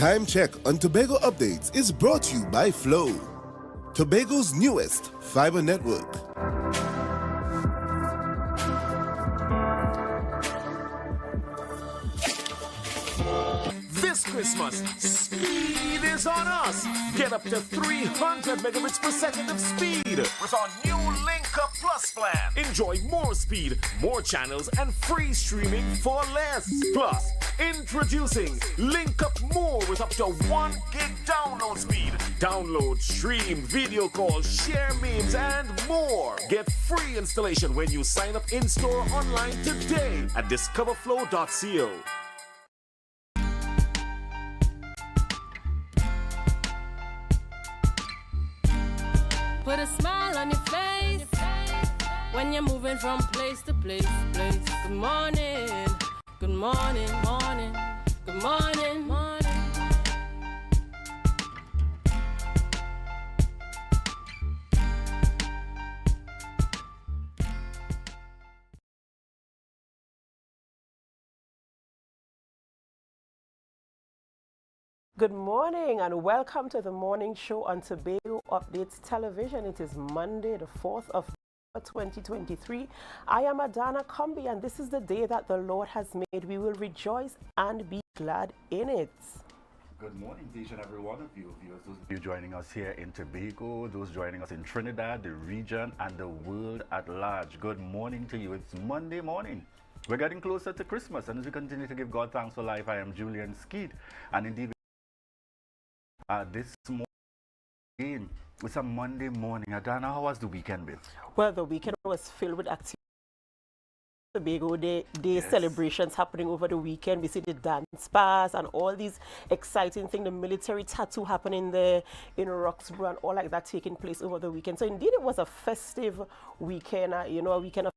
Time check on Tobago updates is brought to you by Flow, Tobago's newest fiber network. This Christmas, speed is on us. Get up to 300 megabits per second of speed with our new Link Up Plus plan. Enjoy more speed, more channels, and free streaming for less. Plus, introducing Link Up More with up to 1 gig download speed. Download, stream, video call, share memes, and more. Get free installation when you sign up in-store or online today at discoverflow.co. Put a smile on your face when you're moving from place to place. Good morning, good morning, morning, good morning, morning. Good morning and welcome to the morning show on Tobago Updates Television. It is Monday, the 4th of 2023. I am Adana Kombi and this is the day that the Lord has made. We will rejoice and be glad in it. Good morning to each and every one of you viewers, those of you joining us here in Tobago, those joining us in Trinidad, the region, and the world at large. Good morning to you. It's Monday morning. We're getting closer to Christmas, and as we continue to give God thanks for life, I am Julian Skeet, and indeed this morning, it's a Monday morning. Adana, how was the weekend been? Well, the weekend was filled with activity. Tobago Day celebrations happening over the weekend. We see the dance bars and all these exciting things, the military tattoo happening there in Roxborough and all like that taking place over the weekend. So indeed it was a festive weekend, a weekend of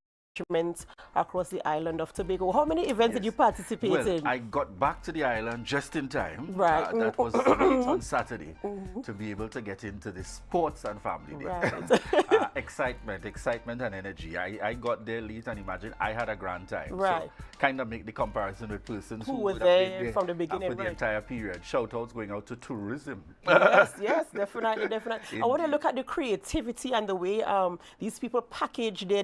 across the island of Tobago. How many events did you participate in? I got back to the island just in time. Right. That was late on Saturday to be able to get into the sports and family day. Right. Excitement and energy. I got there late and imagine I had a grand time. Right. So kind of make the comparison with persons who were would have been there from the beginning. For the entire period. Shout outs going out to tourism. Yes, definitely. I want to look at the creativity and the way these people package their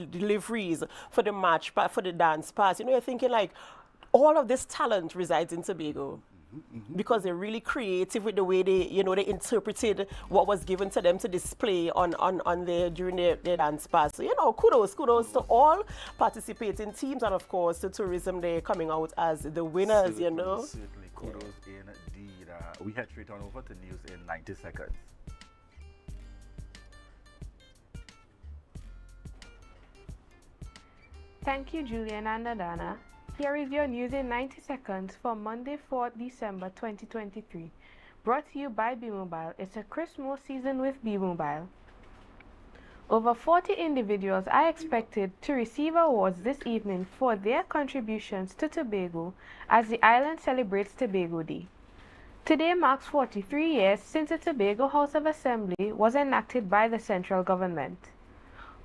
deliveries for the march, for the dance pass. You're thinking like all of this talent resides in Tobago because they're really creative with the way they interpreted what was given to them to display during their dance pass. So, kudos to all participating teams and of course the tourism they're coming out as the winners. Certainly, kudos indeed. We head straight on over to news in 90 seconds. Thank you, Julian and Adana. Here is your news in 90 seconds for Monday, 4th December 2023. Brought to you by B-Mobile. It's a Christmas season with B-Mobile. Over 40 individuals are expected to receive awards this evening for their contributions to Tobago as the island celebrates Tobago Day. Today marks 43 years since the Tobago House of Assembly was enacted by the central government.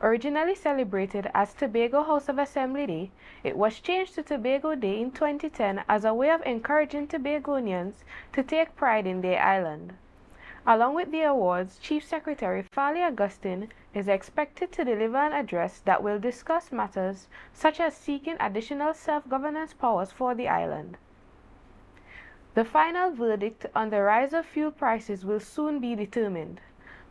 Originally celebrated as Tobago House of Assembly Day, it was changed to Tobago Day in 2010 as a way of encouraging Tobagonians to take pride in their island. Along with the awards, Chief Secretary Farley Augustine is expected to deliver an address that will discuss matters such as seeking additional self-governance powers for the island. The final verdict on the rise of fuel prices will soon be determined.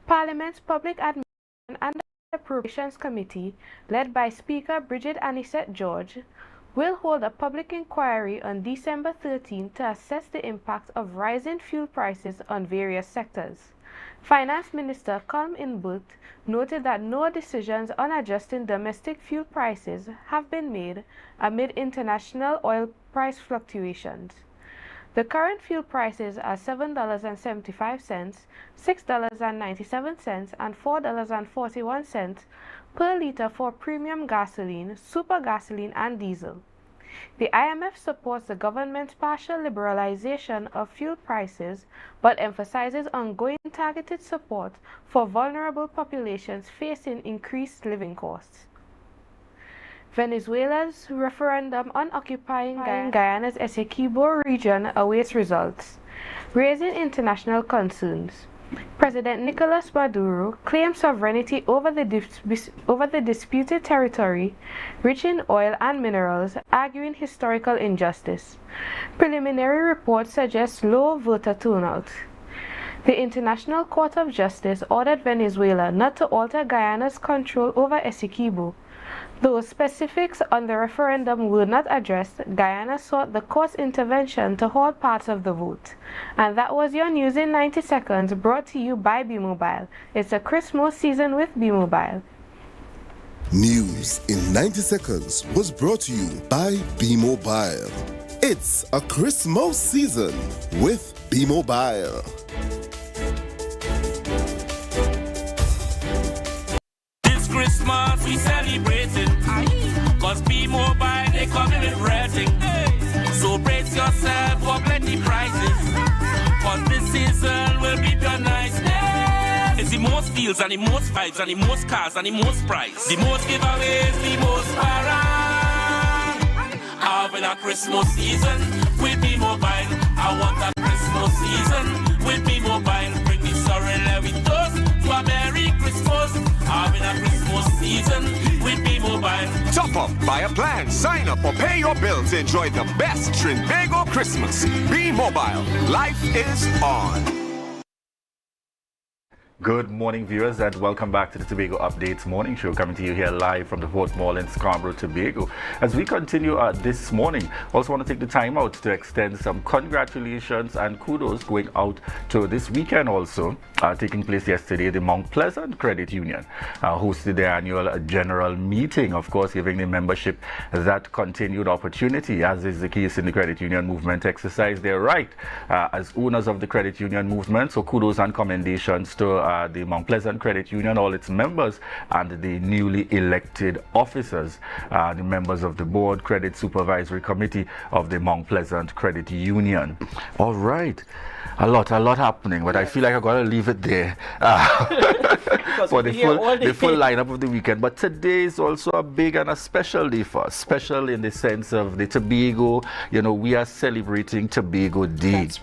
Parliament's Public Administration and Appropriations Committee, led by Speaker Bridget Anisette George, will hold a public inquiry on December 13 to assess the impact of rising fuel prices on various sectors. Finance Minister Colm Inbert noted that no decisions on adjusting domestic fuel prices have been made amid international oil price fluctuations. The current fuel prices are $7.75, $6.97, and $4.41 per liter for premium gasoline, super gasoline, and diesel. The IMF supports the government's partial liberalization of fuel prices, but emphasizes ongoing targeted support for vulnerable populations facing increased living costs. Venezuela's referendum on occupying Guyana's Essequibo region awaits results, raising international concerns. President Nicolas Maduro claims sovereignty over the disputed territory, rich in oil and minerals, arguing historical injustice. Preliminary reports suggest low voter turnout. The International Court of Justice ordered Venezuela not to alter Guyana's control over Essequibo. Though specifics on the referendum were not addressed, Guyana sought the court's intervention to halt parts of the vote. And that was your news in 90 seconds, brought to you by B-Mobile. It's a Christmas season with B-Mobile. News in 90 seconds was brought to you by B-Mobile. It's a Christmas season with B-Mobile. Christmas we celebrating, cause B-Mobile they coming with rating. So brace yourself for plenty prizes, cause this season will be pure nice. It's the most deals and the most vibes and the most cars and the most price, the most giveaways, the most para. Having a Christmas season with B-Mobile. I want a Christmas season with B-Mobile. Bring the sorrel with us to a Merry Christmas. Having a Christmas season with B-Mobile. Top up, buy a plan, sign up, or pay your bill to enjoy the best Tobago Christmas. B-Mobile. Life is on. Good morning, viewers, and welcome back to the Tobago Updates morning show, coming to you here live from the Port Mall in Scarborough, Tobago. As we continue this morning, also want to take the time out to extend some congratulations and kudos going out to this weekend also, taking place yesterday. The Mount Pleasant Credit Union hosted their annual general meeting, of course, giving the membership that continued opportunity, as is the case in the credit union movement, exercise their right as owners of the credit union movement. So kudos and commendations to the Mount Pleasant Credit Union, all its members, and the newly elected officers, the members of the board, credit supervisory committee of the Mount Pleasant Credit Union. All right. A lot happening, but I feel like I gotta leave it there for the full lineup of the weekend. But today is also a big and a special day for us. Special in the sense of the Tobago. We are celebrating Tobago Day. That's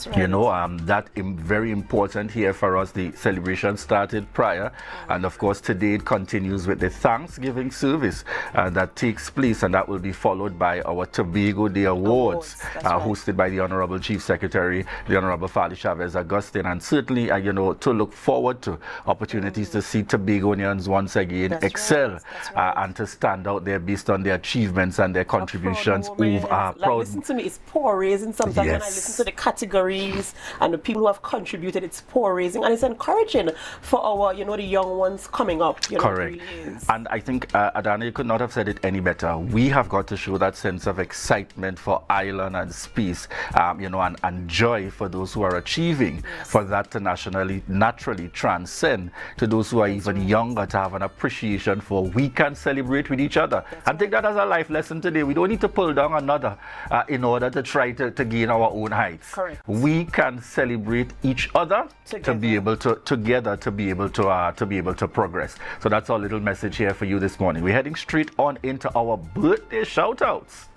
right. That very important here for us. The celebration started prior, and of course today it continues with the Thanksgiving service that takes place, and that will be followed by our Tobago Day Awards, hosted by the Honorable Chief Secretary, the Honorable Fali Chavez Augustine, and certainly to look forward to opportunities to see Tobagonians once again excel and to stand out there based on their achievements and their contributions. Listen to me, it's poor raising sometimes. When I listen to the categories and the people who have contributed, it's poor raising, and it's encouraging for our the young ones coming up. Correct. It really is. And I think Adana, you could not have said it any better. We have got to show that sense of excitement for island and space, and joy for those who are achieving, for that to naturally transcend to those who are even younger, to have an appreciation for we can celebrate with each other. And take that as a life lesson today. We don't need to pull down another in order to try to gain our own heights. Correct. We can celebrate each other to be able to progress. So that's our little message here for you this morning. We're heading straight on into our birthday shout-outs.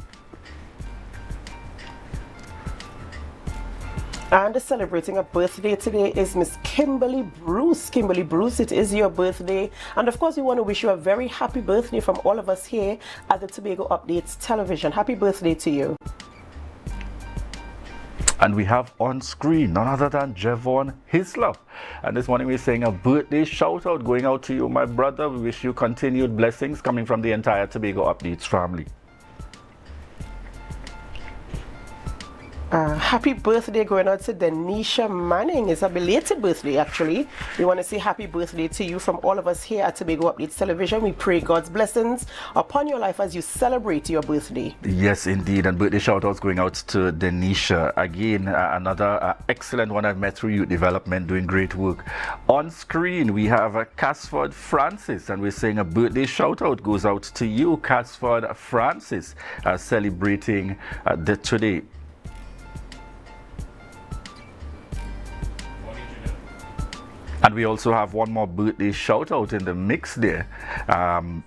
And celebrating a birthday today is Miss Kimberly Bruce. Kimberly Bruce, it is your birthday. And of course, we want to wish you a very happy birthday from all of us here at the Tobago Updates Television. Happy birthday to you. And we have on screen none other than Javon Hislop. And this morning we're saying a birthday shout out going out to you, my brother. We wish you continued blessings coming from the entire Tobago Updates family. Happy birthday going out to Denisha Manning. It's a belated birthday, actually. We want to say happy birthday to you from all of us here at Tobago Updates Television. We pray God's blessings upon your life as you celebrate your birthday. Yes, indeed. And birthday shout-outs going out to Denisha. Again, another excellent one I've met through youth development, doing great work. On screen, we have Casford Francis, and we're saying a birthday shout-out goes out to you, Casford Francis, celebrating today. And we also have one more birthday shout out in the mix there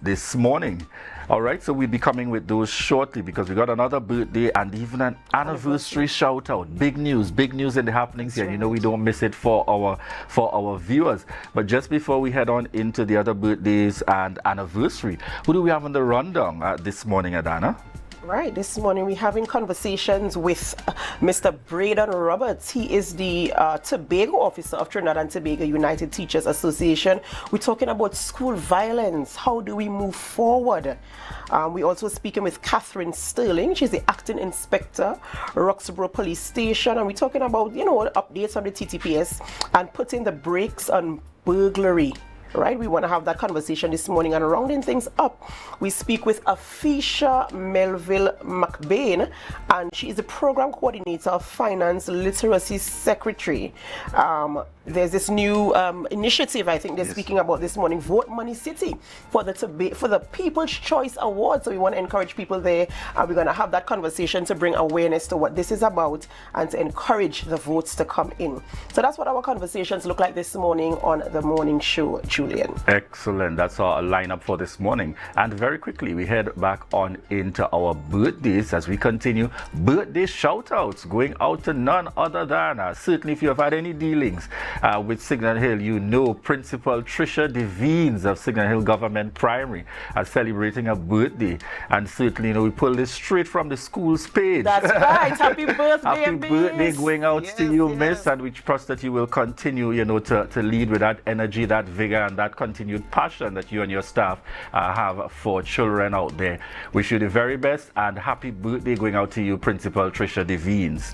this morning. All right, so we'll be coming with those shortly because we got another birthday and even an anniversary shout out. Big news in the happenings here. You know we don't miss it for our viewers. But just before we head on into the other birthdays and anniversary, who do we have on the rundown this morning, Adana? Right, this morning we're having conversations with Mr. Braden Roberts. He is the Tobago officer of Trinidad and Tobago United Teachers Association. We're talking about school violence. How do we move forward? We're also speaking with Catherine Sterling. She's the acting inspector, Roxborough Police Station. And we're talking about, updates on the TTPS and putting the brakes on burglary. Right, we want to have that conversation this morning. And rounding things up, we speak with Afisha Melville McBain, and she is the program coordinator of Finance Literacy Secretary. There's this new initiative I think they're speaking about this morning, Vote Money City, for the People's Choice Award. So we want to encourage people there, and we're going to have that conversation to bring awareness to what this is about and to encourage the votes to come in. So that's what our conversations look like this morning on the morning show, Julian. Excellent. That's our lineup for this morning. And very quickly, we head back on into our birthdays as we continue. Birthday shout-outs going out to none other than, certainly if you have had any dealings with Signal Hill, you know Principal Tricia Devines of Signal Hill Government Primary are celebrating a birthday. And certainly, we pull this straight from the school's page. That's right. Happy birthday, Happy birthday going out to you, miss, and we trust that you will continue, to lead with that energy, that vigor, and that continued passion that you and your staff have for children out there. Wish you the very best, and happy birthday going out to you, Principal Tricia Devines.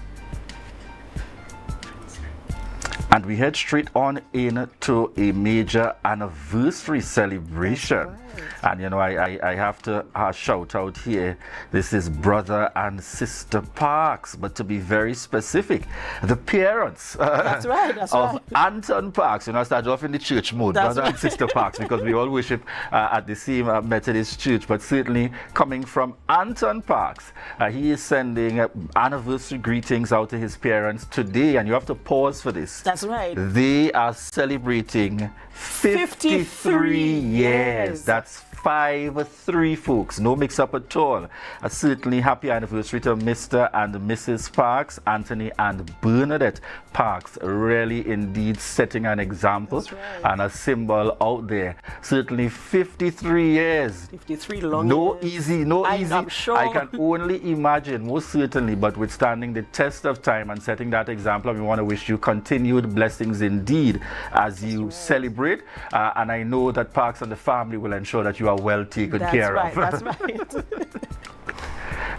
And we head straight on into a major anniversary celebration. And I have to shout out here, this is brother and sister Parks, but to be very specific, the parents of Anton Parks. I started off in the church mode, brother and sister Parks, because we all worship at the same Methodist church, but certainly coming from Anton Parks, he is sending anniversary greetings out to his parents today, and you have to pause for this. That's right. They are celebrating 53 years. That's 5-3, folks. No mix up at all. A certainly happy anniversary to Mr. and Mrs. Parks, Anthony and Bernadette Parks. Really indeed setting an example and a symbol out there. Certainly 53 years. 53 long years. No easy. I'm sure. I can only imagine, most certainly, but withstanding the test of time and setting that example, we want to wish you continued blessings indeed as you celebrate. And I know that Parks and the family will ensure that you are well taken care of. That's right.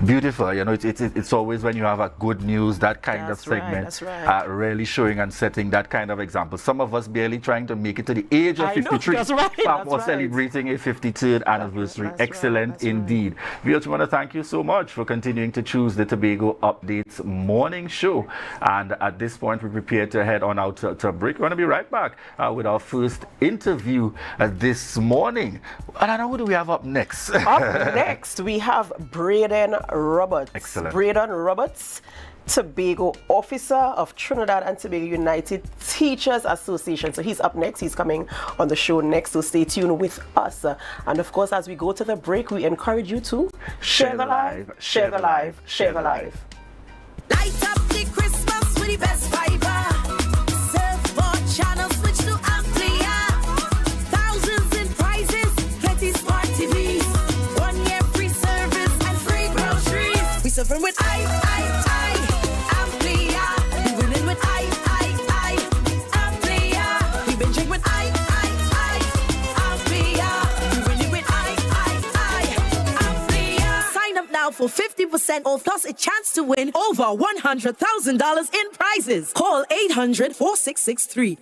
Beautiful. It's always when you have a good news, that kind of segment, really showing and setting that kind of example. Some of us barely trying to make it to the age of 53. Or celebrating a 53rd anniversary. Excellent indeed. We also want to thank you so much for continuing to choose the Tobago Updates morning show. And at this point, we prepare to head on out to a break. We're going to be right back with our first interview this morning. And I know, who do we have up next? Up next, we have Braden Roberts. Excellent. Braden Roberts, Tobago officer of Trinidad and Tobago United Teachers Association. So he's up next. He's coming on the show next. So stay tuned with us. And of course, as we go to the break, we encourage you to share the live, share the live, share the live. Light up the Christmas with the best fiber. Surfboard channels switch to Amplia. Thousands in prizes, plenty smart TVs. 1 year free service and free groceries. We surfing with Amplia. We winning with Amplia. We been drinking with Amplia. We winning with Amplia. Sign up now for 50% off plus a chance to win over $100,000 in prizes. Call 800-4663.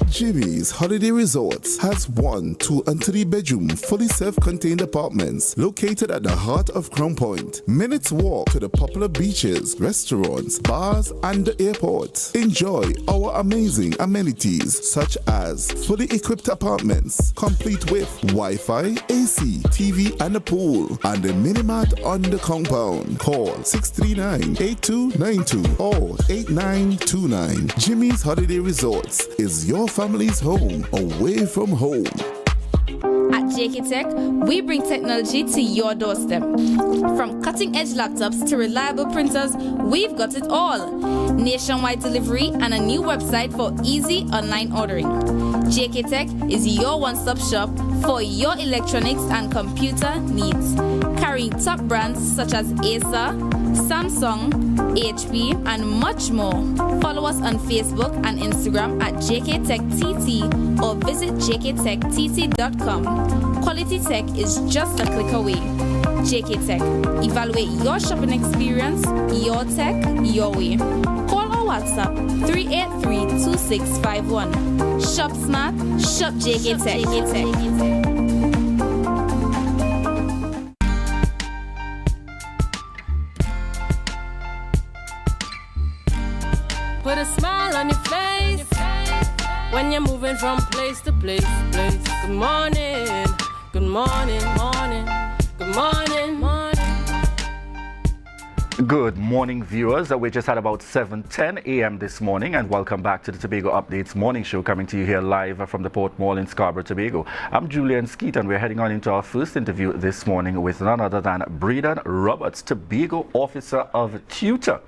Jimmy's Holiday Resorts has 1, 2, and 3 bedroom, fully self-contained apartments located at the heart of Crown Point. Minutes walk to the popular beaches, restaurants, bars, and the airport. Enjoy our amazing amenities such as fully equipped apartments, complete with Wi-Fi, AC, TV, and a pool, and a mini-mart on the compound. Call 639-8292 or 8929. Jimmy's Holiday Resorts is your family's home, away from home. At JK Tech, we bring technology to your doorstep. From cutting-edge laptops to reliable printers, we've got it all. Nationwide delivery and a new website for easy online ordering. JK Tech is your one-stop shop for your electronics and computer needs. Carrying top brands such as Acer, Samsung, HP, and much more. Follow us on Facebook and Instagram at JKTechTT or visit jktechtt.com. Quality tech is just a click away. JK Tech. Evaluate your shopping experience, your tech, your way. Call or WhatsApp 383-2651. Shop smart, shop JK Tech. Put a smile on your face when you're moving from place to place. Good morning, good morning, morning, good morning, morning. Good morning, viewers. We just had about 7:10 a.m. this morning, and welcome back to the Tobago Updates morning show, coming to you here live from the Port Mall in Scarborough, Tobago. I'm Julian Skeet, and we're heading on into our first interview this morning with none other than Braden Roberts, Tobago Officer of Tutor.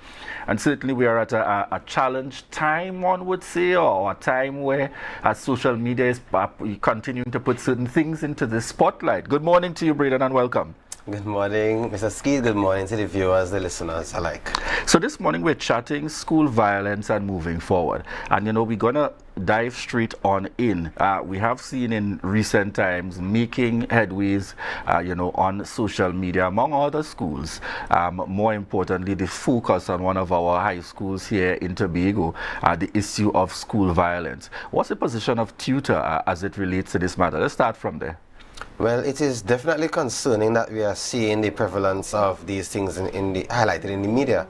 And certainly we are at a challenge time, one would say, or a time where social media is continuing to put certain things into the spotlight. Good morning to you, Braden, and welcome. Good morning, Mr. Skeet. Good morning to the viewers, the listeners alike. So this morning we're chatting school violence and moving forward. And, you know, we're going to dive straight on in. We have seen in recent times making headways, you know, on social media among other schools. More importantly, the focus on one of our high schools here in Tobago, the issue of school violence. What's the position of Tutor as it relates to this matter? Let's start from there. Well, it is definitely concerning that we are seeing the prevalence of these things highlighted in the media.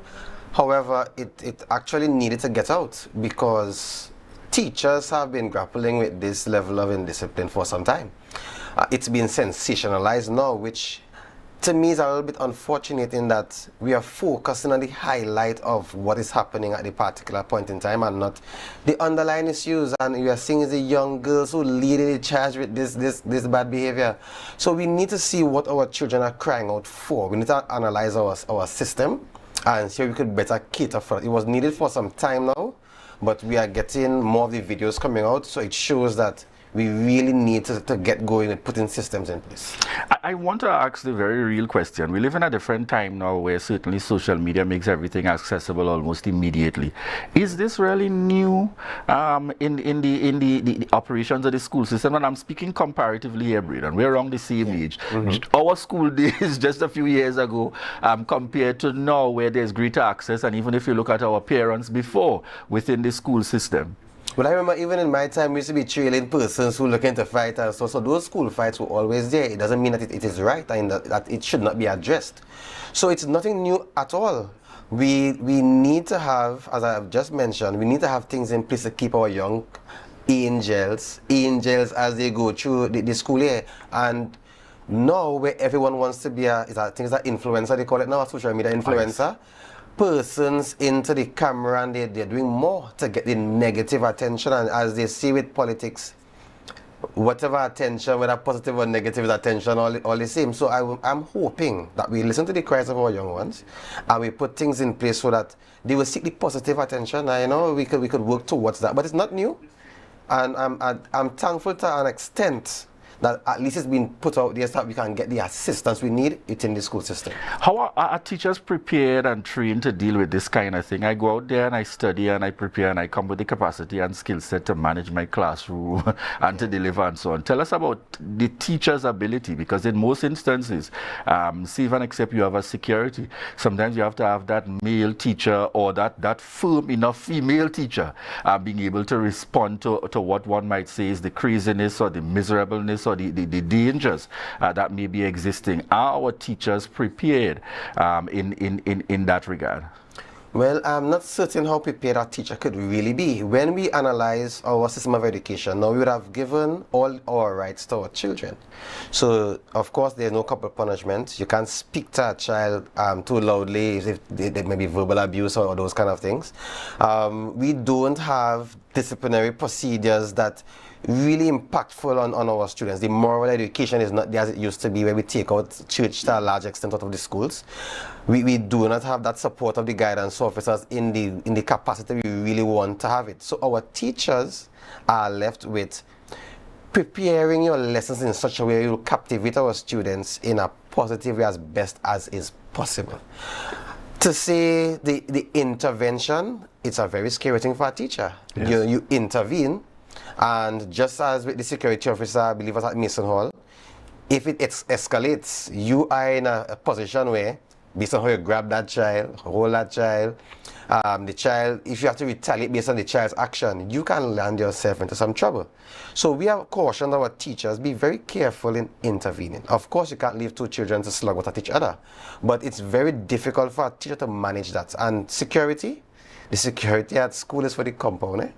However, it actually needed to get out because teachers have been grappling with this level of indiscipline for some time. It's been sensationalized now, which to me is a little bit unfortunate in that we are focusing on the highlight of what is happening at the particular point in time and not the underlying issues. And we are seeing the young girls who lead the charge with this bad behavior. So we need to see what our children are crying out for. We need to analyze our system and see if we could better cater for it. It was needed for some time now, but we are getting more of the videos coming out, so it shows that we really need to get going and putting systems in place. I want to ask the very real question. We live in a different time now where certainly social media makes everything accessible almost immediately. Is this really new in the operations of the school system? And I'm speaking comparatively here, Braden. We're around the same age. Mm-hmm. Our school days just a few years ago compared to now where there's greater access, and even if you look at our parents before within the school system. Well, I remember even in my time, we used to be trailing persons who looking to fight, and so those school fights were always there. It doesn't mean that it is right and that it should not be addressed. So it's nothing new at all. We need to have, as I've just mentioned, we need to have things in place to keep our young angels as they go through the school year. And now where everyone wants to be I think it's an influencer, they call it now, a social media influencer. Persons into the camera, and they're doing more to get the negative attention. And as they see with politics, whatever attention, whether positive or negative attention, all the same. So I'm hoping that we listen to the cries of our young ones and we put things in place so that they will seek the positive attention. And, you know, we could work towards that. But it's not new. And I'm thankful to an extent that at least it's been put out there so that we can get the assistance we need within the school system. How are teachers prepared and trained to deal with this kind of thing? I go out there and I study and I prepare and I come with the capacity and skill set to manage my classroom and to deliver and so on. Tell us about the teacher's ability, because in most instances, see even except you have a security, sometimes you have to have that male teacher or that firm enough female teacher being able to respond to what one might say is the craziness or the miserableness or the dangers that may be existing. Are our teachers prepared in that regard? Well, I'm not certain how prepared a teacher could really be. When we analyze our system of education, now we would have given all our rights to our children. So, of course, there's no corporal punishment. You can't speak to a child too loudly if there may be verbal abuse or those kind of things. We don't have disciplinary procedures that really impactful on our students. The moral education is not there as it used to be, where we take out church to a large extent out of the schools. We do not have that support of the guidance officers in the capacity we really want to have it. So our teachers are left with preparing your lessons in such a way you will captivate our students in a positive way as best as is possible. To say the intervention, it's a very scary thing for a teacher. Yes. You intervene, and just as with the security officer, I believe was at Mason Hall, if it escalates, you are in a position where, based on how you grab that child, hold that child, the child, if you have to retaliate based on the child's action, you can land yourself into some trouble. So we have cautioned our teachers, be very careful in intervening. Of course, you can't leave two children to slug out at each other, but it's very difficult for a teacher to manage that. And security, the security at school is for the compound.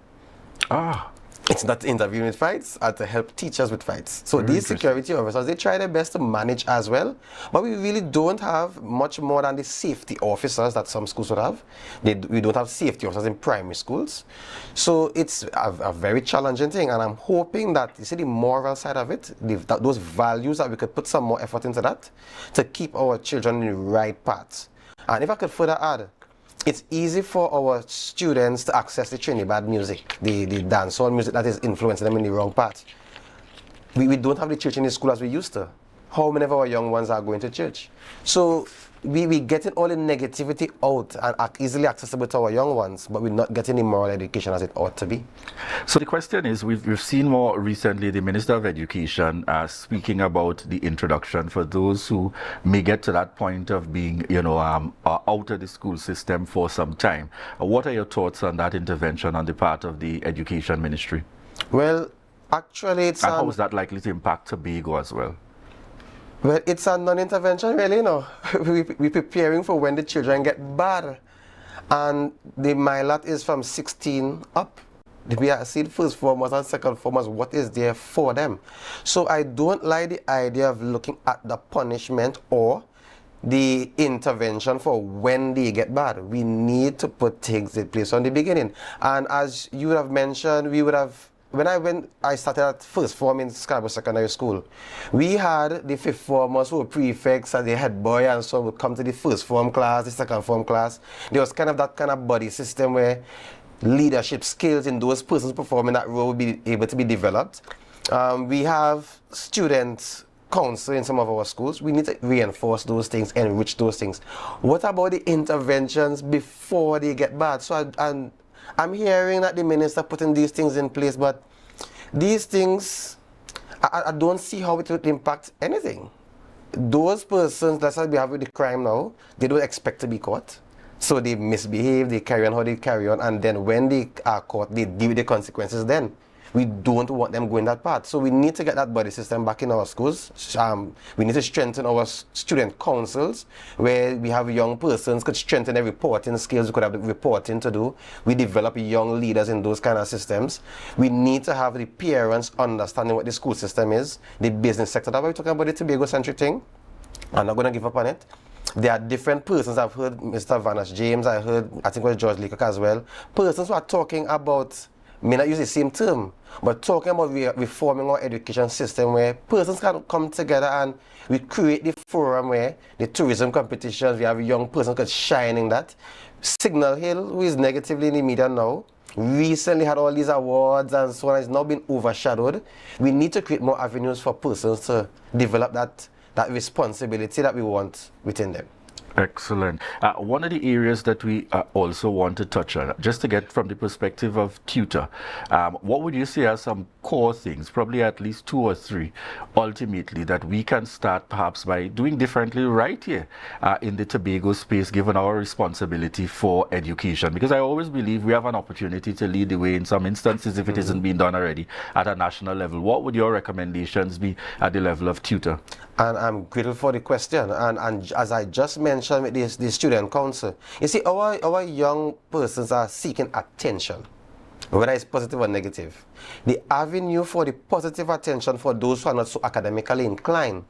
It's not to intervene with fights, or to help teachers with fights. So these security officers, they try their best to manage as well, but we really don't have much more than the safety officers that some schools would have. We don't have safety officers in primary schools. So it's a very challenging thing, and I'm hoping that, you see the moral side of it, those values, that we could put some more effort into that to keep our children in the right path. And if I could further add, it's easy for our students to access the Trinidad music, the dancehall music that is influencing them in the wrong path. We don't have the church in the school as we used to. How many of our young ones are going to church? So we getting all the negativity out and easily accessible to our young ones, but we're not getting the moral education as it ought to be. So the question is, we've seen more recently the Minister of Education speaking about the introduction for those who may get to that point of being, out of the school system for some time. What are your thoughts on that intervention on the part of the Education Ministry? Well, actually, it's... And how is that likely to impact Tobago as well? Well, it's a non-intervention, really, We're preparing for when the children get bad. And the MILAT is from 16 up. We see the first formers and second formers, what is there for them. So I don't like the idea of looking at the punishment or the intervention for when they get bad. We need to put things in place from the beginning. And as you have mentioned, when I started at first form in Scarborough Secondary School, we had the fifth formers who were prefects and the head boy, and so would come to the first form class, the second form class. There was kind of that kind of buddy system where leadership skills in those persons performing that role would be able to be developed. We have student council in some of our schools. We need to reinforce those things, enrich those things. What about the interventions before they get bad? So I'm hearing that the minister putting these things in place, but these things, I don't see how it would impact anything. Those persons, that's how we have with the crime now, they don't expect to be caught. So they misbehave, they carry on how they carry on, and then when they are caught, they deal with the consequences then. We don't want them going that path. So we need to get that buddy system back in our schools. We need to strengthen our student councils, where we have young persons could strengthen their reporting skills. We could have the reporting to do. We develop young leaders in those kind of systems. We need to have the parents understanding what the school system is, the business sector. That's why we're talking about the Tobago-centric thing. I'm not going to give up on it. There are different persons. I've heard Mr. Vanas James, I think it was George Leacock as well. Persons who are talking about, may not use the same term, but talking about reforming our education system, where persons can come together and we create the forum where the tourism competitions, we have young persons could shine in that. Signal Hill, who is negatively in the media now, recently had all these awards and so on, has now been overshadowed. We need to create more avenues for persons to develop that responsibility that we want within them. Excellent. One of the areas that we also want to touch on, just to get from the perspective of tutor, what would you say are some core things, probably at least 2 or 3, ultimately, that we can start perhaps by doing differently right here in the Tobago space, given our responsibility for education? Because I always believe we have an opportunity to lead the way in some instances if it isn't being done already at a national level. What would your recommendations be at the level of tutor? And I'm grateful for the question. And as I just mentioned with the student council, you see, our young persons are seeking attention, whether it's positive or negative. The avenue for the positive attention for those who are not so academically inclined,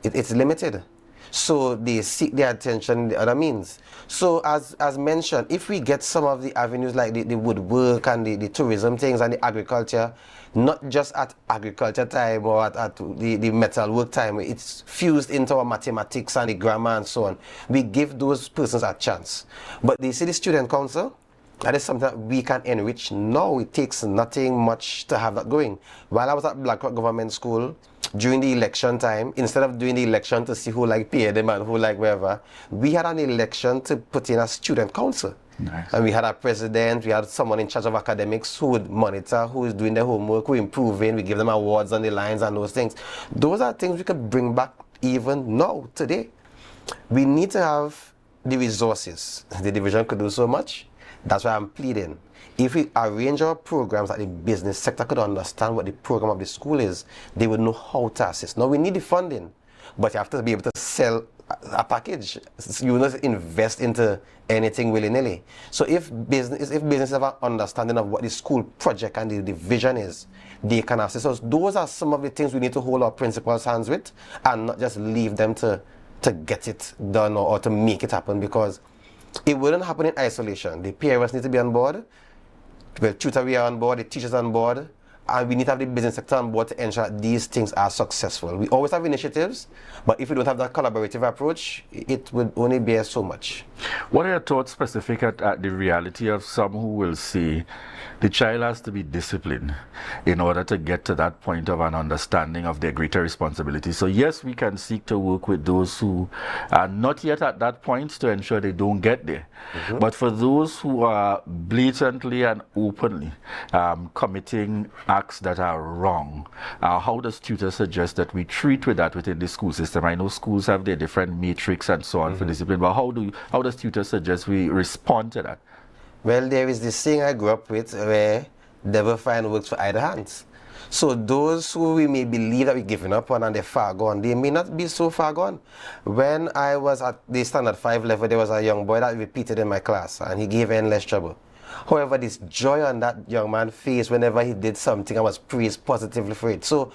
it's limited. So they seek their attention in the other means. So as mentioned, if we get some of the avenues like the woodwork and the tourism things and the agriculture, not just at agriculture time or at the metal work time, it's fused into our mathematics and the grammar and so on. We give those persons a chance. But they see the student council, that is something that we can enrich. No, it takes nothing much to have that going. While I was at Blackrock Government School, during the election time, instead of doing the election to see who like pay them and who like wherever, we had an election to put in a student council. Nice. And we had a president, we had someone in charge of academics who would monitor, who is doing their homework, who improving, we give them awards on the lines and those things. Those are things we could bring back even now, today. We need to have the resources. The division could do so much. That's why I'm pleading. If we arrange our programs that the business sector could understand what the program of the school is, they would know how to assist. Now we need the funding, but you have to be able to sell a package. You will not invest into anything willy-nilly. So if businesses have an understanding of what the school project and the vision is, they can assist us. Those are some of the things we need to hold our principals' hands with and not just leave them to get it done or to make it happen, because it wouldn't happen in isolation. The parents need to be on board. Well, tutor we are on board, the teachers on board, and we need to have the business sector on board to ensure that these things are successful. We always have initiatives, but if we don't have that collaborative approach, it would only bear so much. What are your thoughts specific at the reality of some who will say the child has to be disciplined in order to get to that point of an understanding of their greater responsibility? So yes, we can seek to work with those who are not yet at that point to ensure they don't get there. Mm-hmm. But for those who are blatantly and openly committing acts that are wrong, how does tutor suggest that we treat with that within the school system? I know schools have their different matrix and so on for discipline, but how does tutor suggest we respond to that? Well, there is this thing I grew up with where devil find works for either hands. So those who we may believe that we're giving up on and they're far gone, they may not be so far gone. When I was at the standard 5 level, there was a young boy that repeated in my class and he gave endless trouble. However, this joy on that young man's face whenever he did something, I was praised positively for it. So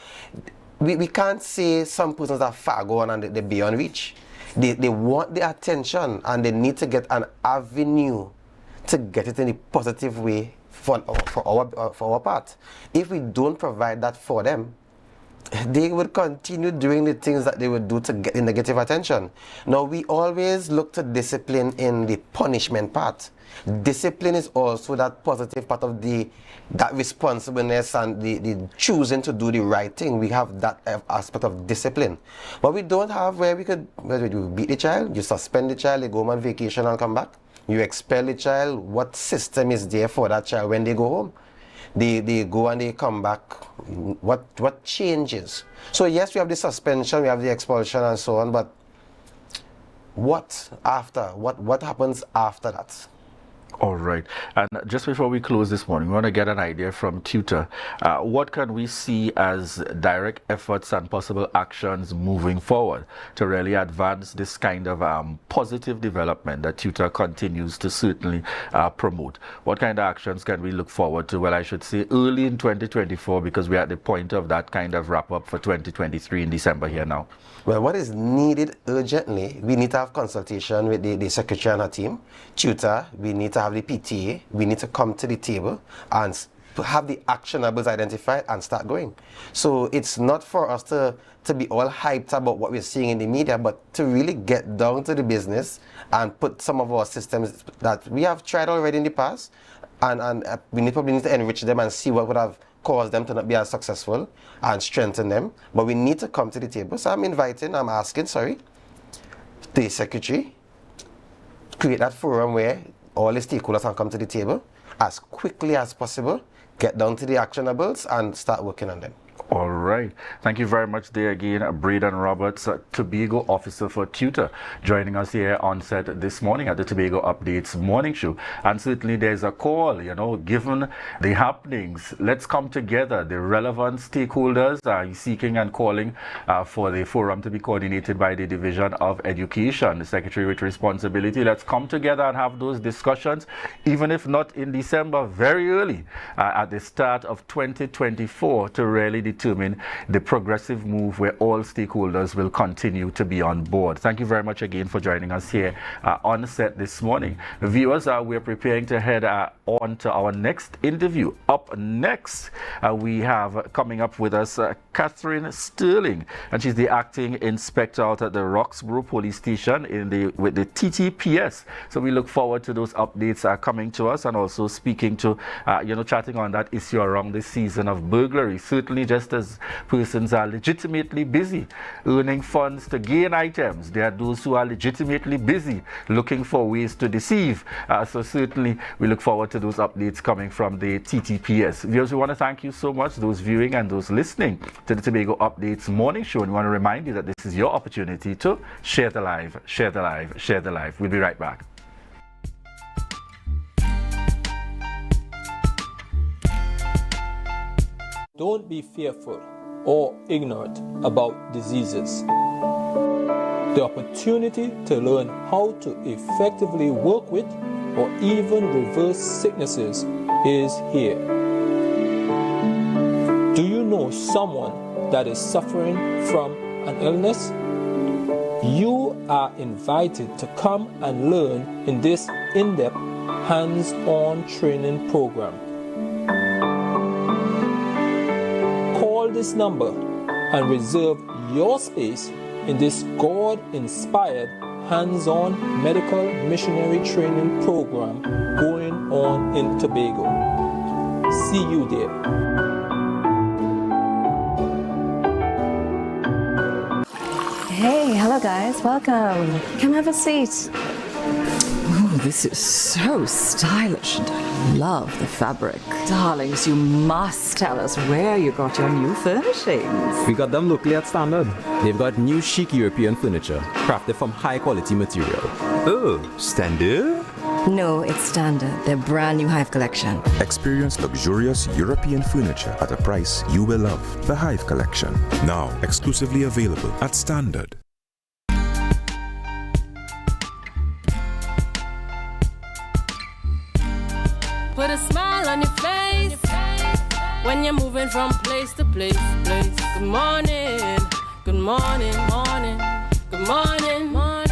we can't say some persons are far gone and they're beyond reach. They want the attention and they need to get an avenue to get it in a positive way for our part. If we don't provide that for them, they will continue doing the things that they would do to get the negative attention. Now, we always look to discipline in the punishment part. Discipline is also that positive part of that responsibleness and the choosing to do the right thing. We have that aspect of discipline. But we don't have where you beat the child, you suspend the child, they go on vacation and come back. You expel the child. What system is there for that child when they go home? They go and they come back. What changes? So yes, we have the suspension, we have the expulsion and so on, but what after? What happens after that? All right. And just before we close this morning, we want to get an idea from tutor. What can we see as direct efforts and possible actions moving forward to really advance this kind of positive development that tutor continues to certainly promote? What kind of actions can we look forward to? Well, I should say early in 2024, because we're at the point of that kind of wrap up for 2023 in December here now. Well, what is needed urgently, we need to have consultation with the secretary and her team. Tutor, we need to have the PTA, we need to come to the table and have the actionables identified and start going. So it's not for us to be all hyped about what we're seeing in the media, but to really get down to the business and put some of our systems that we have tried already in the past, and we probably need to enrich them and see what would have caused them to not be as successful and strengthen them. But we need to come to the table. So I'm asking, the secretary, create that forum where all the stakeholders can come to the table as quickly as possible, get down to the actionables and start working on them. All right. Thank you very much there again, Braden Roberts, Tobago officer for tutor, joining us here on set this morning at the Tobago Updates morning show. And certainly there's a call, given the happenings, let's come together. The relevant stakeholders are seeking and calling for the forum to be coordinated by the Division of Education, the Secretary with responsibility. Let's come together and have those discussions, even if not in December, very early at the start of 2024, to really determine determine the progressive move where all stakeholders will continue to be on board. Thank you very much again for joining us here on set this morning. Viewers, we're preparing to head on to our next interview. Up next, we have coming up with us Catherine Sterling, and she's the acting inspector out at the Roxborough Police Station with the TTPS. So we look forward to those updates coming to us, and also speaking to, chatting on that issue around this season of burglary. Certainly, just as persons are legitimately busy earning funds to gain items, there are those who are legitimately busy looking for ways to deceive. So certainly, we look forward to those updates coming from the TTPS. Viewers, we want to thank you so much, those viewing and those listening to the Tobago Updates morning show. And we want to remind you that this is your opportunity to share the live, share the live, share the live. We'll be right back. Don't be fearful or ignorant about diseases. The opportunity to learn how to effectively work with or even reverse sicknesses is here. Do you know someone that is suffering from an illness? You are invited to come and learn in this in-depth, hands-on training program. Call this number and reserve your space in this God-inspired, hands-on medical missionary training program going on in Tobago. See you there. Hey, hello guys, welcome. Come have a seat. Oh, this is so stylish and I love the fabric. Darlings, you must tell us where you got your new furnishings. We got them locally at Standard. They've got new chic European furniture, crafted from high quality material. Oh, Standard? No, it's Standard, their brand new Hive collection. Experience luxurious European furniture at a price you will love. The Hive Collection, now exclusively available at Standard. Put a smile on your face when you're moving from place to place. Good morning, good morning, morning, good morning, morning.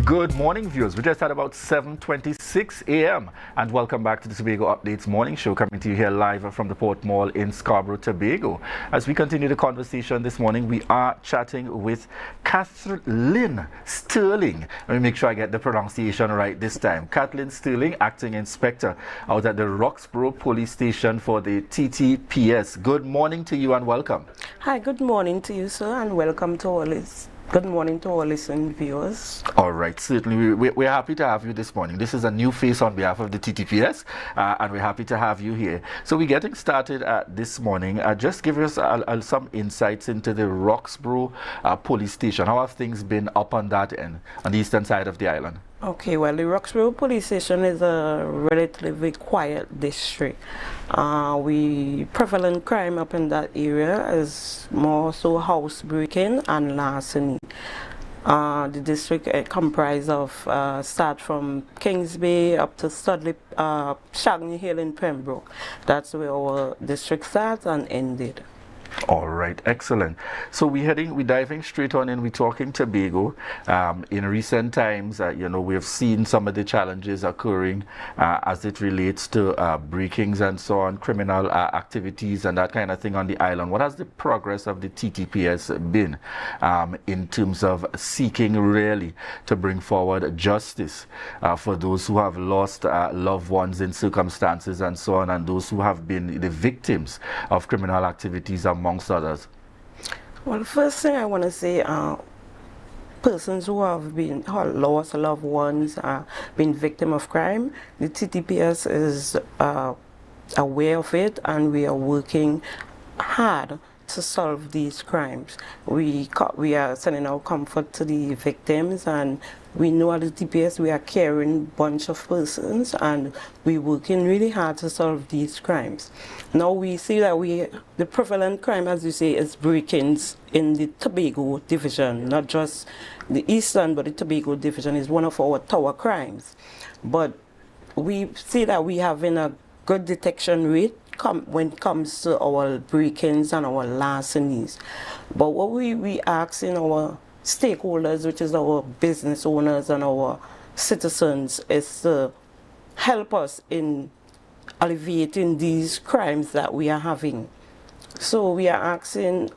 Good morning, viewers. We just had about 7:26 a.m. and welcome back to the Tobago Updates morning show, coming to you here live from the Port Mall in Scarborough, Tobago. As we continue the conversation this morning, we are chatting with Kathleen Sterling. Let me make sure I get the pronunciation right this time. Kathleen Sterling, acting inspector out at the Roxborough Police Station for the TTPS. Good morning to you and welcome. Hi, good morning to you, sir, and welcome to all this. Good morning to all listening viewers. All right, certainly we're happy to have you this morning. This is a new face on behalf of the TTPS, and we're happy to have you here. So we're getting started this morning. Just give us some insights into the Roxborough Police Station. How have things been up on that end, on the eastern side of the island? Okay, well, the Roxborough Police Station is a relatively quiet district. Prevalent crime up in that area is more so housebreaking and larceny. The district comprises of start from Kings Bay up to Studley, Shagney Hill in Pembroke. That's where our district starts and ended. All right, excellent. So we're diving straight on in. We're talking Tobago. In recent times, we have seen some of the challenges occurring as it relates to breakings and so on, criminal activities and that kind of thing on the island. What has the progress of the TTPS been in terms of seeking really to bring forward justice for those who have lost loved ones in circumstances and so on, and those who have been the victims of criminal activities amongst others? Well, first thing I want to say, persons who have lost loved ones, been victim of crime, the TTPS is aware of it, and we are working hard to solve these crimes. We are sending our comfort to the victims, and we know at the TPS we are caring bunch of persons, and we're working really hard to solve these crimes. Now we see that the prevalent crime, as you say, is break-ins in the Tobago division, not just the Eastern, but the Tobago division is one of our tower crimes. But we see that we having a good detection rate when it comes to our break-ins and our larcenies. But what we asking our stakeholders, which is our business owners and our citizens, is to help us in alleviating these crimes that we are having. So we are asking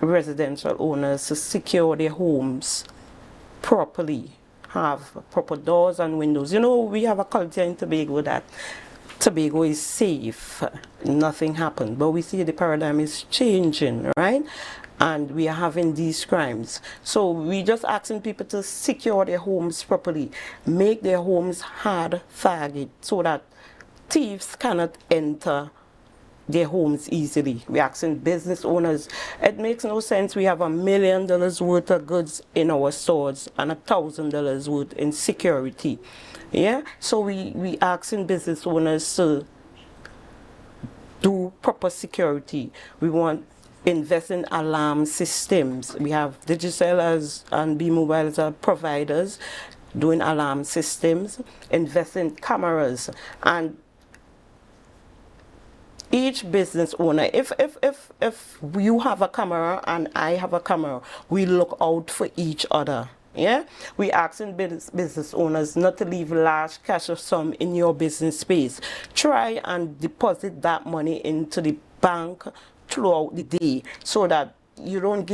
residential owners to secure their homes properly, have proper doors and windows. You know, we have a culture in Tobago that Tobago is safe, nothing happened, but we see the paradigm is changing, right? And we are having these crimes. So we just asking people to secure their homes properly, make their homes hard target so that thieves cannot enter their homes easily. We're asking business owners. It makes no sense we have $1 million worth of goods in our stores and $1,000 worth in security. Yeah, so we asking business owners to do proper security. We want invest in alarm systems. We have Digicel and B-Mobile as providers doing alarm systems, invest in cameras, and each business owner, if you have a camera and I have a camera, we look out for each other. Yeah, we asking business owners not to leave large cash or sum in your business space. Try and deposit that money into the bank throughout the day so that you don't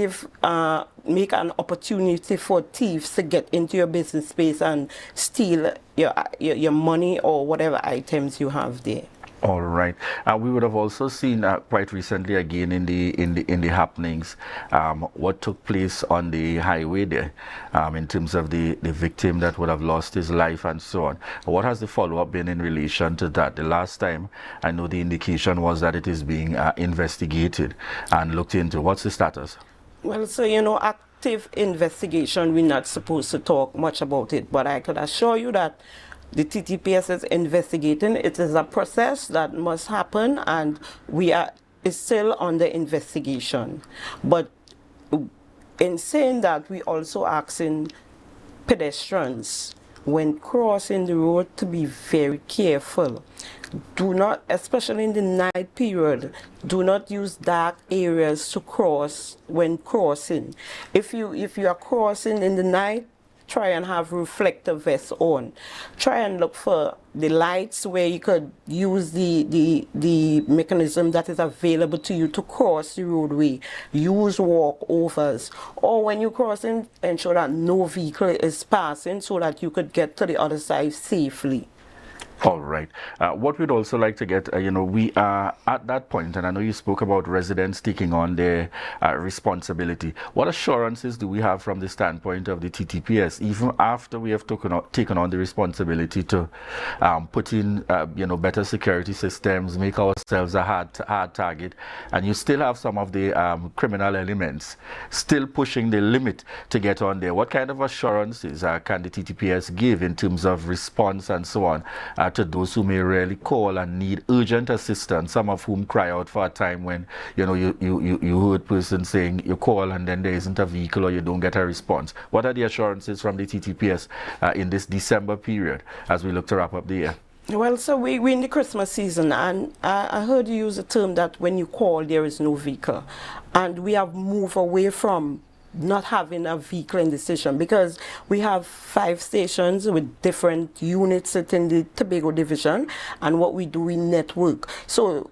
make an opportunity for thieves to get into your business space and steal your money or whatever items you have there. All right. We would have also seen quite recently again in the happenings what took place on the highway there in terms of the victim that would have lost his life and so on. What has the follow-up been in relation to that? The last time I know the indication was that it is being investigated and looked into. What's the status? Well, so you know, active investigation, we're not supposed to talk much about it, but I could assure you that the TTPS is investigating. It is a process that must happen, and it's still under investigation. But in saying that, we also asking pedestrians when crossing the road to be very careful. Do not, especially in the night period, do not use dark areas to cross when crossing. If you are crossing in the night, try and have reflective vests on. Try and look for the lights where you could use the mechanism that is available to you to cross the roadway. Use walkovers. Or when you're crossing, ensure that no vehicle is passing so that you could get to the other side safely. All right. What we'd also like to get, we are at that point, and I know you spoke about residents taking on their responsibility. What assurances do we have from the standpoint of the TTPS, even after we have taken on the responsibility to put in, better security systems, make ourselves a hard target, and you still have some of the criminal elements still pushing the limit to get on there? What kind of assurances can the TTPS give in terms of response and so on to those who may really call and need urgent assistance, some of whom cry out for a time when you heard person saying you call and then there isn't a vehicle or you don't get a response? What are the assurances from the TTPS in this December period as we look to wrap up the year? Well, so we're in the Christmas season, and I heard you use the term that when you call there is no vehicle, and we have moved away from not having a vehicle in the station, because we have 5 stations with different units within the Tobago division, and what we do, we network. So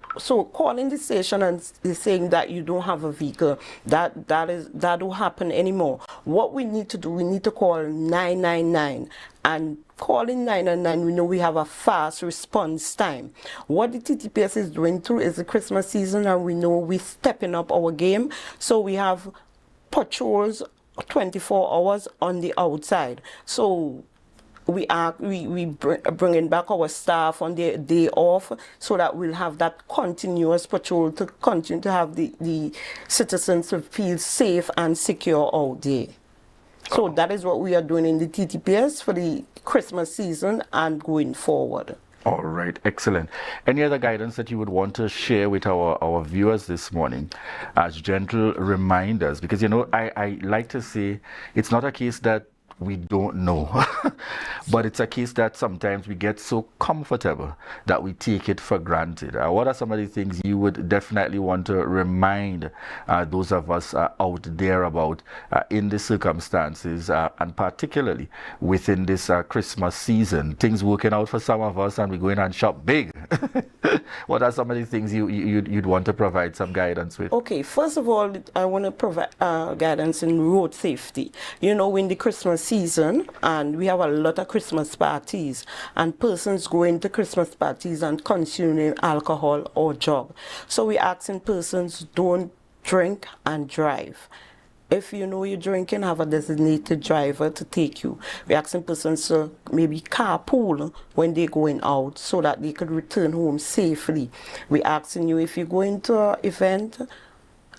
calling the station and saying that you don't have a vehicle, that don't happen anymore. What we need to do, we need to call 999, and calling 999, we know we have a fast response time. What the TTPS is doing through is the Christmas season, and we know we're stepping up our game, so we have patrols 24 hours on the outside. So we bringing back our staff on their day off so that we'll have that continuous patrol to continue to have the citizens to feel safe and secure out there. So that is what we are doing in the TTPS for the Christmas season and going forward. All right, excellent. Any other guidance that you would want to share with our viewers this morning as gentle reminders? Because, I like to say it's not a case that we don't know. But it's a case that sometimes we get so comfortable that we take it for granted. What are some of the things you would definitely want to remind those of us out there about in the circumstances and particularly within this Christmas season? Things working out for some of us and we're going and shop big. What are some of the things you'd want to provide some guidance with? Okay, first of all, I want to provide guidance in road safety. You know, in the Christmas season, and we have a lot of Christmas parties, and persons going to Christmas parties and consuming alcohol or drug. So we asking persons, don't drink and drive. If you know you're drinking, have a designated driver to take you. We're asking persons to maybe carpool when they're going out so that they could return home safely. We're asking you, if you're going to an event,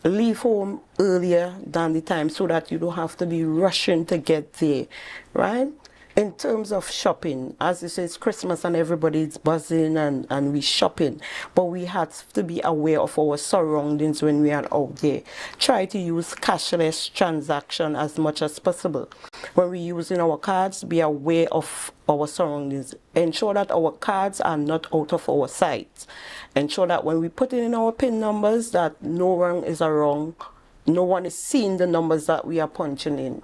leave home earlier than the time so that you don't have to be rushing to get there, right? In terms of shopping, as you say, it's Christmas and everybody's buzzing and we shopping, but we have to be aware of our surroundings when we are out there. Try to use cashless transaction as much as possible. When we're using our cards, be aware of our surroundings. Ensure that our cards are not out of our sight. Ensure that when we put in our PIN numbers, that no one is wrong. No one is seeing the numbers that we are punching in.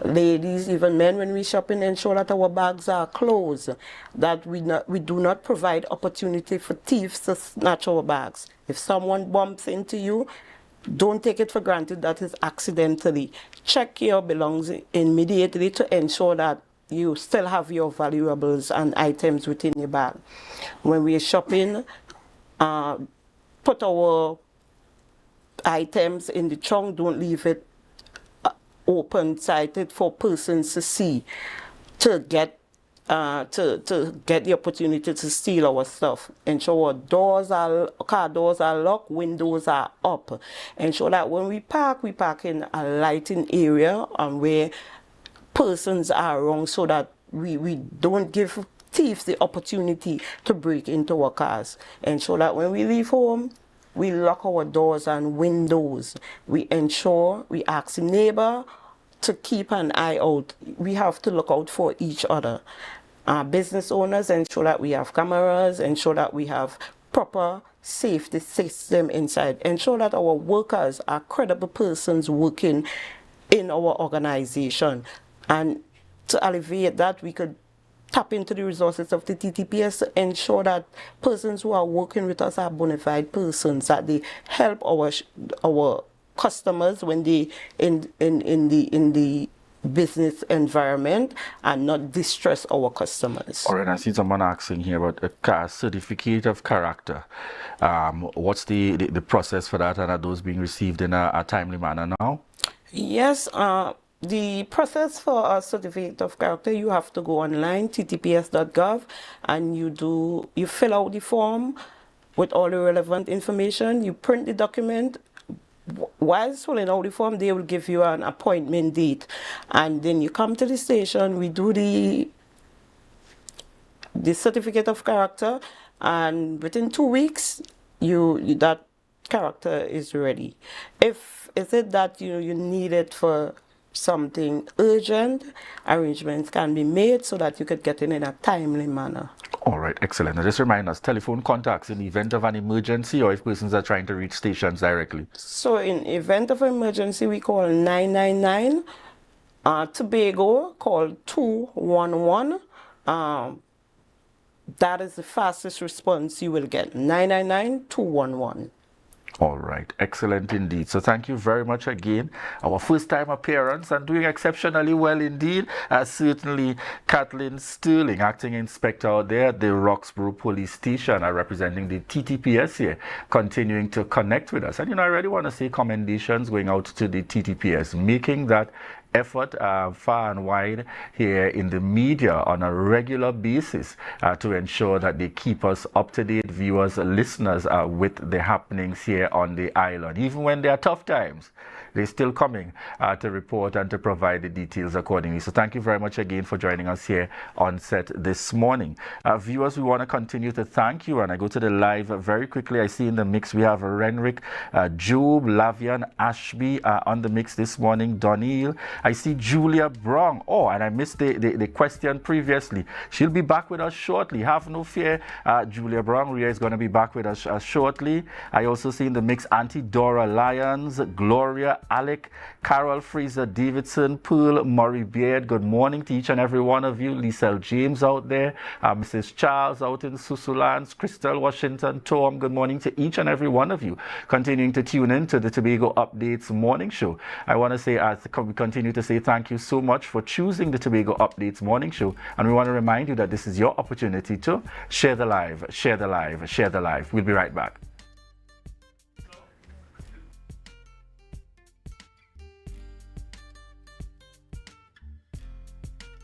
Ladies, even men, when we shopping, ensure that our bags are closed, that we do not provide opportunity for thieves to snatch our bags. If someone bumps into you, don't take it for granted that it's accidentally. Check your belongings immediately to ensure that you still have your valuables and items within your bag. When we are shopping, put our items in the trunk, don't leave it open-sided for persons to see, to get the opportunity to steal our stuff. Ensure our car doors are locked, windows are up. Ensure that when we park in a lighting area and where persons are wrong, so that we don't give thieves the opportunity to break into our cars. Ensure that when we leave home, we lock our doors and windows. We ensure, we ask the neighbor to keep an eye out. We have to look out for each other. Business owners, ensure that we have cameras, ensure that we have proper safety system inside. Ensure that our workers are credible persons working in our organization. And to alleviate that, we could tap into the resources of the TTPS to ensure that persons who are working with us are bona fide persons, that they help our customers when they in the business environment and not distress our customers. All right, I see someone asking here about a certificate of character. What's the process for that, and are those being received in a timely manner now? Yes, the process for a certificate of character, you have to go online, ttps.gov, and you fill out the form with all the relevant information. You print the document. While filling out the form, they will give you an appointment date, and then you come to the station. We do the certificate of character, and within 2 weeks, that character is ready. If is it that you need it for something urgent, arrangements can be made so that you could get in a timely manner. All right, excellent. Now just remind us, telephone contacts in the event of an emergency or if persons are trying to reach stations directly. So in event of emergency, we call 999. Tobago, call 211. That is the fastest response you will get, 999-211. All right, excellent indeed. So thank you very much again. Our first time appearance and doing exceptionally well indeed. Certainly Kathleen Sterling, acting inspector out there at the Roxborough Police Station, representing the TTPS here, continuing to connect with us. And I really want to say commendations going out to the TTPS, making that effort far and wide here in the media on a regular basis to ensure that they keep us up to date, viewers, listeners, with the happenings here on the island. Even when there are tough times, they're still coming to report and to provide the details accordingly. So thank you very much again for joining us here on set this morning. Viewers, we want to continue to thank you, and I go to the live very quickly. I see in the mix we have Renrick, Job, Lavian, Ashby on the mix this morning, Donil, I see Julia Brown. Oh, and I missed the question previously. She'll be back with us shortly. Have no fear. Julia Brown Ria is going to be back with us shortly. I also see in the mix Auntie Dora Lyons, Gloria, Alec, Carol Fraser Davidson, Pearl, Murray Beard. Good morning to each and every one of you. Lisel James out there, Mrs. Charles out in Susulans, Crystal Washington, Tom. Good morning to each and every one of you. Continuing to tune in to the Tobago Updates morning show. I want to say, we continue to say thank you so much for choosing the Tobago Updates morning show. And we want to remind you that this is your opportunity to share the live, share the live, share the live. We'll be right back.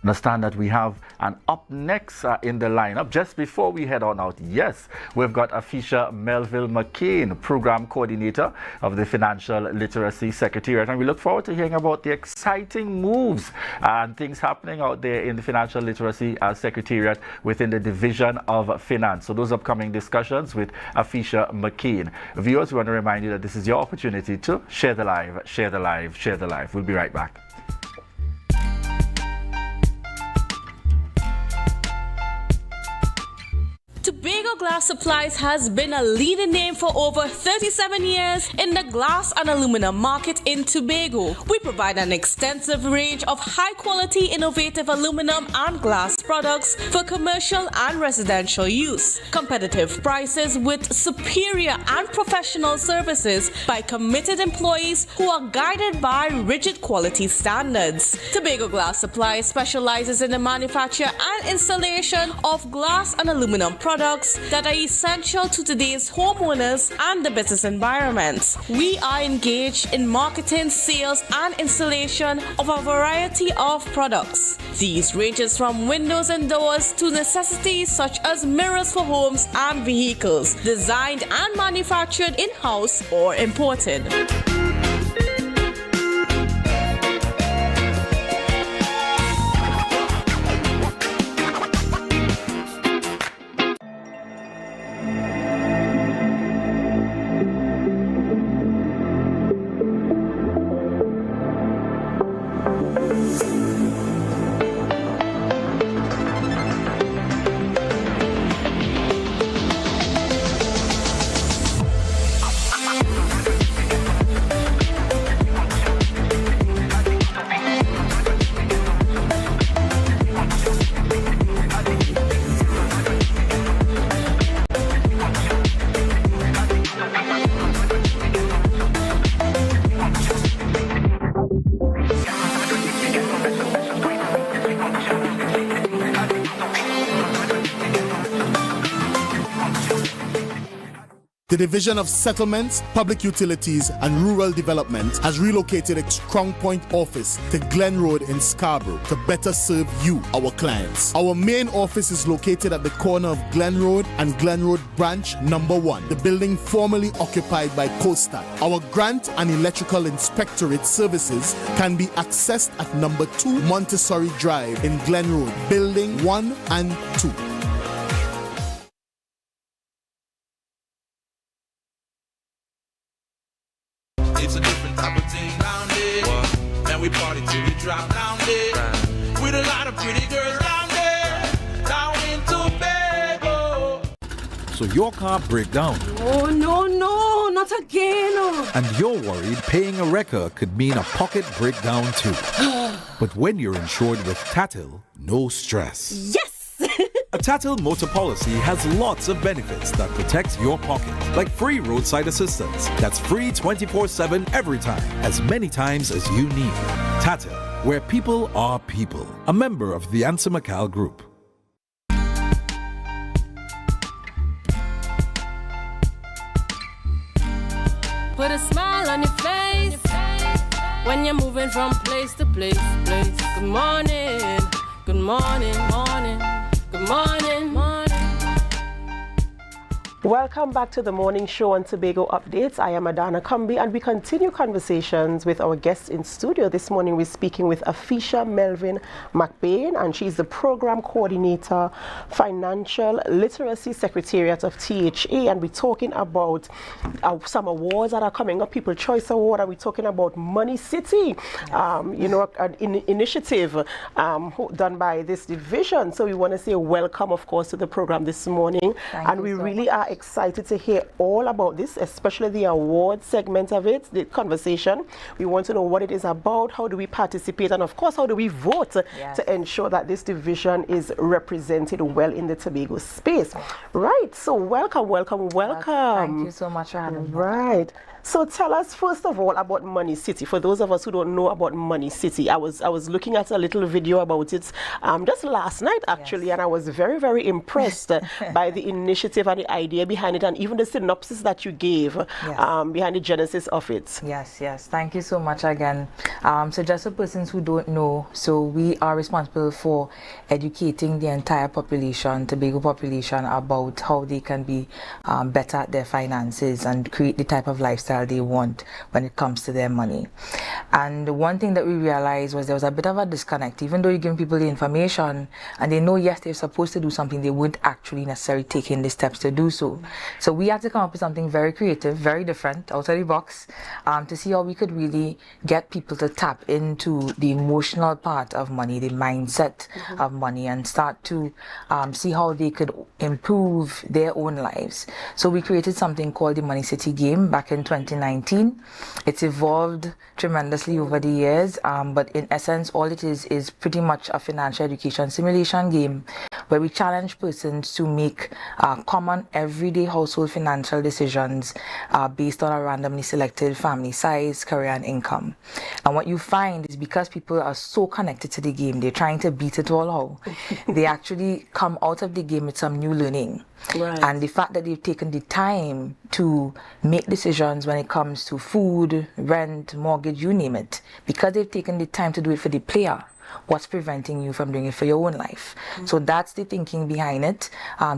Understand that we have an up next in the lineup. Just before we head on out, yes, we've got Afisha Melville McCain, Program Coordinator of the Financial Literacy Secretariat, and we look forward to hearing about the exciting moves and things happening out there in the Financial Literacy Secretariat within the Division of Finance. So those upcoming discussions with Afisha McCain. Viewers, we want to remind you that this is your opportunity to share the live, share the live, share the live. We'll be right back. Tobago Glass Supplies has been a leading name for over 37 years in the glass and aluminum market in Tobago. We provide an extensive range of high-quality, innovative aluminum and glass products for commercial and residential use. Competitive prices with superior and professional services by committed employees who are guided by rigid quality standards. Tobago Glass Supplies specializes in the manufacture and installation of glass and aluminum products that are essential to today's homeowners and the business environment. We are engaged in marketing, sales, and installation of a variety of products. These ranges from windows and doors to necessities such as mirrors for homes and vehicles, designed and manufactured in-house or imported. The Division of Settlements, Public Utilities and Rural Development has relocated its Crown Point office to Glen Road in Scarborough to better serve you, our clients. Our main office is located at the corner of Glen Road and Glen Road Branch Number 1, the building formerly occupied by COSTAT. Our grant and electrical inspectorate services can be accessed at Number 2 Montessori Drive in Glen Road, Building 1 and 2. It's a different type of thing down there. Man, we party till we drop down there. With a lot of pretty girls down there. Down in Tobago. So your car break down. Oh, no, not again. And you're worried paying a wrecker could mean a pocket breakdown too. But when you're insured with Tatil, no stress. Yes! A Tatil motor policy has lots of benefits that protect your pocket, like free roadside assistance. That's free 24/7 every time, as many times as you need. Tatil, where people are people. A member of the Ansa McCall Group. Put a smile on your face when you're moving from place to place. Good morning, good morning, morning. Good morning, morning. Welcome back to the morning show on Tobago Updates. I am Adana Kumbi, and we continue conversations with our guests in studio. This morning we're speaking with Afisha Melvin McBain, and she's the Program Coordinator, Financial Literacy Secretariat of THA, and we're talking about some awards that are coming up, People's Choice Award, and we're talking about Money City, an initiative done by this division. So we want to say welcome, of course, to the program this morning. Thank we you so really much. are excited to hear all about this, especially the award segment of it, the conversation. We want to know what it is about, how do we participate, and of course, how do we vote to ensure that this division is represented well in the Tobago space. Right, so welcome. Thank you so much for having me. Right. So tell us first of all about Money City. For those of us who don't know about Money City, I was looking at a little video about it just last night actually, and I was very, very impressed by the initiative and the idea behind it, and even the synopsis that you gave behind the genesis of it. Yes. Thank you so much again. So just for persons who don't know, so we are responsible for educating the entire population, Tobago population, about how they can be better at their finances and create the type of lifestyle they want when it comes to their money. And one thing that we realized was there was a bit of a disconnect. Even though you're giving people the information and they know, yes, they're supposed to do something, they weren't actually necessarily taking the steps to do so. So we had to come up with something very creative, very different, out of the box, to see how we could really get people to tap into the emotional part of money, the mindset of money, and start to see how they could improve their own lives. So we created something called the Money City game back in 2019. It's evolved tremendously over the years, but in essence, all it is pretty much a financial education simulation game where we challenge persons to make common everyday household financial decisions based on a randomly selected family size, career, and income. And what you find is because people are so connected to the game, they're trying to beat it all out, they actually come out of the game with some new learning. Right. And the fact that they've taken the time to make decisions when it comes to food, rent, mortgage, you name it, because they've taken the time to do it for the player, what's preventing you from doing it for your own life? So that's the thinking behind it,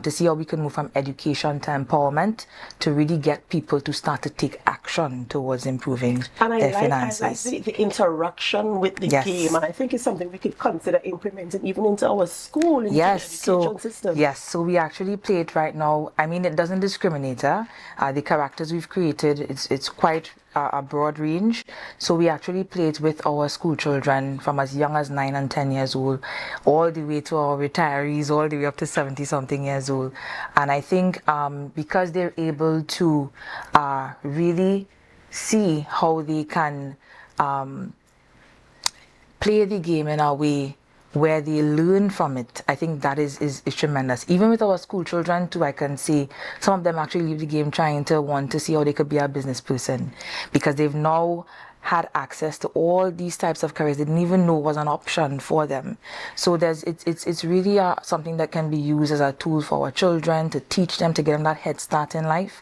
to see how we can move from education to empowerment to really get people to start to take action towards improving their finances. I like the interaction with the game, and I think it's something we could consider implementing even into our school, into the education system. Yes, so we actually play it right now. I mean, it doesn't discriminate. The characters we've created, it's quite a broad range. So we actually play it with our school children from as young as 9 and 10 years old, all the way to our retirees, all the way up to 70-something years old. And I think because they're able to really see how they can play the game in a way where they learn from it, I think that is tremendous. Even with our school children too, I can see some of them actually leave the game trying to want to see how they could be a business person, because they've now had access to all these types of careers they didn't even know was an option for them. So it's really something that can be used as a tool for our children, to teach them, to get them that head start in life,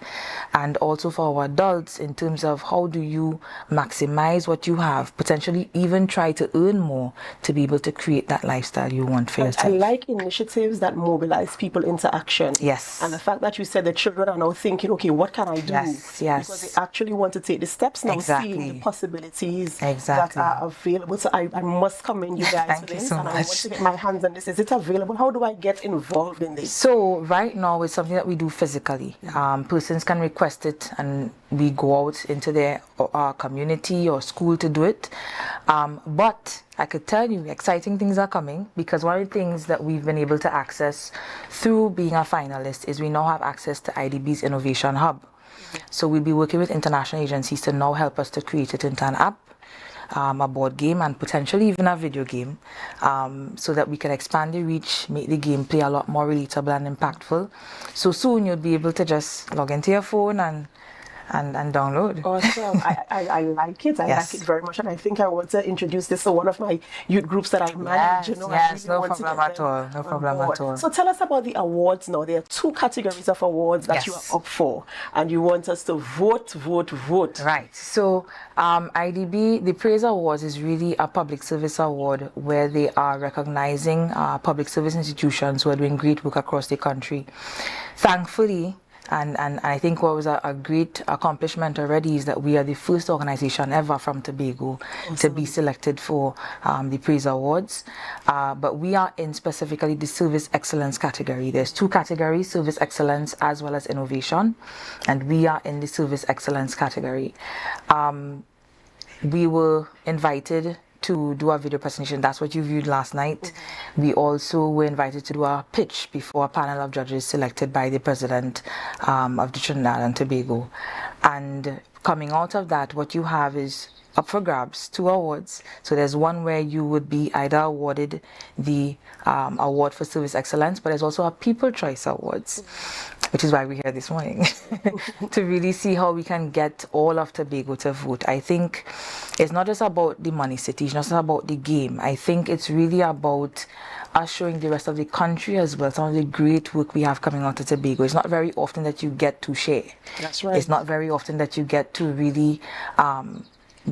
and also for our adults in terms of how do you maximize what you have, potentially even try to earn more to be able to create that lifestyle you want for yourself. I like initiatives that mobilize people into action. Yes. And the fact that you said the children are now thinking, okay, what can I do? Yes. Because they actually want to take the steps now, seeing the possibilities that are available. So I must commend you guys for this. I want to get my hands on this. Is it available? How do I get involved in this? So right now it's something that we do physically. Persons can request it and we go out into their community or school to do it. But I could tell you exciting things are coming, because one of the things that we've been able to access through being a finalist is we now have access to IDB's Innovation Hub. So we'll be working with international agencies to now help us to create it into an app, a board game, and potentially even a video game, so that we can expand the reach, make the gameplay a lot more relatable and impactful. So soon you'll be able to just log into your phone and download. Awesome. I like it. I like it very much, and I think I want to introduce this to one of my youth groups that I manage. No problem at all. No problem at all. So tell us about the awards now. There are 2 categories of awards that you are up for, and you want us to vote. Right. So IDB, the Praise Awards, is really a public service award where they are recognizing public service institutions who are doing great work across the country. Thankfully, And I think what was a great accomplishment already is that we are the first organization ever from Tobago to be selected for the Praise Awards. But we are in specifically the Service Excellence category. There's 2 categories, Service Excellence as well as Innovation. And we are in the Service Excellence category. We were invited to do a video presentation. That's what you viewed last night. We also were invited to do a pitch before a panel of judges selected by the president of the Trinidad and Tobago. And coming out of that, what you have is up for grabs, 2 awards. So there's one where you would be either awarded the award for service excellence, but there's also a People Choice Awards, which is why we're here this morning, to really see how we can get all of Tobago to vote. I think it's not just about the money city, it's not just about the game. I think it's really about us showing the rest of the country as well some of the great work we have coming out of Tobago. It's not very often that you get to share. That's right. It's not very often that you get to really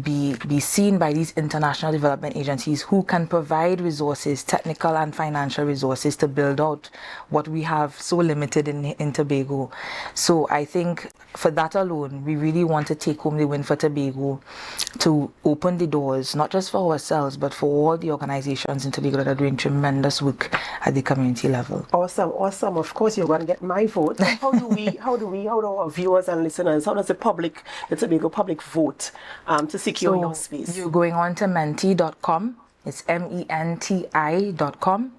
be seen by these international development agencies who can provide resources, technical and financial resources, to build out what we have so limited in Tobago. So I think for that alone, we really want to take home the win for Tobago, to open the doors, not just for ourselves, but for all the organizations in Tobago that are doing tremendous work at the community level. Awesome, awesome. Of course, you're going to get my vote. How do our viewers and listeners, how does the Tobago public vote to secure your space? You're going on to menti.com. It's menti.com,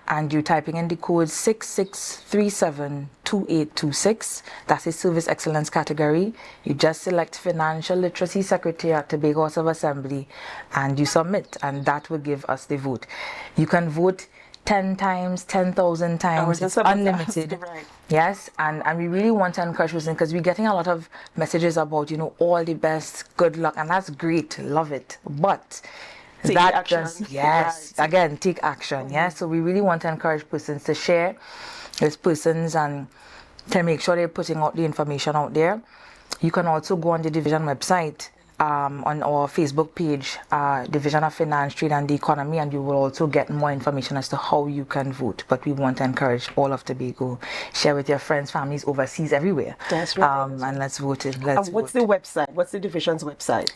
and you're typing in the code 66372826. That's the Service Excellence category. You just select Financial Literacy Secretary at Tobago House of Assembly, and you submit, and that will give us the vote. You can vote 10 times, 10,000 times. It's unlimited. Right. Yes, and we really want to encourage listeners, because we're getting a lot of messages about, all the best, good luck, and that's great, love it. But take that action. Yes, right. Again, take action. Yeah, so we really want to encourage persons to share with persons and to make sure they're putting out the information out there. You can also go on the division website, on our Facebook page, Division of Finance, Trade and the Economy, and you will also get more information as to how you can vote. But we want to encourage all of Tobago. Share with your friends, families overseas, everywhere. That's right. And let's vote it. What's the website? What's the division's website?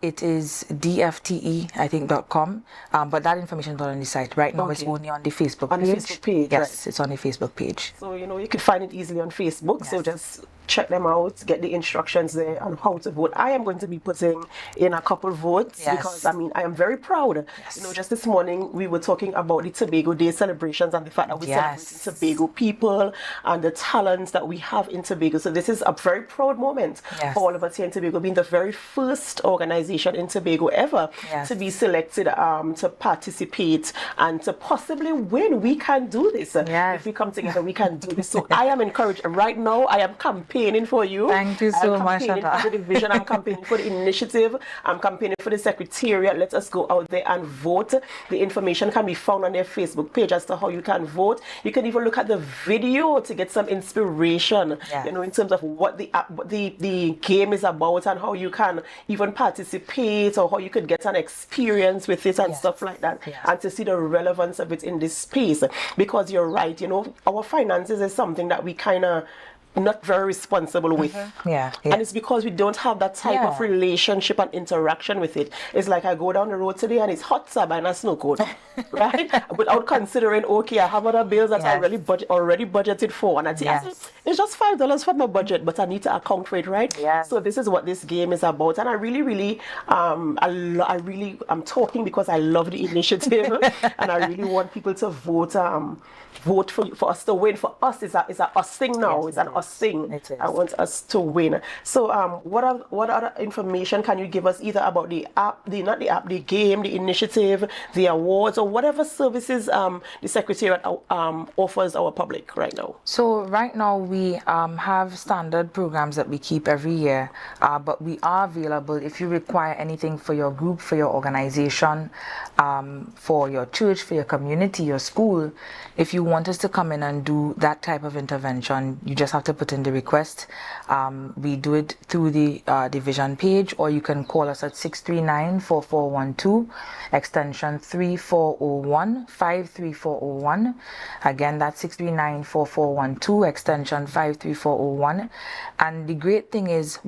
It is dfte.com, but that information is not on the site. Right now, it's only on the Facebook page. On the Facebook page, yes, right. It's on the Facebook page. So, you can find it easily on Facebook. Yes. So just check them out, get the instructions there on how to vote. I am going to be putting in a couple votes because I am very proud. Yes. Just this morning we were talking about the Tobago Day celebrations and the fact that we celebrate Tobago people and the talents that we have in Tobago. So this is a very proud moment for all of us here in Tobago, being the very first organization in Tobago ever to be selected to participate and to possibly win. We can do this. If we come together, we can do this. So I am encouraged. Right now, I am campaigning for you. Thank you so much. I'm campaigning for the division. I'm campaigning for the initiative. I'm campaigning for the secretariat. Let us go out there and vote. The information can be found on their Facebook page as to how you can vote. You can even look at the video to get some inspiration, in terms of what the game is about and how you can even participate or how you could get an experience with it and stuff like that, and to see the relevance of it in this space. Because you're right, our finances is something that we kind of not very responsible with. And it's because we don't have that type of relationship and interaction with it. It's like I go down the road today and it's hot sub and a snow coat, right? Without considering, okay, I have other bills that I already budgeted for, and I think it's just $5 for my budget, but I need to account for it, right? So this is what this game is about, and I really, I'm talking because I love the initiative, and I really want people to vote. Vote for us to win. For us, it's a us thing now. It's an us thing. I want us to win. So, what other information can you give us, either about the app, the game, the initiative, the awards, or whatever services the Secretariat offers our public right now? So right now we have standard programs that we keep every year, but we are available if you require anything for your group, for your organization, for your church, for your community, your school. If you want us to come in and do that type of intervention, you just have to put in the request. We do it through the division page, or you can call us at 639-4412, extension 3401, 53401. Again, that's 639-4412, extension 53401. And the great thing is,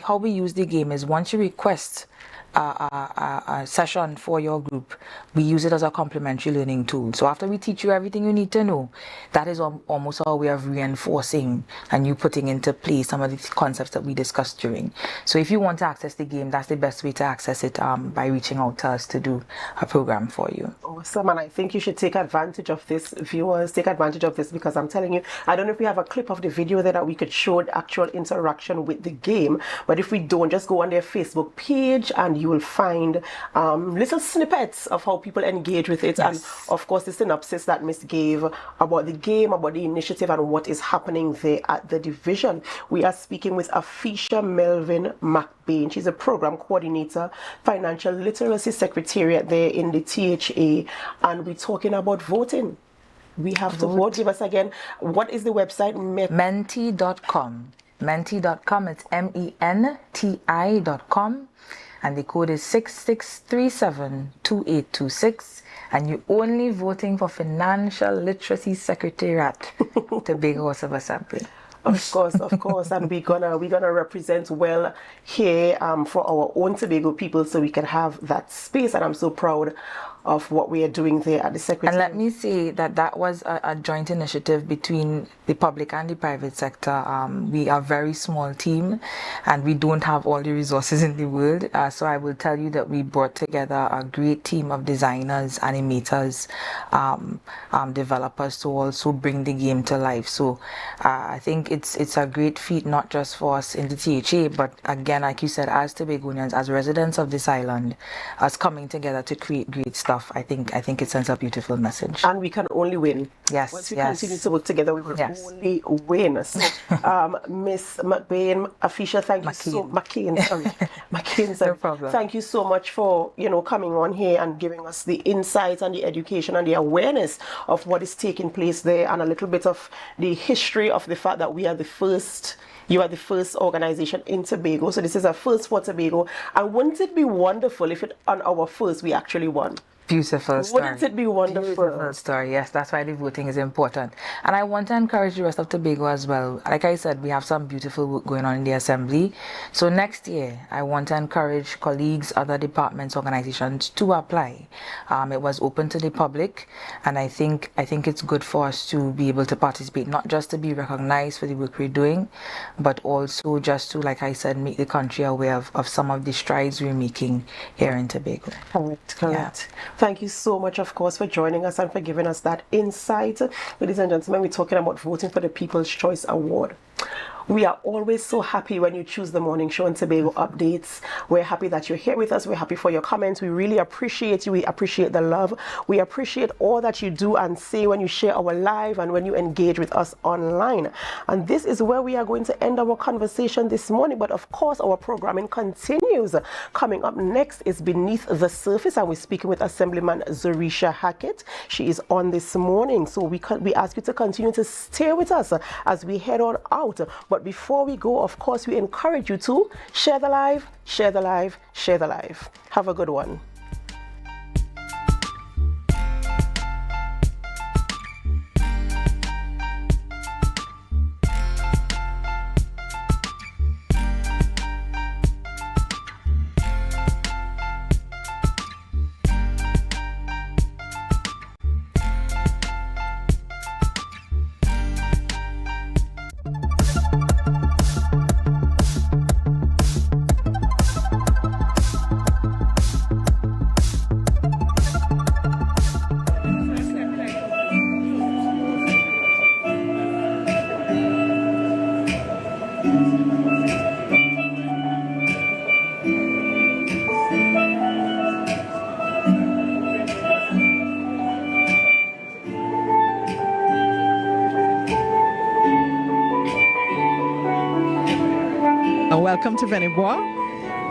how we use the game is, once you request a session for your group, we use it as a complementary learning tool. So after we teach you everything you need to know, that is almost our way of reinforcing and you putting into play some of the concepts that we discussed during. So if you want to access the game, that's the best way to access it, by reaching out to us to do a program for you. Awesome, and I think you should take advantage of this, viewers. Take advantage of this, because I'm telling you, I don't know if we have a clip of the video there that we could show the actual interaction with the game, but if we don't, just go on their Facebook page and you will find little snippets of how people engage with it. Yes. And of course the synopsis that Miss gave about the game, about the initiative, and what is happening there at the division. We are speaking with Afisha Melvin McBain. She's a program coordinator, financial literacy secretariat there in the THA, and we're talking about voting. We have to vote. Give us again, what is the website? Menti.com. Menti.com. It's MENTI.com. And the code is 66372826, and you're only voting for Financial Literacy Secretariat, Tobago House of Assembly. Of course, and we're gonna represent well here for our own Tobago people, so we can have that space. And I'm so proud of what we are doing there at the Secretariat. And let me say that was a joint initiative between the public and the private sector. We are a very small team, and we don't have all the resources in the world. So I will tell you that we brought together a great team of designers, animators, developers to also bring the game to life. So I think it's a great feat, not just for us in the THA, but again, like you said, as Tobagonians, as residents of this island, us coming together to create great stuff. I think it sends a beautiful message. And we can only win. Yes. Once we continue to work together, we will only win. So, Miss McBain, Afisha, thank you so McCain, sorry. No problem. Thank you so much for coming on here and giving us the insights and the education and the awareness of what is taking place there, and a little bit of the history of the fact that we are the first. You are the first organization in Tobago, so this is a first for Tobago. And wouldn't it be wonderful if on our first we actually won? Beautiful story. Wouldn't it be wonderful? Beautiful story, yes. That's why the voting is important. And I want to encourage the rest of Tobago as well. Like I said, we have some beautiful work going on in the Assembly. So next year, I want to encourage colleagues, other departments, organizations to apply. It was open to the public, and I think it's good for us to be able to participate, not just to be recognized for the work we're doing, but also just to, like I said, make the country aware of some of the strides we're making here in Tobago. Correct. Yeah. Thank you so much, of course, for joining us and for giving us that insight. Ladies and gentlemen, we're talking about voting for the People's Choice Award. We are always so happy when you choose the morning show on Tobago Updates. We're happy that you're here with us. We're happy for your comments. We really appreciate you. We appreciate the love. We appreciate all that you do and say when you share our live and when you engage with us online. And this is where we are going to end our conversation this morning. But of course, our programming continues. Coming up next is Beneath the Surface, and we're speaking with Assemblyman Zorisha Hackett. She is on this morning. So we ask you to continue to stay with us as we head on out. But before we go, of course, we encourage you to share the live, share the live, share the live. Have a good one. Welcome to Venebois.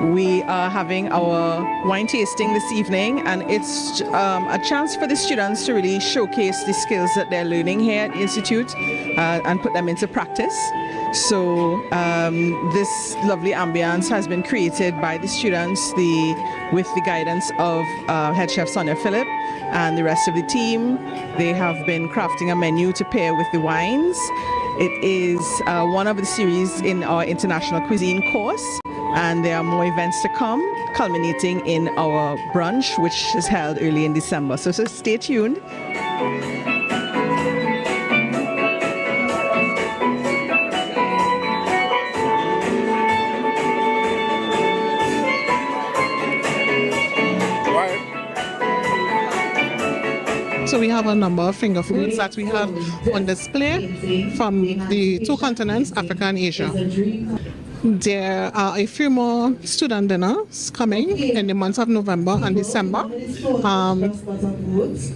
We are having our wine tasting this evening, and it's a chance for the students to really showcase the skills that they're learning here at the Institute and put them into practice. So this lovely ambience has been created by the students with the guidance of Head Chef Sonia Phillip and the rest of the team. They have been crafting a menu to pair with the wines. It is one of the series in our international cuisine course, and there are more events to come, culminating in our brunch, which is held early in December. So stay tuned. So we have a number of finger foods that we have on display from the two continents, Africa and Asia. There are a few more student dinners coming in the months of November and December.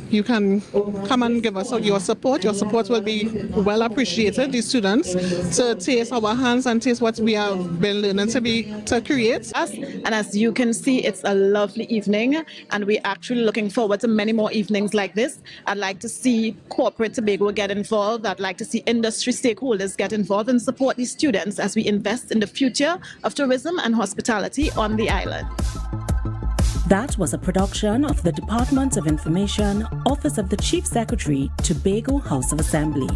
You can come and give us your support. Your support will be well appreciated, the students, to taste our hands and taste what we have been learning to create. And as you can see, it's a lovely evening, and we're actually looking forward to many more evenings like this. I'd like to see corporate Tobago get involved. I'd like to see industry stakeholders get involved and support these students as we invest in the future of tourism and hospitality on the island. That was a production of the Department of Information, Office of the Chief Secretary, Tobago House of Assembly.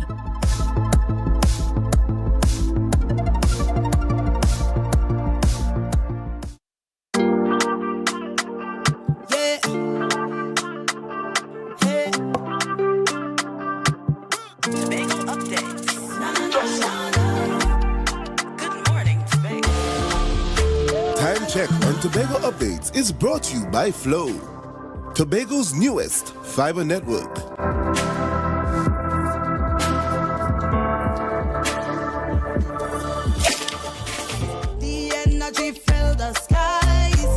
Check on Tobago Updates is brought to you by Flow, Tobago's newest fiber network. The energy fill the skies.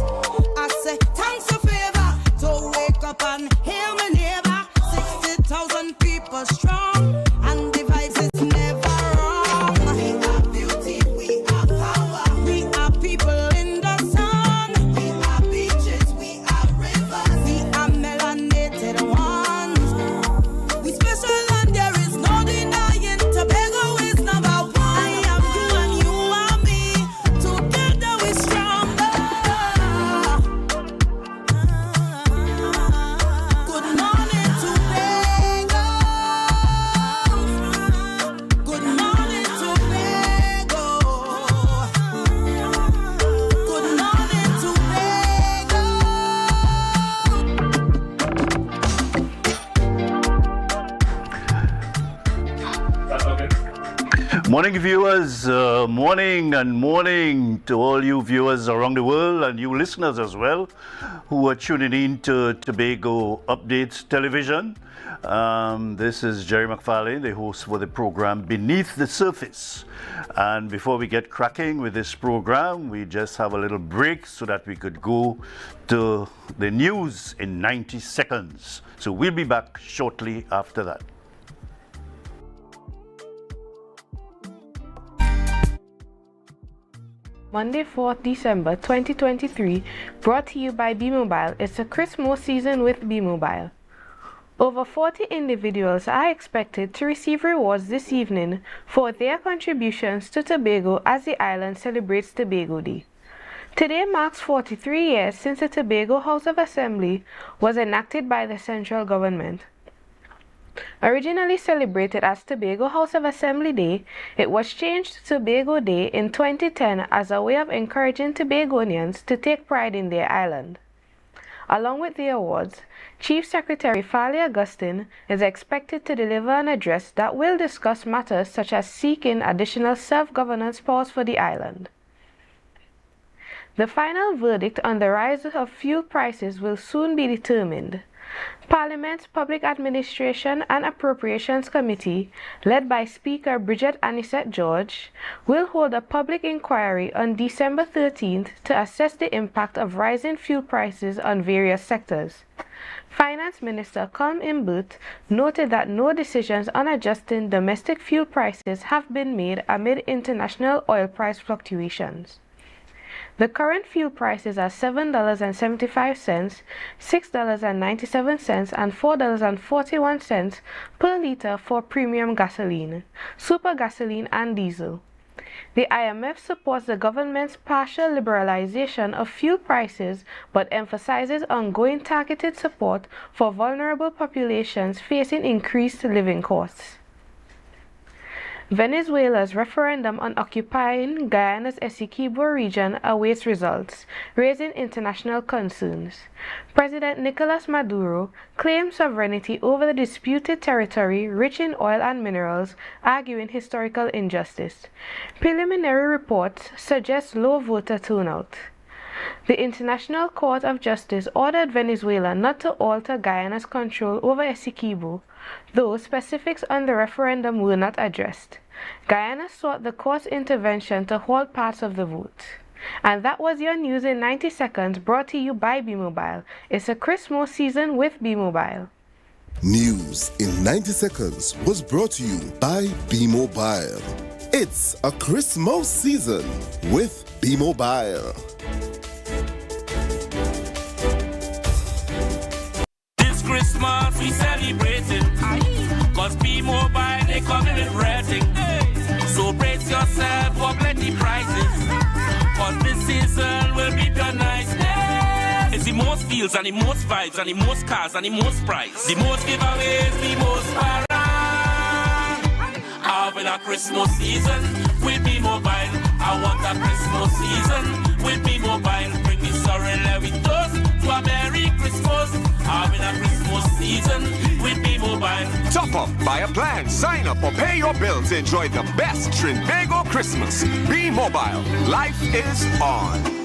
I say thanks a favor to wake up and hear my neighbor. 60,000 people strong, and the vibes is never wrong. We are beauty, we are power, we are people. Morning viewers, morning to all you viewers around the world and you listeners as well who are tuning in to Tobago Updates Television. This is Jerry McFarlane, the host for the program Beneath the Surface. And before we get cracking with this program, we just have a little break so that we could go to the news in 90 seconds. So we'll be back shortly after that. Monday, 4th December 2023, brought to you by B-Mobile. It's a Christmas season with B-Mobile. Over 40 individuals are expected to receive rewards this evening for their contributions to Tobago as the island celebrates Tobago Day. Today marks 43 years since the Tobago House of Assembly was enacted by the central government. Originally celebrated as Tobago House of Assembly Day, it was changed to Tobago Day in 2010 as a way of encouraging Tobagonians to take pride in their island. Along with the awards, Chief Secretary Farley Augustine is expected to deliver an address that will discuss matters such as seeking additional self-governance powers for the island. The final verdict on the rise of fuel prices will soon be determined. Parliament's Public Administration and Appropriations Committee, led by Speaker Bridget Anisette George, will hold a public inquiry on December 13th to assess the impact of rising fuel prices on various sectors. Finance Minister Colm Imbert noted that no decisions on adjusting domestic fuel prices have been made amid international oil price fluctuations. The current fuel prices are $7.75, $6.97, and $4.41 per liter for premium gasoline, super gasoline, and diesel. The IMF supports the government's partial liberalization of fuel prices but emphasizes ongoing targeted support for vulnerable populations facing increased living costs. Venezuela's referendum on occupying Guyana's Essequibo region awaits results, raising international concerns. President Nicolas Maduro claims sovereignty over the disputed territory rich in oil and minerals, arguing historical injustice. Preliminary reports suggest low voter turnout. The International Court of Justice ordered Venezuela not to alter Guyana's control over Essequibo, though specifics on the referendum were not addressed. Guyana sought the court's intervention to halt parts of the vote. And that was your news in 90 seconds, brought to you by B-Mobile. It's a Christmas season with B-Mobile. News in 90 seconds was brought to you by B-Mobile. It's a Christmas season with B-Mobile. This Christmas we celebrating, cause B-Mobile they coming with rating. So brace yourself for plenty prices, cause this season will be your nice. It's the most deals and the most vibes and the most cars and the most price, the most giveaways, the most para. Having a Christmas season with B-Mobile. I want a Christmas season with B-Mobile. Bring me sorrel with us to a Merry Christmas. Having a Christmas season with B-Mobile. Top up, buy a plan, sign up or pay your bills. Enjoy the best Tobago Christmas. B-Mobile. Life is on.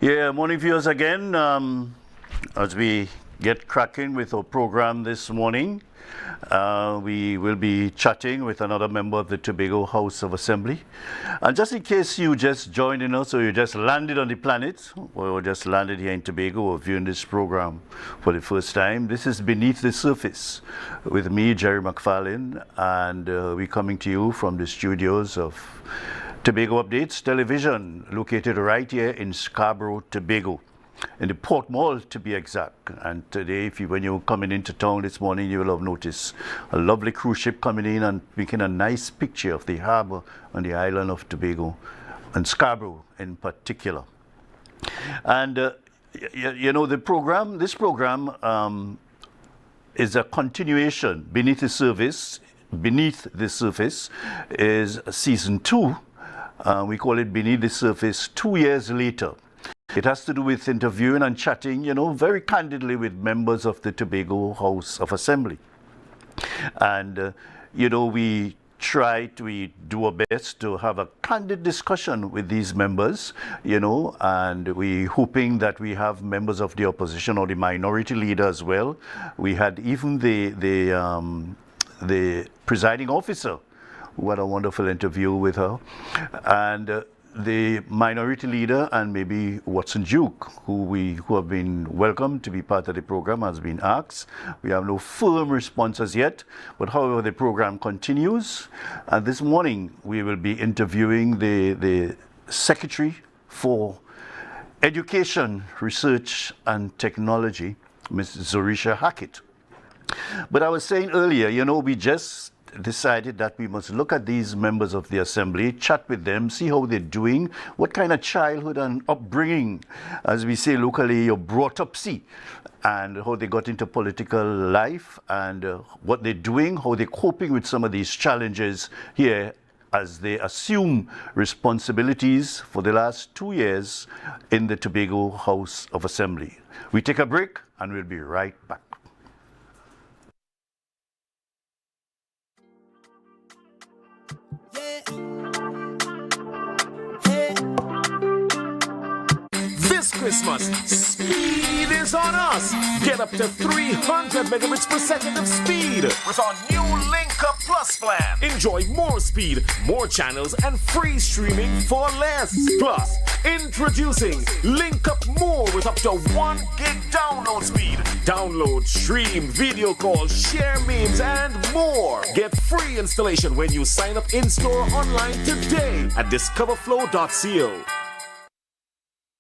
Yeah, morning viewers again. As we get cracking with our program this morning, we will be chatting with another member of the Tobago House of Assembly. And just in case you just joined in us or you just landed on the planet or just landed here in Tobago or viewing this program for the first time, this is Beneath the Surface with me, Jerry McFarlane, and we're coming to you from the studios of Tobago Updates Television, located right here in Scarborough, Tobago, in the Port Mall to be exact. And today, when you're coming into town this morning, you will have noticed a lovely cruise ship coming in and making a nice picture of the harbour on the island of Tobago, and Scarborough in particular. And you know, this program is a continuation. Beneath the Surface is season 2. We call it Beneath the Surface 2 years later. It has to do with interviewing and chatting, you know, very candidly with members of the Tobago House of Assembly. And, you know, we do our best to have a candid discussion with these members, you know, and we're hoping that we have members of the opposition or the minority leader as well. We had even the presiding officer. We had a wonderful interview with her, and the minority leader and maybe Watson Duke, who have been welcomed to be part of the program, has been asked. We have no firm responses yet, but however the program continues, and this morning we will be interviewing the Secretary for Education, Research and Technology, Ms. Zorisha Hackett. But I was saying earlier, you know, we just decided that we must look at these members of the Assembly, chat with them, see how they're doing, what kind of childhood and upbringing, as we say locally, you're brought up, and how they got into political life, and what they're doing, how they're coping with some of these challenges here as they assume responsibilities for the last 2 years in the Tobago House of Assembly. We take a break and we'll be right back. This Christmas, speed is on us. Get up to 300 megabits per second of speed with our new Link Up Plus plan. Enjoy more speed, more channels, and free streaming for less. Plus, Introducing Link Up More with up to 1 gig download speed. Download, stream, video call, share memes, and more. Get free installation when you sign up in-store or online today at discoverflow.co.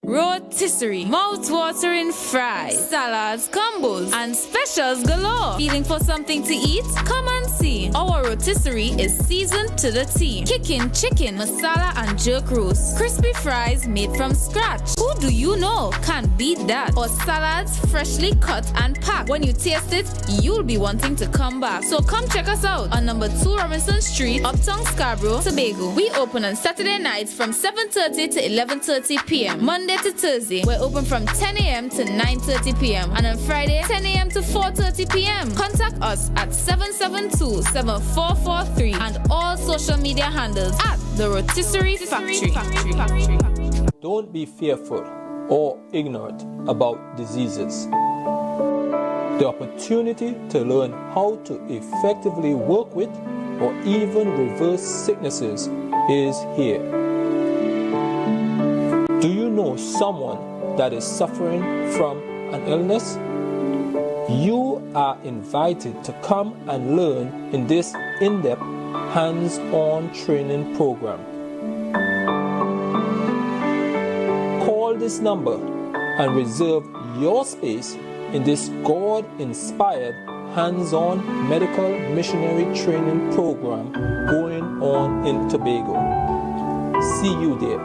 Rotisserie, mouth-watering fries, salads, combos, and specials galore. Feeling for something to eat? Come and see. Our rotisserie is seasoned to the T. Kicking chicken, masala, and jerk roast. Crispy fries made from scratch. Who do you know can beat that? Or salads freshly cut and packed. When you taste it, you'll be wanting to come back. So come check us out on number 2 Robinson Street, Uptown Scarborough, Tobago. We open on Saturday nights from 7:30 to 11:30 p.m. Monday to Thursday, we're open from 10 a.m. to 9:30 p.m. and on Friday, 10 a.m. to 4:30 p.m. Contact us at 772-7443 and all social media handles at the Rotisserie Factory. Don't be fearful or ignorant about diseases. The opportunity to learn how to effectively work with or even reverse sicknesses is here. Do you know someone that is suffering from an illness? You are invited to come and learn in this in-depth, hands-on training program. Call this number and reserve your space in this God-inspired, hands-on medical missionary training program going on in Tobago. See you there.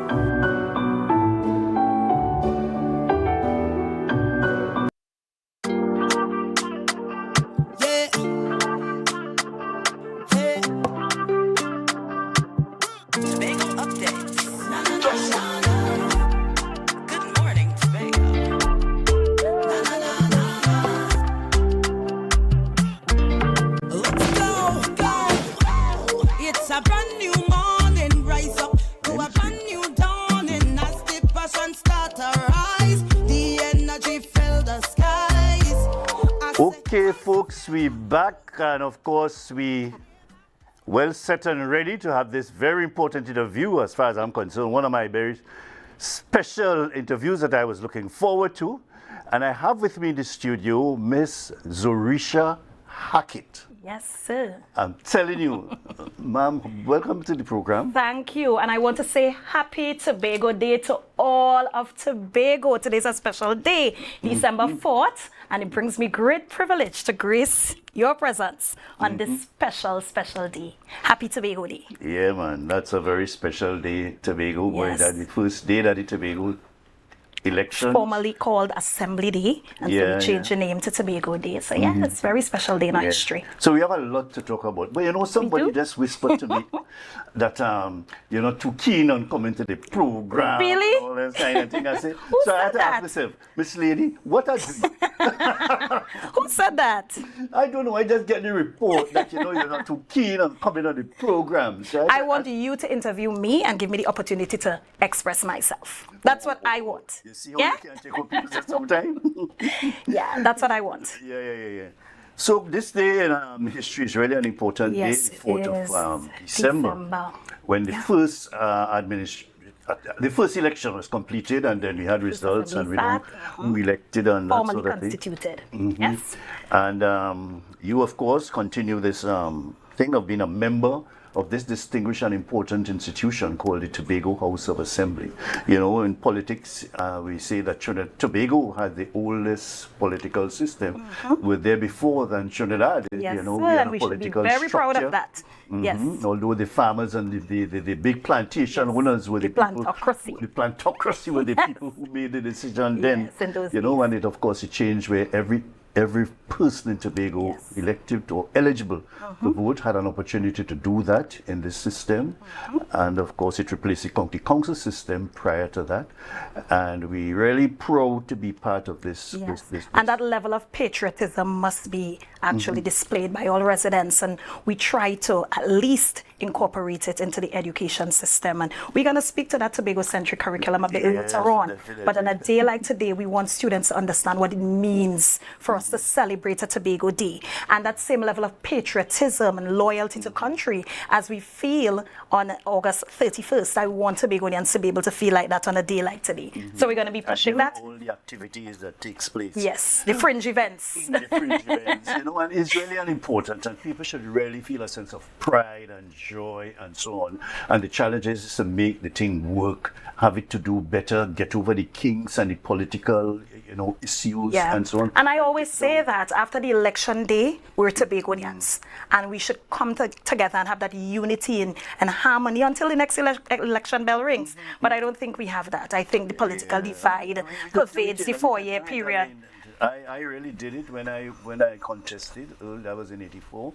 Okay, folks, we back, and of course we well set and ready to have this very important interview. As far as I'm concerned, one of my very special interviews that I was looking forward to, and I have with me in the studio Miss Zorisha Hackett. Yes, sir. I'm telling you, ma'am, welcome to the program. Thank you. And I want to say happy Tobago Day to all of Tobago. Today's a special day, December 4th, and it brings me great privilege to grace your presence on this special, special day. Happy Tobago Day. Yeah, man, that's a very special day, Tobago. Yes. That the first day that the Tobago election. Formerly called Assembly Day, and so we changed the name to Tobago Day. So yeah, it's a very special day in our history. So we have a lot to talk about. But you know, somebody just whispered to me that you're not too keen on coming to the program. Really? All this kind of thing. I said, Who so I had said to ask myself, Miss Lady, what are you? Who said that? I don't know. I just get the report that you're not too keen on coming on the program. So I want you to interview me and give me the opportunity to express myself. That's what I want. You see how you can take up people sometimes? Yeah, that's what I want. Yeah. So this day in history is really an important day, the 4th of December, when the first the first election was completed, and then we had results, and we know who elected and that sort of thing. Constituted. Yes. And you, of course, continue this thing of being a member of this distinguished and important institution called the Tobago House of Assembly. You know, in politics, we say that Tobago had the oldest political system. We're there before than Trinidad. Yes, you know, sir, we had and a we should be political very structure. proud of that. Yes. Although the farmers and the big plantation owners were the people, plantocracy. The plantocracy were the people who made the decision then. In those you know, and it of course it changed where every person in Tobago elected or eligible to vote had an opportunity to do that in this system. And of course it replaced the county council system prior to that. And we're really proud to be part of this. This. And that level of patriotism must be actually displayed by all residents, and we try to at least incorporate it into the education system. And we're going to speak to that Tobago-centric curriculum a bit later on. Definitely. But on a day like today, we want students to understand what it means for us to celebrate a Tobago Day. And that same level of patriotism and loyalty to country as we feel on August 31st. I want Tobagonians to be able to feel like that on a day like today. So we're going to be pushing that. All the activities that takes place. Yes, the fringe events. The fringe events, you know, and it's really important, and people should really feel a sense of pride and joy and so on. And the challenge is to make the thing work, have it to do better, get over the kinks and the political, you know, issues and so on. And I always say that after the election day, we're Tobagonians, and we should come together and have that unity and harmony until the next election bell rings. But I don't think we have that. I think the political divide pervades the 4-year period. I really did it when I contested. That was in '84,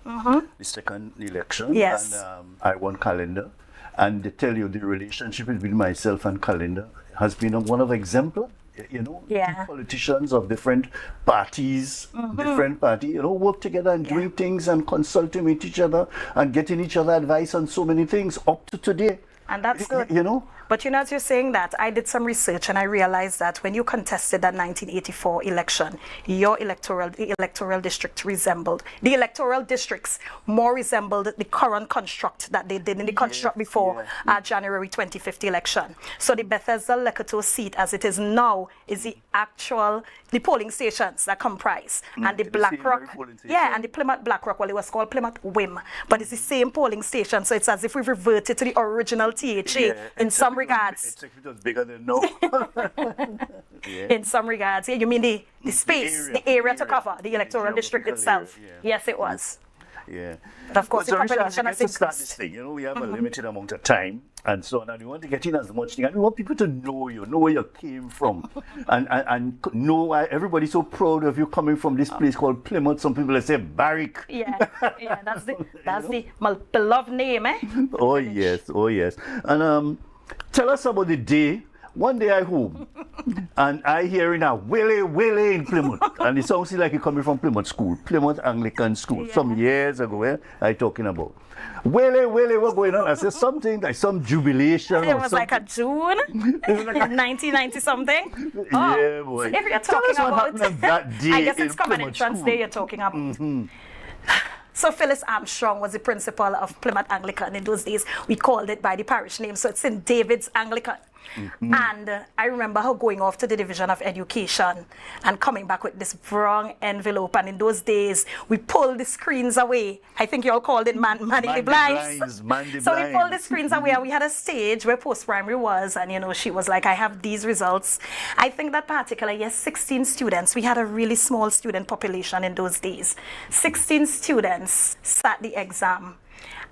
the second election. Yes. And I won Calendar. And to tell you, the relationship between myself and Calendar has been one of exemplar. You know, politicians of different parties, you know, work together and doing things and consulting with each other and getting each other advice on so many things up to today. And that's good. You know? But you know, as you're saying that, I did some research and I realized that when you contested that 1984 election, your electoral district resembled, the electoral districts more resembled the current construct that they did in the construct before January 2050 election. So the Bethesda Lekoto seat as it is now is the polling stations that comprise. And the Blackrock, and the Plymouth Blackrock, well, it was called Plymouth Wim, but it's the same polling station. So it's as if we've reverted to the original THA in some regards. It was bigger than no. In some regards. You mean the space, the area to cover, the electoral district itself. Yes, it was. Yeah. But of course, the population has to start this thing, you know, we have a limited amount of time and so on, and we want to get in as much thing, and we want people to know you, know where you came from, and know why everybody's so proud of you coming from this place called Plymouth. Some people say Barrick. That's the my beloved name, eh? Oh yes. And tell us about the day. One day I home and I hear in a Willie in Plymouth, and it sounds like you're coming from Plymouth School, Plymouth Anglican School, some years ago. I talking about Willie, what's going on? I said something like some jubilation. It was like a June, 1990 something. Yeah, boy. So if you're talking about that day, I guess it's Common Entrance Day you're talking about. So Phyllis Armstrong was the principal of Plymouth Anglican in those days. We called it by the parish name, so it's St. David's Anglican. And I remember her going off to the Division of Education and coming back with this wrong envelope. And in those days, we pulled the screens away. I think you all called it manning the blinds. So we pulled the screens away, and we had a stage where post-primary was. And, you know, she was like, I have these results. I think that particular year, 16 students. We had a really small student population in those days. 16 students sat the exam.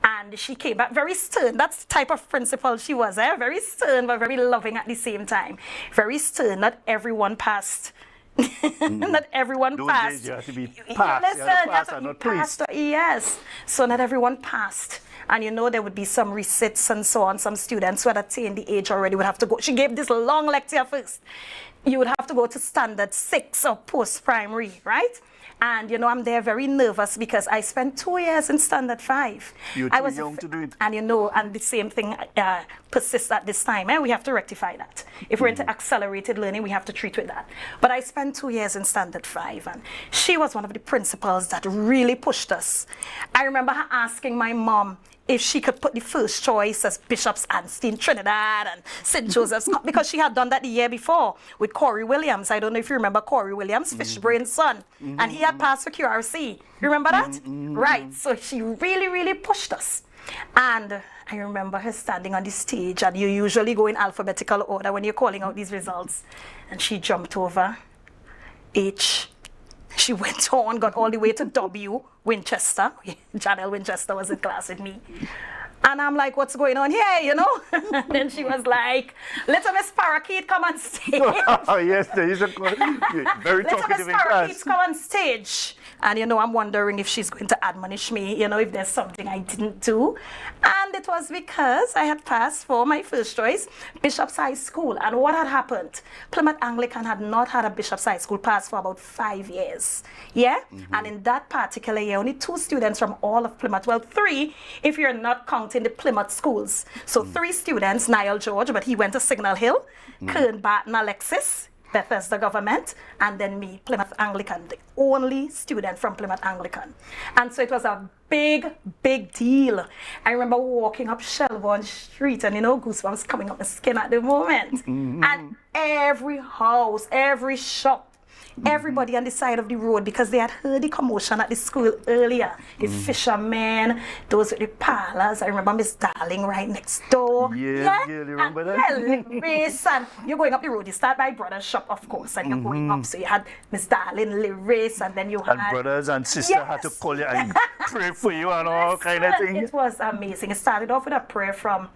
And she came back very stern. That's the type of principal she was, eh? Very stern, but very loving at the same time. Very stern, not everyone passed. Not everyone passed. Days you have to be passed. You have to be passed. Yes. So not everyone passed. And you know, there would be some resits and so on. Some students who had attained the age already would have to go. She gave this long lecture first. You would have to go to standard 6 or post-primary, right? And, you know, I'm there very nervous because I spent 2 years in standard 5. You're too young to do it. And, you know, and the same thing persists at this time. We have to rectify that. If we're into accelerated learning, we have to treat with that. But I spent 2 years in standard 5. And she was one of the principals that really pushed us. I remember her asking my mom if she could put the first choice as Bishop's Anstine, Trinidad, and St. Joseph's, because she had done that the year before with Corey Williams. I don't know if you remember Corey Williams, Fishbrain's son. And he had passed for QRC. You remember that? Right. So she really, really pushed us. And I remember her standing on the stage, and you usually go in alphabetical order when you're calling out these results. And she jumped over H. She went on, got all the way to W, Winchester. Janelle Winchester was in class with me. And I'm like, what's going on here, you know? And then she was like, little Miss Parakeet, come on stage. Oh, yes, there is a very talkative in class. Little Miss Parakeet, come on stage. And, you know, I'm wondering if she's going to admonish me, you know, if there's something I didn't do. And the it was because I had passed for my first choice, Bishop's High School. And what had happened? Plymouth Anglican had not had a Bishop's High School pass for about 5 years. Yeah? And in that particular year, only 2 students from all of Plymouth, well, 3 if you're not counting the Plymouth schools. So 3 students, Niall George, but he went to Signal Hill, Kern Barton Alexis, Bethesda Government, and then me, Plymouth Anglican, the only student from Plymouth Anglican. And so it was a big, big deal. I remember walking up Shelbourne Street and, you know, goosebumps coming up my skin at the moment. And every house, every shop, everybody on the side of the road, because they had heard the commotion at the school earlier. The fishermen, those with the parlors. I remember Miss Darling right next door. Yeah, you remember that? Race, and you're going up the road. You start by Brother's shop, of course, and you're going up. So you had Miss Darling, Race, and then you had... And brothers and sisters had to call you and pray for you and all kind of things. It was amazing. It started off with a prayer from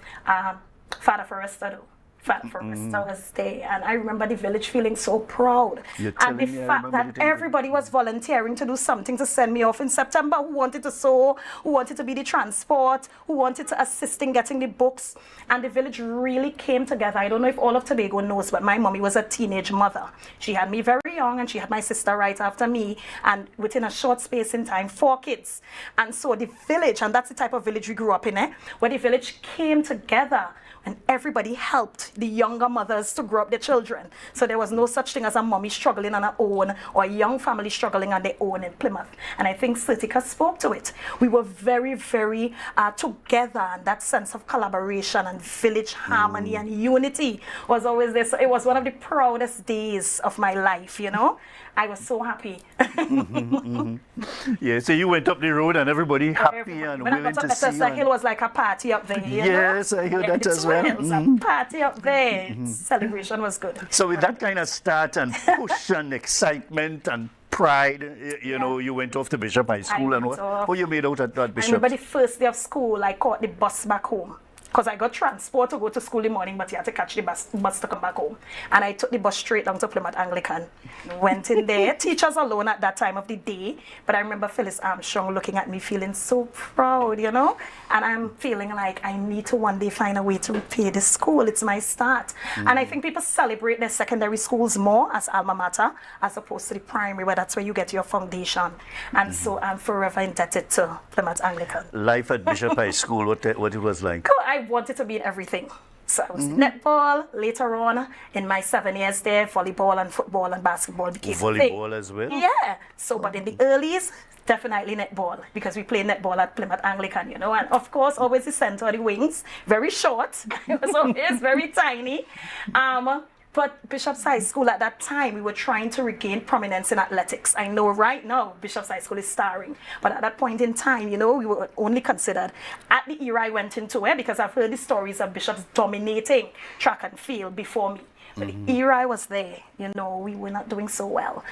Father Forrester, was there, and I remember the village feeling so proud. And the fact that everybody was volunteering to do something to send me off in September, who wanted to sew, who wanted to be the transport, who wanted to assist in getting the books, and the village really came together. I don't know if all of Tobago knows, but my mommy was a teenage mother. She had me very young, and she had my sister right after me, and within a short space in time, 4 kids. And so the village, and that's the type of village we grew up in, where the village came together and everybody helped the younger mothers to grow up their children. So there was no such thing as a mommy struggling on her own or a young family struggling on their own in Plymouth. And I think Certica spoke to it. We were very, very together, and that sense of collaboration and village harmony and unity was always there. So it was one of the proudest days of my life, you know. I was so happy. Yeah, so you went up the road and everybody happy and when willing I got to up see you. Bethesda Hill was like a party up there. Yes, I heard that as well. It was a party up there. Celebration was good. So with that kind of start and push and excitement and pride, you know, you went off to Bishop High School and what you made out at that Bishop? I remember the first day of school, I caught the bus back home. Because I got transport to go to school in the morning, but you had to catch the bus to come back home. And I took the bus straight down to Plymouth Anglican. Went in there, teachers alone at that time of the day. But I remember Phyllis Armstrong looking at me, feeling so proud, you know. And I'm feeling like I need to one day find a way to repay this school. It's my start. And I think people celebrate their secondary schools more as alma mater, as opposed to the primary, where that's where you get your foundation. And so I'm forever indebted to Plymouth Anglican. Life at Bishop High School, what it was like? I wanted to be in everything. So I was netball. Later on, in my 7 years there, volleyball and football and basketball became volleyball as well? Yeah. So, but in the earlies, definitely netball, because we play netball at Plymouth Anglican, you know. And of course, always the center of the wings, very short. It was always very tiny. But Bishop's High School at that time, we were trying to regain prominence in athletics. I know right now Bishop's High School is starring, but at that point in time, you know, we were only considered. At the era I went into it, because I've heard the stories of Bishop's dominating track and field before me. But the era I was there, you know, we were not doing so well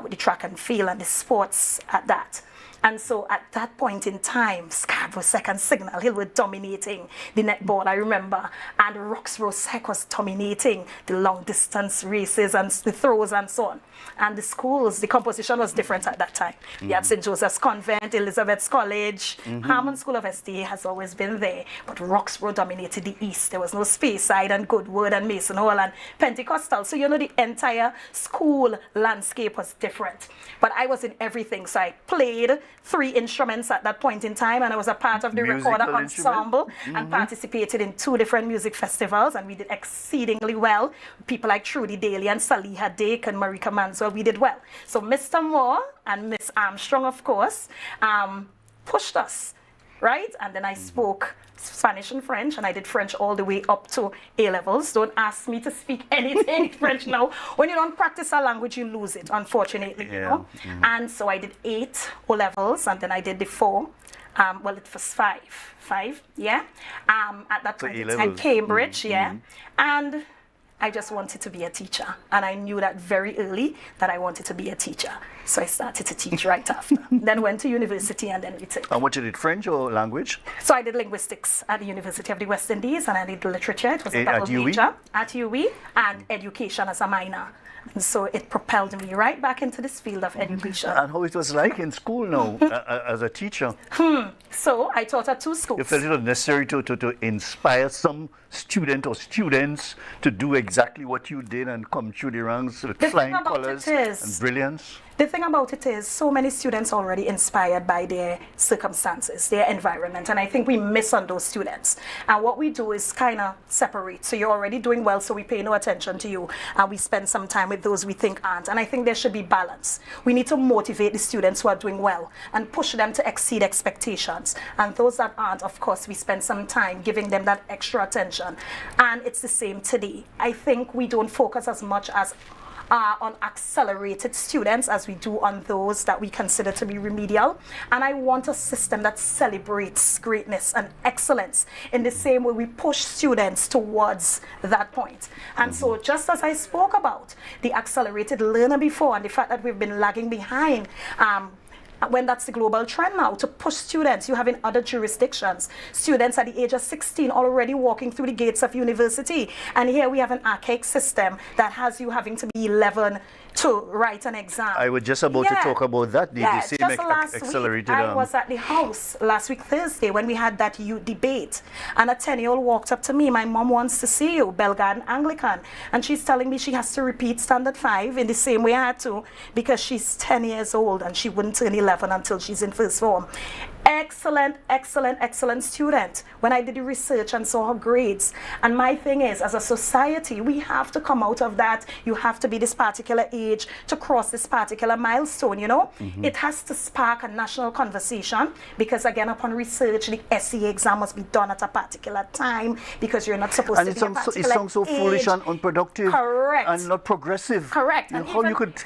with the track and field and the sports at that. And so at that point in time, Scarborough Second Signal Hill were dominating the netball, I remember. And Roxborough Sec was dominating the long distance races and the throws and so on. And the schools, the composition was different at that time. You had St. Joseph's Convent, Elizabeth's College, Harmon School of SDA has always been there. But Roxborough dominated the East. There was no Speyside and Goodwood and Mason Hall and Pentecostal. So, you know, the entire school landscape was different. But I was in everything. So I played 3 instruments at that point in time, and I was a part of the recorder ensemble and participated in 2 different music festivals, and we did exceedingly well. People like Trudy Daly and Saliha Dake and Marika Manswell, we did well. So Mr. Moore and Miss Armstrong, of course, pushed us, right? And then I spoke Spanish and French, and I did French all the way up to A-levels. Don't ask me to speak anything French now. When you don't practice a language, you lose it, unfortunately, you know. And so I did 8 O-levels, and then I did the 4. Well, it was 5, yeah. At that point in time, Cambridge, and I just wanted to be a teacher. And I knew that very early that I wanted to be a teacher. So I started to teach right after. Then went to university and then returned. And what you did, French or language? So I did linguistics at the University of the West Indies, and I did literature. It was a At double UWI? major at UWI, and education as a minor. And so it propelled me right back into this field of education. And how it was like in school now as a teacher? So I taught at 2 schools. You felt it was necessary to inspire some student or students to do exactly what you did and come through the ranks with flying colors and brilliance? The thing about it is, so many students already inspired by their circumstances, their environment, and I think we miss on those students. And what we do is kind of separate. So you're already doing well, so we pay no attention to you, and we spend some time with those we think aren't. And I think there should be balance. We need to motivate the students who are doing well and push them to exceed expectations. And those that aren't, of course, we spend some time giving them that extra attention. And it's the same today. I think we don't focus as much as on accelerated students as we do on those that we consider to be remedial. And I want a system that celebrates greatness and excellence in the same way we push students towards that point. And so just as I spoke about the accelerated learner before and the fact that we've been lagging behind, when that's the global trend now, to push students. You have in other jurisdictions, students at the age of 16 already walking through the gates of university. And here we have an archaic system that has you having to be 11 to write an exam. I was just about to talk about that, the same just last accelerated... week, I was at the house last week, Thursday, when we had that youth debate. And a 10-year-old walked up to me. My mom wants to see you, Belgarden Anglican. And she's telling me she has to repeat Standard 5 in the same way I had to, because she's 10 years old and she wouldn't turn 11 until she's in first form. Excellent, excellent, excellent student. When I did the research and saw her grades. And my thing is, as a society, we have to come out of that. You have to be this particular age to cross this particular milestone, you know? It has to spark a national conversation because, again, upon research, the SEA exam must be done at a particular time because you're not supposed to be a particular it sounds so foolish and unproductive. Correct. And not progressive. Correct. And how you could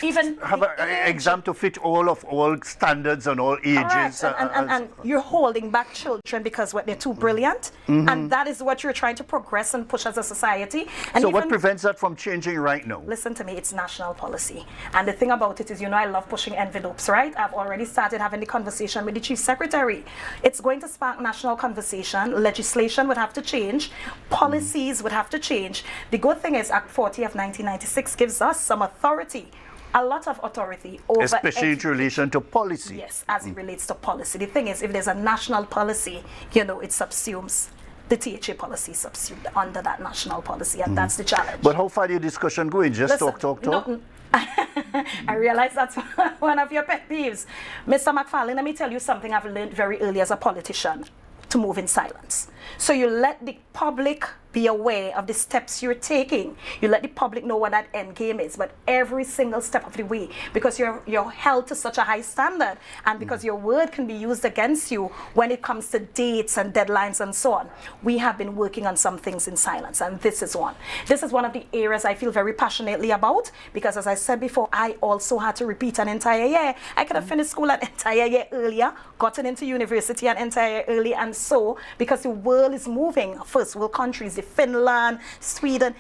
have an exam to fit all standards and all ages. And you're holding back children because they're too brilliant, and that is what you're trying to progress and push as a society. And so what prevents that from changing right now? Listen to me, it's national policy. And the thing about it is, you know, I love pushing envelopes, right? I've already started having the conversation with the Chief Secretary. It's going to spark national conversation. Legislation would have to change. Policies would have to change. The good thing is Act 40 of 1996 gives us some authority. A lot of authority over especially in relation to policy. Yes, as it relates to policy. The thing is, if there's a national policy, you know, it subsumes. The THA policy is subsumed under that national policy, and that's the challenge. But how far is your discussion going? Just Listen, talk. No, I realize that's one of your pet peeves. Mr. McFarlane, let me tell you something I've learned very early as a politician, to move in silence. So you let the public be aware of the steps you're taking. You let the public know what that end game is, but every single step of the way, because you're held to such a high standard, and because your word can be used against you when it comes to dates and deadlines and so on. We have been working on some things in silence, and this is one. This is one of the areas I feel very passionately about, because as I said before, I also had to repeat an entire year. I could have finished school an entire year earlier, gotten into university an entire year early, and so, because the world is moving, first world countries, Finland, Sweden,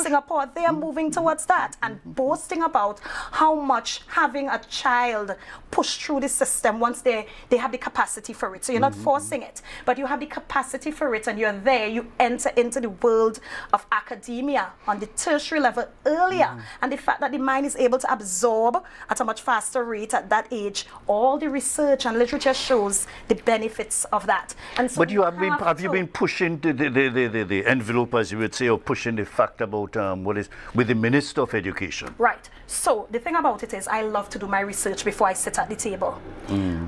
Singapore, they are moving towards that and boasting about how much having a child push through the system once they have the capacity for it. So you're not forcing it, but you have the capacity for it, and you're there, you enter into the world of academia on the tertiary level earlier. And the fact that the mind is able to absorb at a much faster rate at that age, all the research and literature shows the benefits of that. And so but you have you been pushing the envelope, as you would say, or pushing the fact about what is with the Minister of Education? Right. So the thing about it is, I love to do my research before I sit at the table.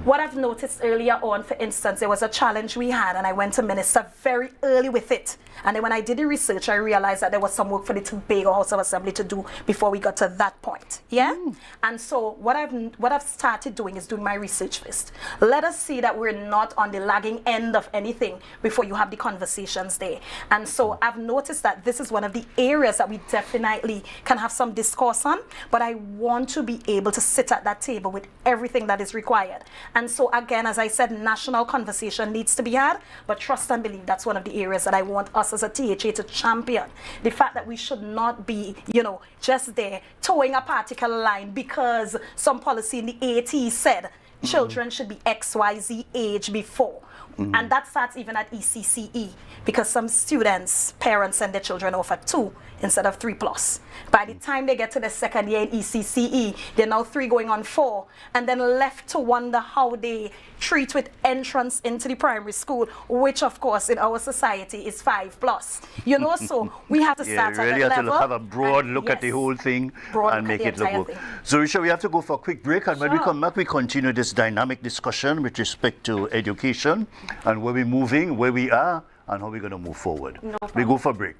What I've noticed earlier on, for instance, there was a challenge we had, and I went to Minister very early with it. And then when I did the research, I realized that there was some work for the Tobago House of Assembly to do before we got to that point. Yeah. And so what I've started doing is doing my research first. Let us see that we're not on the lagging end of anything before you have the conversations there. And so So I've noticed that this is one of the areas that we definitely can have some discourse on, but I want to be able to sit at that table with everything that is required. And so again, as I said, national conversation needs to be had, but trust and believe that's one of the areas that I want us as a THA to champion. The fact that we should not be, you know, just there towing a particular line because some policy in the AT said children should be XYZ age before. And that starts even at ECCE, because some students, parents send their children off at 2 instead of 3+. By the time they get to the second year in ECCE, they're now 3 going on 4, and then left to wonder how they treat with entrance into the primary school, which of course in our society is 5+. You know, so we have to start really at that have level. to have a broad look at the whole thing and make it look good. So Risha, we have to go for a quick break, and when we come back, we continue this dynamic discussion with respect to education and where we're moving, where we are, and how we're going to move forward. We go for a break.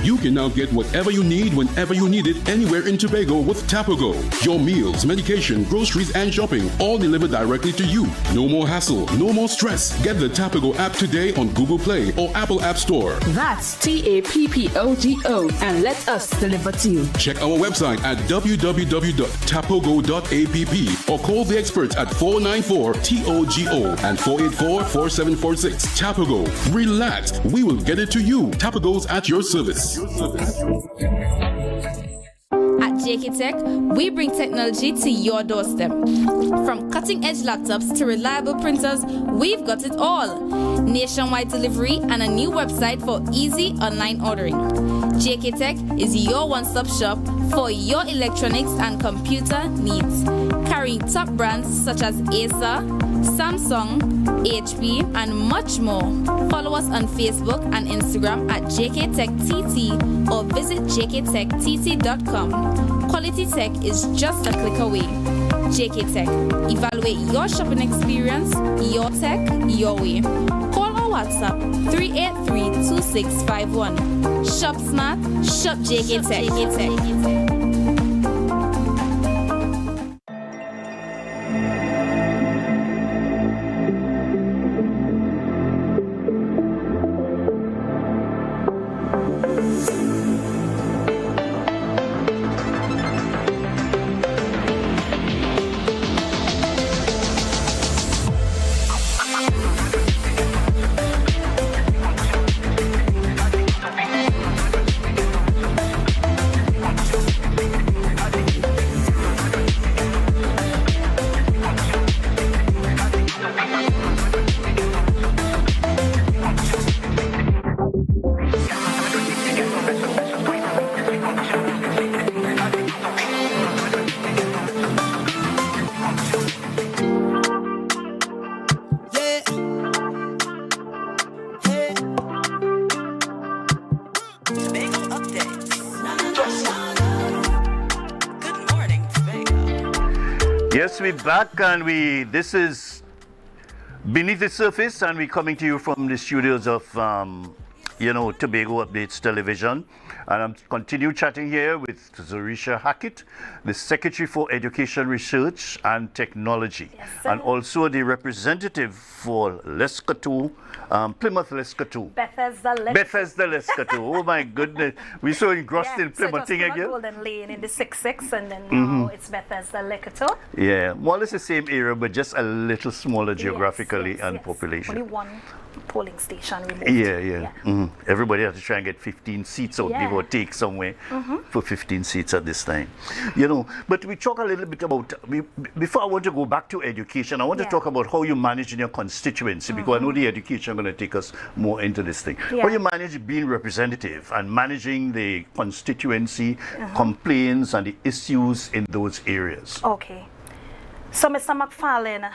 You can now get whatever you need whenever you need it anywhere in Tobago with Tobago. Your meals, medication, groceries, and shopping all delivered directly to you. No more hassle, no more stress. Get the Tobago app today on Google Play or Apple App Store. That's TAPPOGO, and let us deliver to you. Check our website at www.tapogo.app or call the experts at 494-TOGO and 484-4746. Tobago. Relax. We will get it to you. Tobago's at your service. At JK Tech, we bring technology to your doorstep. From cutting-edge laptops to reliable printers, we've got it all. Nationwide delivery and a new website for easy online ordering. JK Tech is your one-stop shop for your electronics and computer needs. Carrying top brands such as Acer, Samsung, HP, and much more. Follow us on Facebook and Instagram at JKTechTT or visit jktechtt.com. Quality tech is just a click away. JK Tech. Evaluate your shopping experience, your tech, your way. Call or WhatsApp 383-2651. Shop smart, shop JK Tech. Yes, we're back, and this is Beneath the Surface, and we're coming to you from the studios of Tobago Updates Television. And I'm continue chatting here with Zorisha Hackett, the Secretary for Education Research and Technology, and also the representative for Lescatu, Plymouth Lescatu. Bethesda Lescatu. Oh my goodness. We're so engrossed in Plymouth thing again. Golden Lane in the 6-6, and then now it's Bethesda Lescatu. Yeah, more or less the same area, but just a little smaller geographically and population. Only one polling station removed. Yeah. Everybody has to try and get 15 seats out, give or take somewhere for 15 seats at this time. But we talk a little bit about, before I want to go back to education, I want to talk about how you manage in your constituency, because I know the education going to take us more into this thing. How you manage being representative and managing the constituency complaints and the issues in those areas. Okay. So Mr. McFarlane,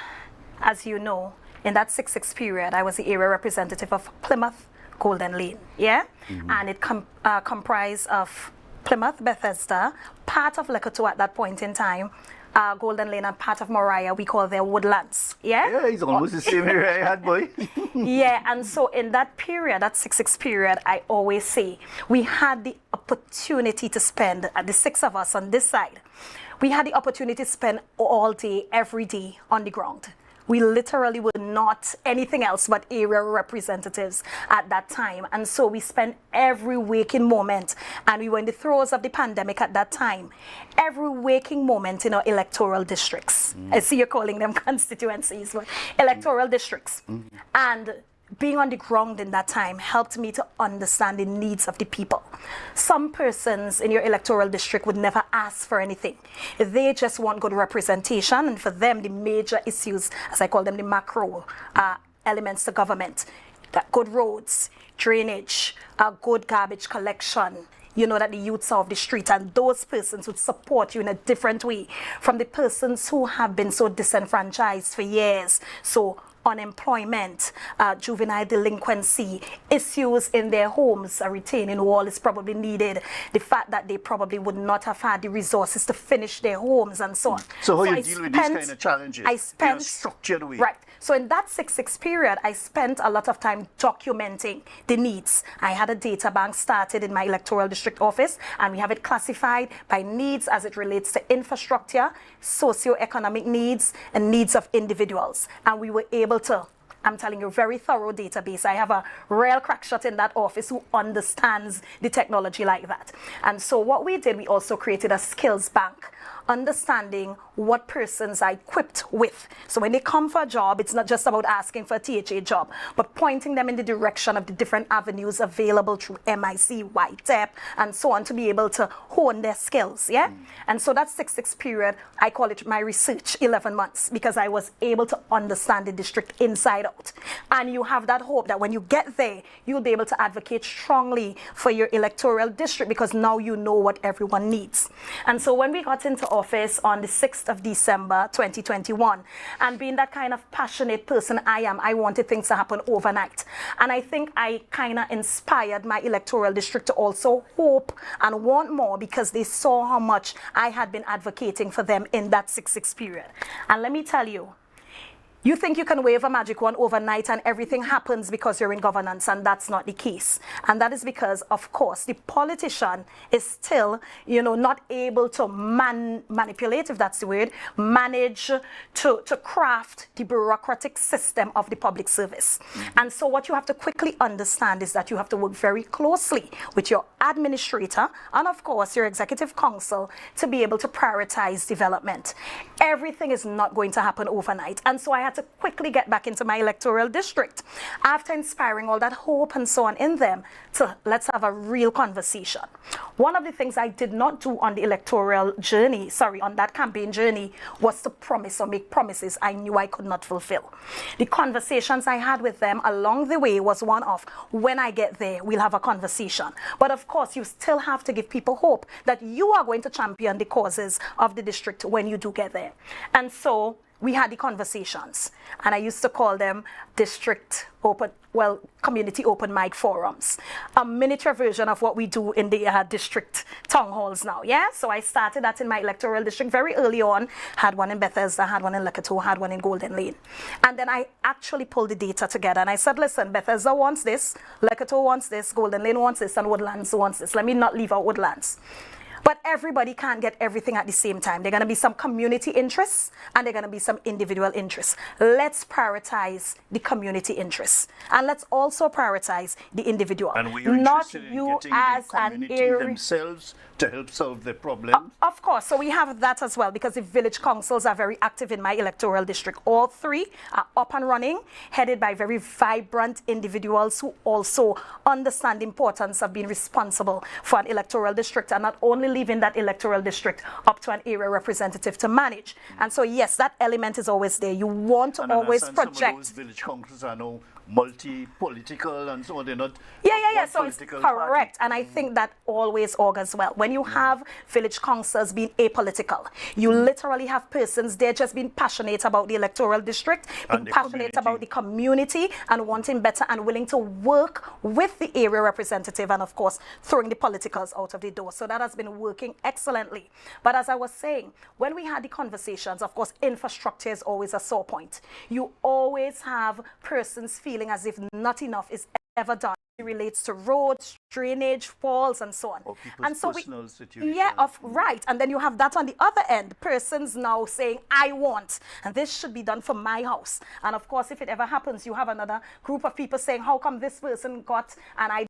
as you know, in that 6-6 period, I was the area representative of Plymouth, Golden Lane, yeah? And it comprised of Plymouth, Bethesda, part of Lekoto at that point in time, Golden Lane, and part of Moriah, we call their Woodlands, yeah? Yeah, it's almost the same area I had, boy. Yeah, and so in that period, that 6-6 period, I always say, we had the opportunity to spend, the 6 of us on this side, we had the opportunity to spend all day, every day on the ground. We literally were not anything else but area representatives at that time. And so we spent every waking moment, and we were in the throes of the pandemic at that time, every waking moment in our electoral districts. I see you're calling them constituencies, but electoral districts. And being on the ground in that time helped me to understand the needs of the people. Some persons in your electoral district would never ask for anything. They just want good representation, and for them, the major issues, as I call them, the macro elements to government, that good roads, drainage, good garbage collection, you know, that the youths are off the street, and those persons would support you in a different way from the persons who have been so disenfranchised for years. So unemployment, juvenile delinquency, issues in their homes, a retaining wall is probably needed, the fact that they probably would not have had the resources to finish their homes and so on. So how you deal with these kind of challenges? I spent, in a structured way. Right. So in that 6-6 period, I spent a lot of time documenting the needs. I had a data bank started in my electoral district office, and we have it classified by needs as it relates to infrastructure, socio-economic needs, and needs of individuals. And we were able to, I'm telling you, very thorough database. I have a real crack shot in that office who understands the technology like that. And so what we did, we also created a skills bank, understanding what persons are equipped with. So when they come for a job, it's not just about asking for a THA job, but pointing them in the direction of the different avenues available through MIC, YTEP, and so on, to be able to hone their skills, yeah? And so that 6-6 period, I call it my research 11 months, because I was able to understand the district inside out. And you have that hope that when you get there, you'll be able to advocate strongly for your electoral district, because now you know what everyone needs. And so when we got into office on the 6th of December 2021, and being that kind of passionate person I am, I wanted things to happen overnight. And I think I kind of inspired my electoral district to also hope and want more, because they saw how much I had been advocating for them in that 6-6 period. And let me tell you, you think you can wave a magic wand overnight and everything happens because you're in governance, and that's not the case. And that is because, of course, the politician is still, you know, not able to manipulate, if that's the word, manage to craft the bureaucratic system of the public service. And so what you have to quickly understand is that you have to work very closely with your administrator and, of course, your executive council to be able to prioritize development. Everything is not going to happen overnight. And so I had to quickly get back into my electoral district after inspiring all that hope and so on in them to let's have a real conversation. One of the things I did not do on the electoral journey, on that campaign journey, was to promise or make promises I knew I could not fulfill. The conversations I had with them along the way was one of, when I get there, we'll have a conversation. But of course, you still have to give people hope that you are going to champion the causes of the district when you do get there. And so we had the conversations, and I used to call them community open mic forums, a miniature version of what we do in the district town halls now, yeah? So I started that in my electoral district very early on, had one in Bethesda, had one in Lekoto, had one in Golden Lane. And then I actually pulled the data together, and I said, listen, Bethesda wants this, Lekoto wants this, Golden Lane wants this, and Woodlands wants this. Let me not leave out Woodlands. But everybody can't get everything at the same time. There are going to be some community interests, and there are going to be some individual interests. Let's prioritize the community interests, and let's also prioritize the individual. And were you not interested in you getting as the community an themselves to help solve the problem? Of course. So we have that as well, because the village councils are very active in my electoral district. All 3 are up and running, headed by very vibrant individuals who also understand the importance of being responsible for an electoral district, and not only leaving that electoral district up to an area representative to manage. And so, yes, that element is always there. You want to always project. Some of those village councils are now multi-political and so on. They're not. Yeah. So it's correct. And I think that always augurs well. When you have village councils being apolitical, you literally have persons there just being passionate about the electoral district, being passionate about the community and wanting better and willing to work with the area representative and, of course, throwing the politicals out of the door. So that has been working excellently. But as I was saying, when we had the conversations, of course, infrastructure is always a sore point. You always have persons feeling as if not enough is ever done. It relates to roads, drainage, falls, and so on. And so right. And then you have that on the other end, persons now saying, I want, and this should be done for my house. And of course, if it ever happens, you have another group of people saying, how come this person got, and I,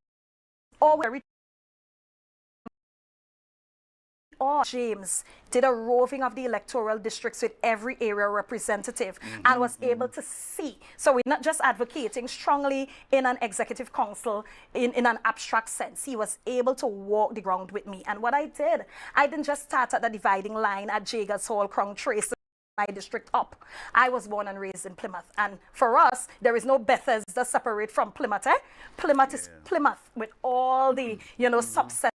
James did a roving of the electoral districts with every area representative and was able to see. So we're not just advocating strongly in an executive council in an abstract sense. He was able to walk the ground with me. And what I didn't just start at the dividing line at Jaggers Hall, Crown Trace, my district up. I was born and raised in Plymouth. And for us, there is no Bethesda separate from Plymouth. Plymouth is Plymouth with all the, subsets.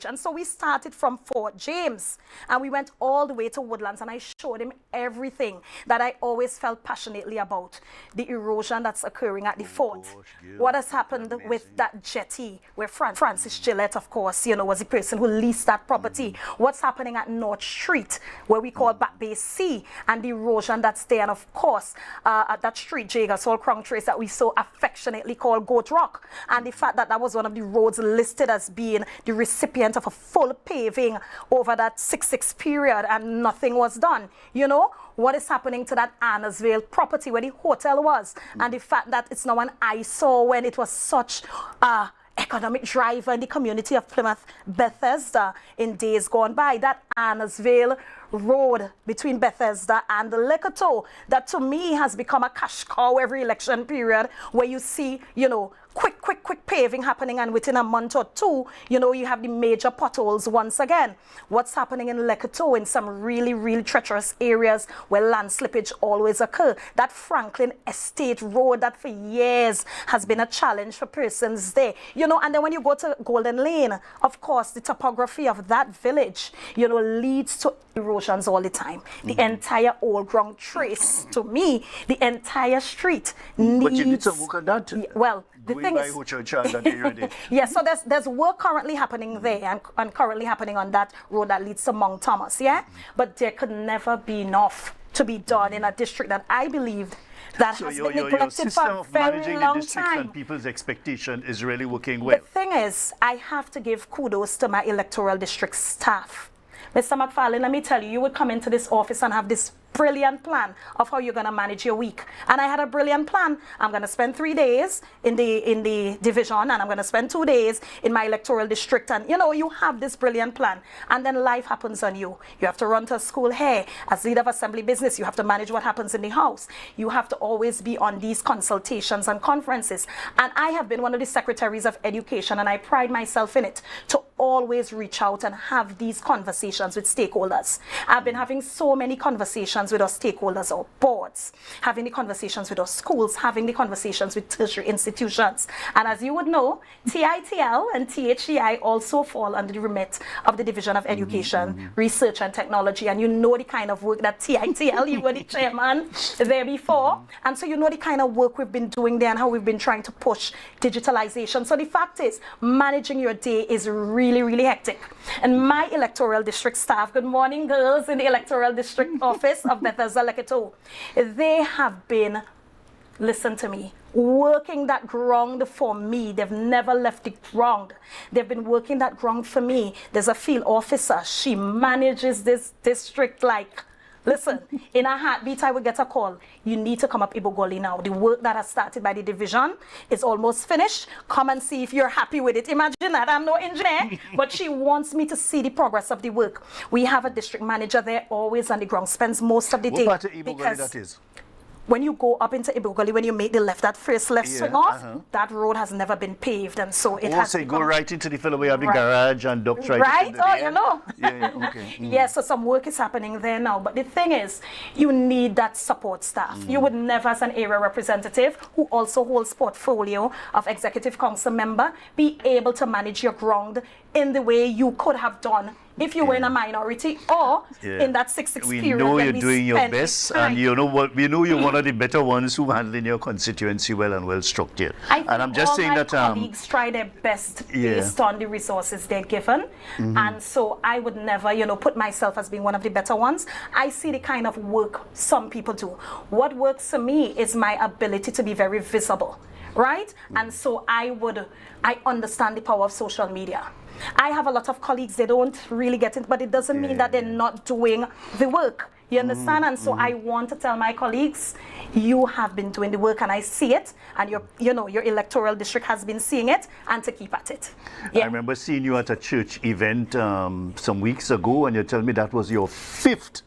And so we started from Fort James and we went all the way to Woodlands, and I showed him everything that I always felt passionately about. The erosion that's occurring at the fort. What has happened with that jetty where Francis Gillette, of course, was the person who leased that property. What's happening at North Street where we call Back Bay C, and the erosion that's there. And of course, at that street, Jaggers Hall, Crown Trace, that we so affectionately call Goat Rock. And the fact that that was one of the roads listed as being the recipient of a full paving over that 6-6 period, and nothing was done. What is happening to that Annesville property where the hotel was, and the fact that it's now an eyesore when it was such economic driver in the community of Plymouth, Bethesda, in days gone by. That Annesville road between Bethesda and the Lekoto, that to me has become a cash cow every election period, where you see, quick paving happening, and within a month or two, you have the major potholes once again. What's happening in Lekoto, in some really, really treacherous areas where land slippage always occur. That Franklin Estate Road that for years has been a challenge for persons there. And then when you go to Golden Lane, of course, the topography of that village, leads to erosions all the time. The entire Old Ground Trace, to me, the entire street needs... But you need some work on that. Well, the thing is, so there's work currently happening there and currently happening on that road that leads to Mount Thomas, but there could never be enough to be done in a district that I believed that has been neglected for a very long time. And people's expectation is really working well. The thing is, I have to give kudos to my electoral district staff. Mr. McFarlane, let me tell you, you would come into this office and have this brilliant plan of how you're going to manage your week. And I had a brilliant plan. I'm going to spend 3 days in the division, and I'm going to spend 2 days in my electoral district. And, you have this brilliant plan. And then life happens on you. You have to run to a school here. As leader of assembly business, you have to manage what happens in the house. You have to always be on these consultations and conferences. And I have been one of the secretaries of education, and I pride myself in it, to always reach out and have these conversations with stakeholders. I've been having so many conversations with our stakeholders, our boards, having the conversations with our schools, having the conversations with tertiary institutions. And as you would know, TITL and THEI also fall under the remit of the Division of Education, Research and Technology. And you know the kind of work that TITL, you were the chairman there before. And so you know the kind of work we've been doing there and how we've been trying to push digitalization. So the fact is, managing your day is really, really hectic. And my electoral district staff, good morning girls in the electoral district office of Bethesda Lekoto, they have been, listen to me, working that ground for me. They've never left the ground. They've been working that ground for me. There's a field officer. She manages this district like, listen, in a heartbeat, I will get a call. You need to come up Ibogoli now. The work that has started by the division is almost finished. Come and see if you're happy with it. Imagine that. I'm no engineer, but she wants me to see the progress of the work. We have a district manager there, always on the ground, spends most of the day. What part of Ibogoli that is? when you go up into Ibogoli, when you make the left, that first left swing off, that road has never been paved, and so it has. So you go right into the fellow way of the garage and duck right. Right? Oh, you know. Yeah. Okay. Yeah, so some work is happening there now. But the thing is, you need that support staff. You would never, as an area representative who also holds portfolio of executive council member, be able to manage your ground in the way you could have done if you were in a minority or in that 6-6 we period. know you're doing your best, and you know what? We know you're one of the better ones who handling your constituency well and well structured. And I'm just saying that colleagues try their best based on the resources they're given, and so I would never, put myself as being one of the better ones. I see the kind of work some people do. What works for me is my ability to be very visible, right? And so I understand the power of social media. I have a lot of colleagues, they don't really get it, but it doesn't mean that they're not doing the work. You understand? And so I want to tell my colleagues, you have been doing the work and I see it, and your electoral district has been seeing it, and to keep at it. I remember seeing you at a church event some weeks ago, and you told me that was your 5th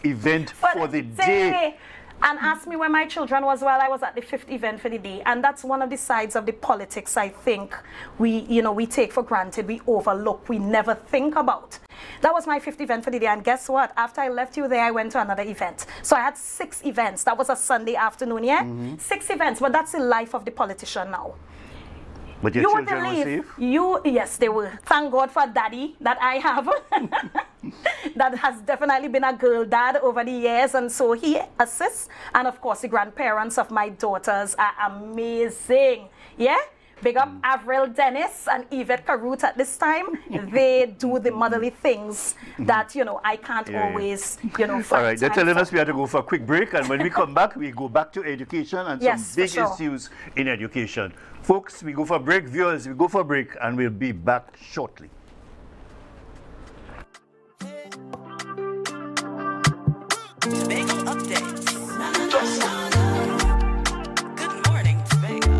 event for the day. And asked me where my children was while I was at the 5th event for the day. And that's one of the sides of the politics I think we take for granted, we overlook, we never think about. That was my 5th event for the day, and guess what? After I left you there, I went to another event. So I had 6 events. That was a Sunday afternoon, 6 events, but that's the life of the politician now. But your children were safe? Yes, they were. Thank God for daddy that I have. That has definitely been a girl dad over the years, and so he assists. And of course, the grandparents of my daughters are amazing. Yeah? Big up Avril Dennis and Yvette Carut at this time. They do the motherly things that, I can't always, All right, they're telling us we have to go for a quick break, and when we come back, we go back to education and some big issues in education. Folks, we go for a break. Viewers, we go for a break, and we'll be back shortly. Tobago updates. Good morning, Tobago.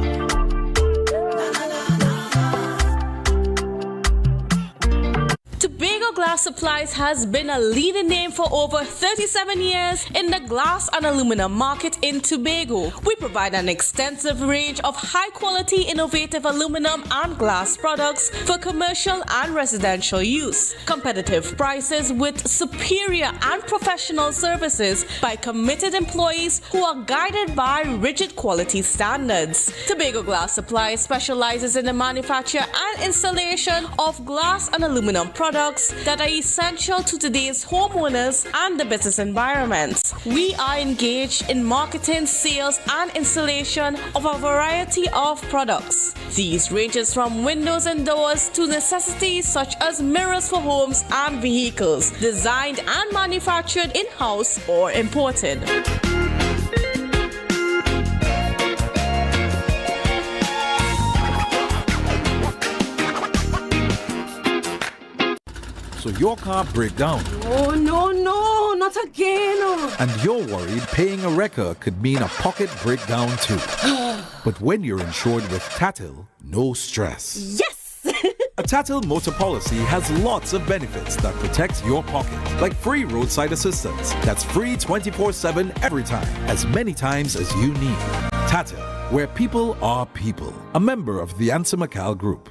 Tobago Glass Supplies has been a leading name for over 37 years in the glass and aluminum market in Tobago. We provide an extensive range of high-quality, innovative aluminum and glass products for commercial and residential use. Competitive prices with superior and professional services by committed employees who are guided by rigid quality standards. Tobago Glass Supplies specializes in the manufacture and installation of glass and aluminum products that are essential to today's homeowners and the business environment. We are engaged in marketing, sales, and installation of a variety of products. These ranges from windows and doors to necessities such as mirrors for homes and vehicles, designed and manufactured in-house or imported. So your car break down. Oh, no, not again. And you're worried paying a wrecker could mean a pocket breakdown too. But when you're insured with Tatil, no stress. Yes! A Tatil motor policy has lots of benefits that protect your pocket, like free roadside assistance. That's free 24/7 every time, as many times as you need. Tatil, where people are people. A member of the Ansa McCall Group.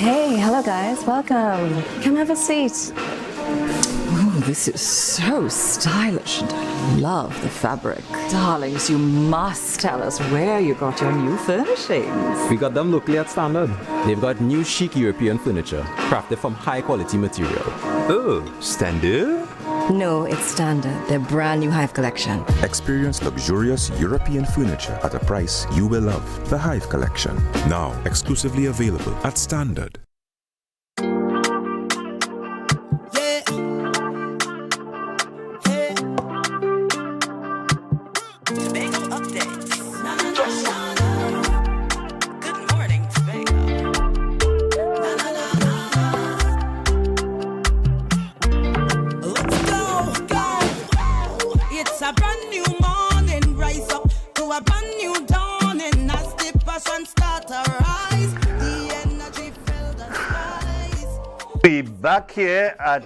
Hey, hello guys, welcome. Come have a seat. This is so stylish and I love the fabric. Darlings, you must tell us where you got your new furnishings. We got them locally at Standard. They've got new chic European furniture, crafted from high quality material. Oh, Standard? No, it's Standard, their brand new Hive collection. Experience luxurious European furniture at a price you will love. The Hive Collection, now exclusively available at Standard. Be back here at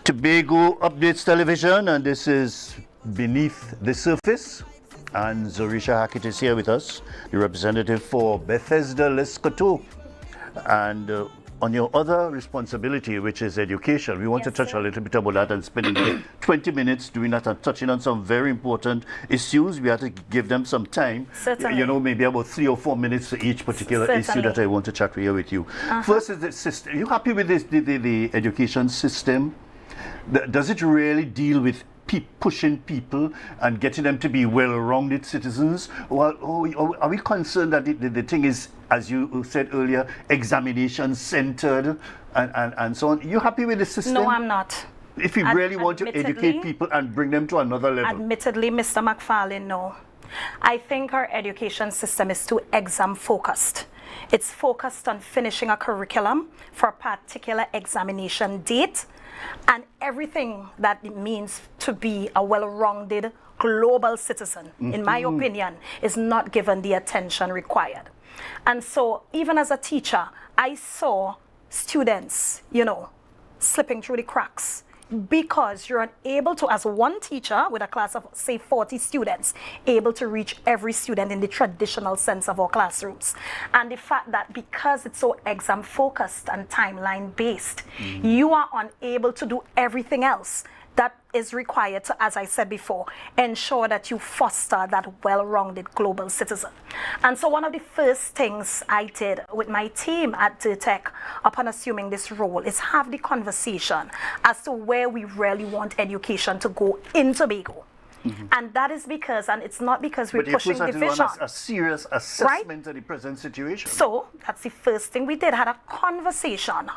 Tobago Updates Television, and this is Beneath the Surface. And Zorisha Hackett is here with us, the representative for Bethesda Lescoto. And on your other responsibility, which is education, we want to touch a little bit about that and spending 20 minutes doing that and touching on some very important issues. We have to give them some time. Certainly. You know, maybe about 3 or 4 minutes for each particular issue that I want to chat here with you. First is the system. Are you happy with this, the education system? Does it really deal with pushing people and getting them to be well-rounded citizens? Or are we concerned that the thing is, as you said earlier, examination-centered and so on? You happy with the system? No, I'm not. If we really want to educate people and bring them to another level? Admittedly, Mr. McFarlane, no. I think our education system is too exam-focused. It's focused on finishing a curriculum for a particular examination date, and everything that it means to be a well-rounded global citizen, in my opinion, is not given the attention required. And so, even as a teacher, I saw students, slipping through the cracks because you're unable to, as one teacher with a class of, say, 40 students, able to reach every student in the traditional sense of our classrooms. And the fact that because it's so exam-focused and timeline-based, you are unable to do everything else that is required to, as I said before, ensure that you foster that well-rounded global citizen. And so one of the first things I did with my team at DIRTEC upon assuming this role is have the conversation as to where we really want education to go in Tobago. And that is because, and it's not because we're pushing division. A serious assessment of the present situation. So that's the first thing we did, had a conversation.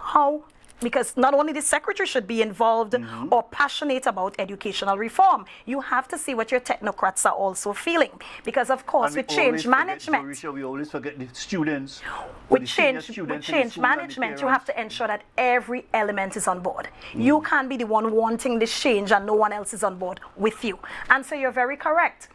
Because not only the secretary should be involved or passionate about educational reform, you have to see what your technocrats are also feeling. Because of course, with change management, we always forget the students. With change management, you have to ensure that every element is on board. You can't be the one wanting this change and no one else is on board with you. And so you're very correct.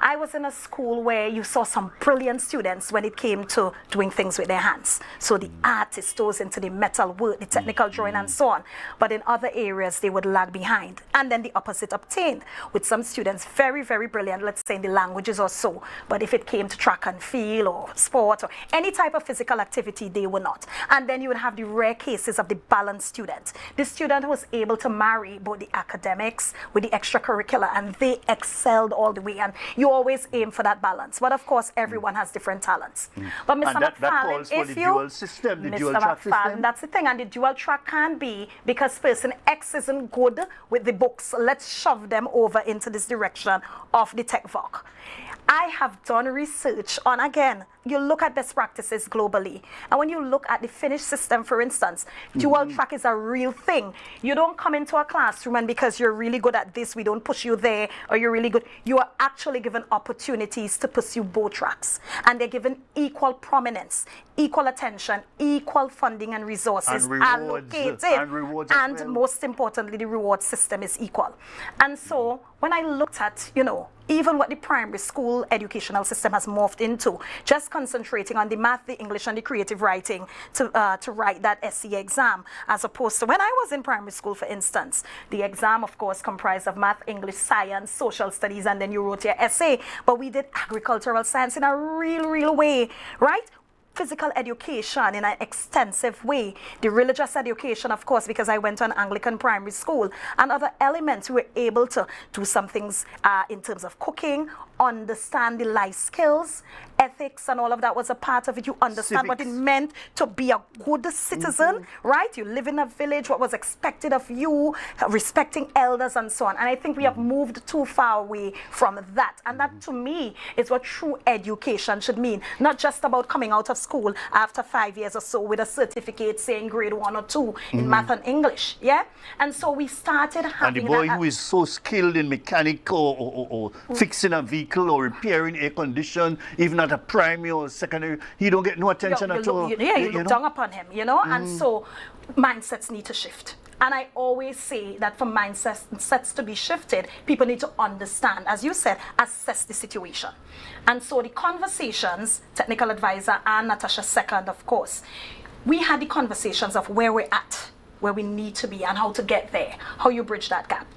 I was in a school where you saw some brilliant students when it came to doing things with their hands. So the artist goes into the metal work, the technical drawing and so on. But in other areas, they would lag behind. And then the opposite obtained with some students very, very brilliant, let's say in the languages or so. But if it came to track and field or sport or any type of physical activity, they were not. And then you would have the rare cases of the balanced student. The student was able to marry both the academics with the extracurricular, and they excelled all the way. And you always aim for that balance. But of course, everyone has different talents. But Mr. McFarlane, if you... dual system, the dual track system. That's the thing. And the dual track can be because person X isn't good with the books. Let's shove them over into this direction of the tech voc. I have done research on, again, you look at best practices globally. And when you look at the Finnish system, for instance, dual track is a real thing. You don't come into a classroom and because you're really good at this, we don't push you there, or you're really good. You are actually given opportunities to pursue both tracks. And they're given equal prominence, equal attention, equal funding and resources allocated. And most importantly, the reward system is equal. And so when I looked at, even what the primary school educational system has morphed into, just concentrating on the math, the English, and the creative writing to write that SE exam, as opposed to when I was in primary school, for instance. The exam, of course, comprised of math, English, science, social studies, and then you wrote your essay. But we did agricultural science in a real way, right? physical education in an extensive way, the religious education, of course, because I went to an Anglican primary school, and other elements. We were able to do some things in terms of cooking, understand the life skills, ethics, and all of that was a part of it. You understand what it meant to be a good citizen, right? You live in a village, what was expected of you, respecting elders and so on. And I think we have moved too far away from that. And that, to me, is what true education should mean. Not just about coming out of school after 5 years or so with a certificate saying grade 1 or 2 in math and English, yeah? And so we started having... And the boy who is so skilled in mechanic or fixing a vehicle or repairing air condition, even at a primary or secondary, he don't get no attention at all. You look down upon him, you know? And so mindsets need to shift. And I always say that for mindsets to be shifted, people need to understand, as you said, assess the situation. And so the conversations, technical advisor and Natasha second, of course, we had the conversations of where we're at, where we need to be, and how to get there, how you bridge that gap.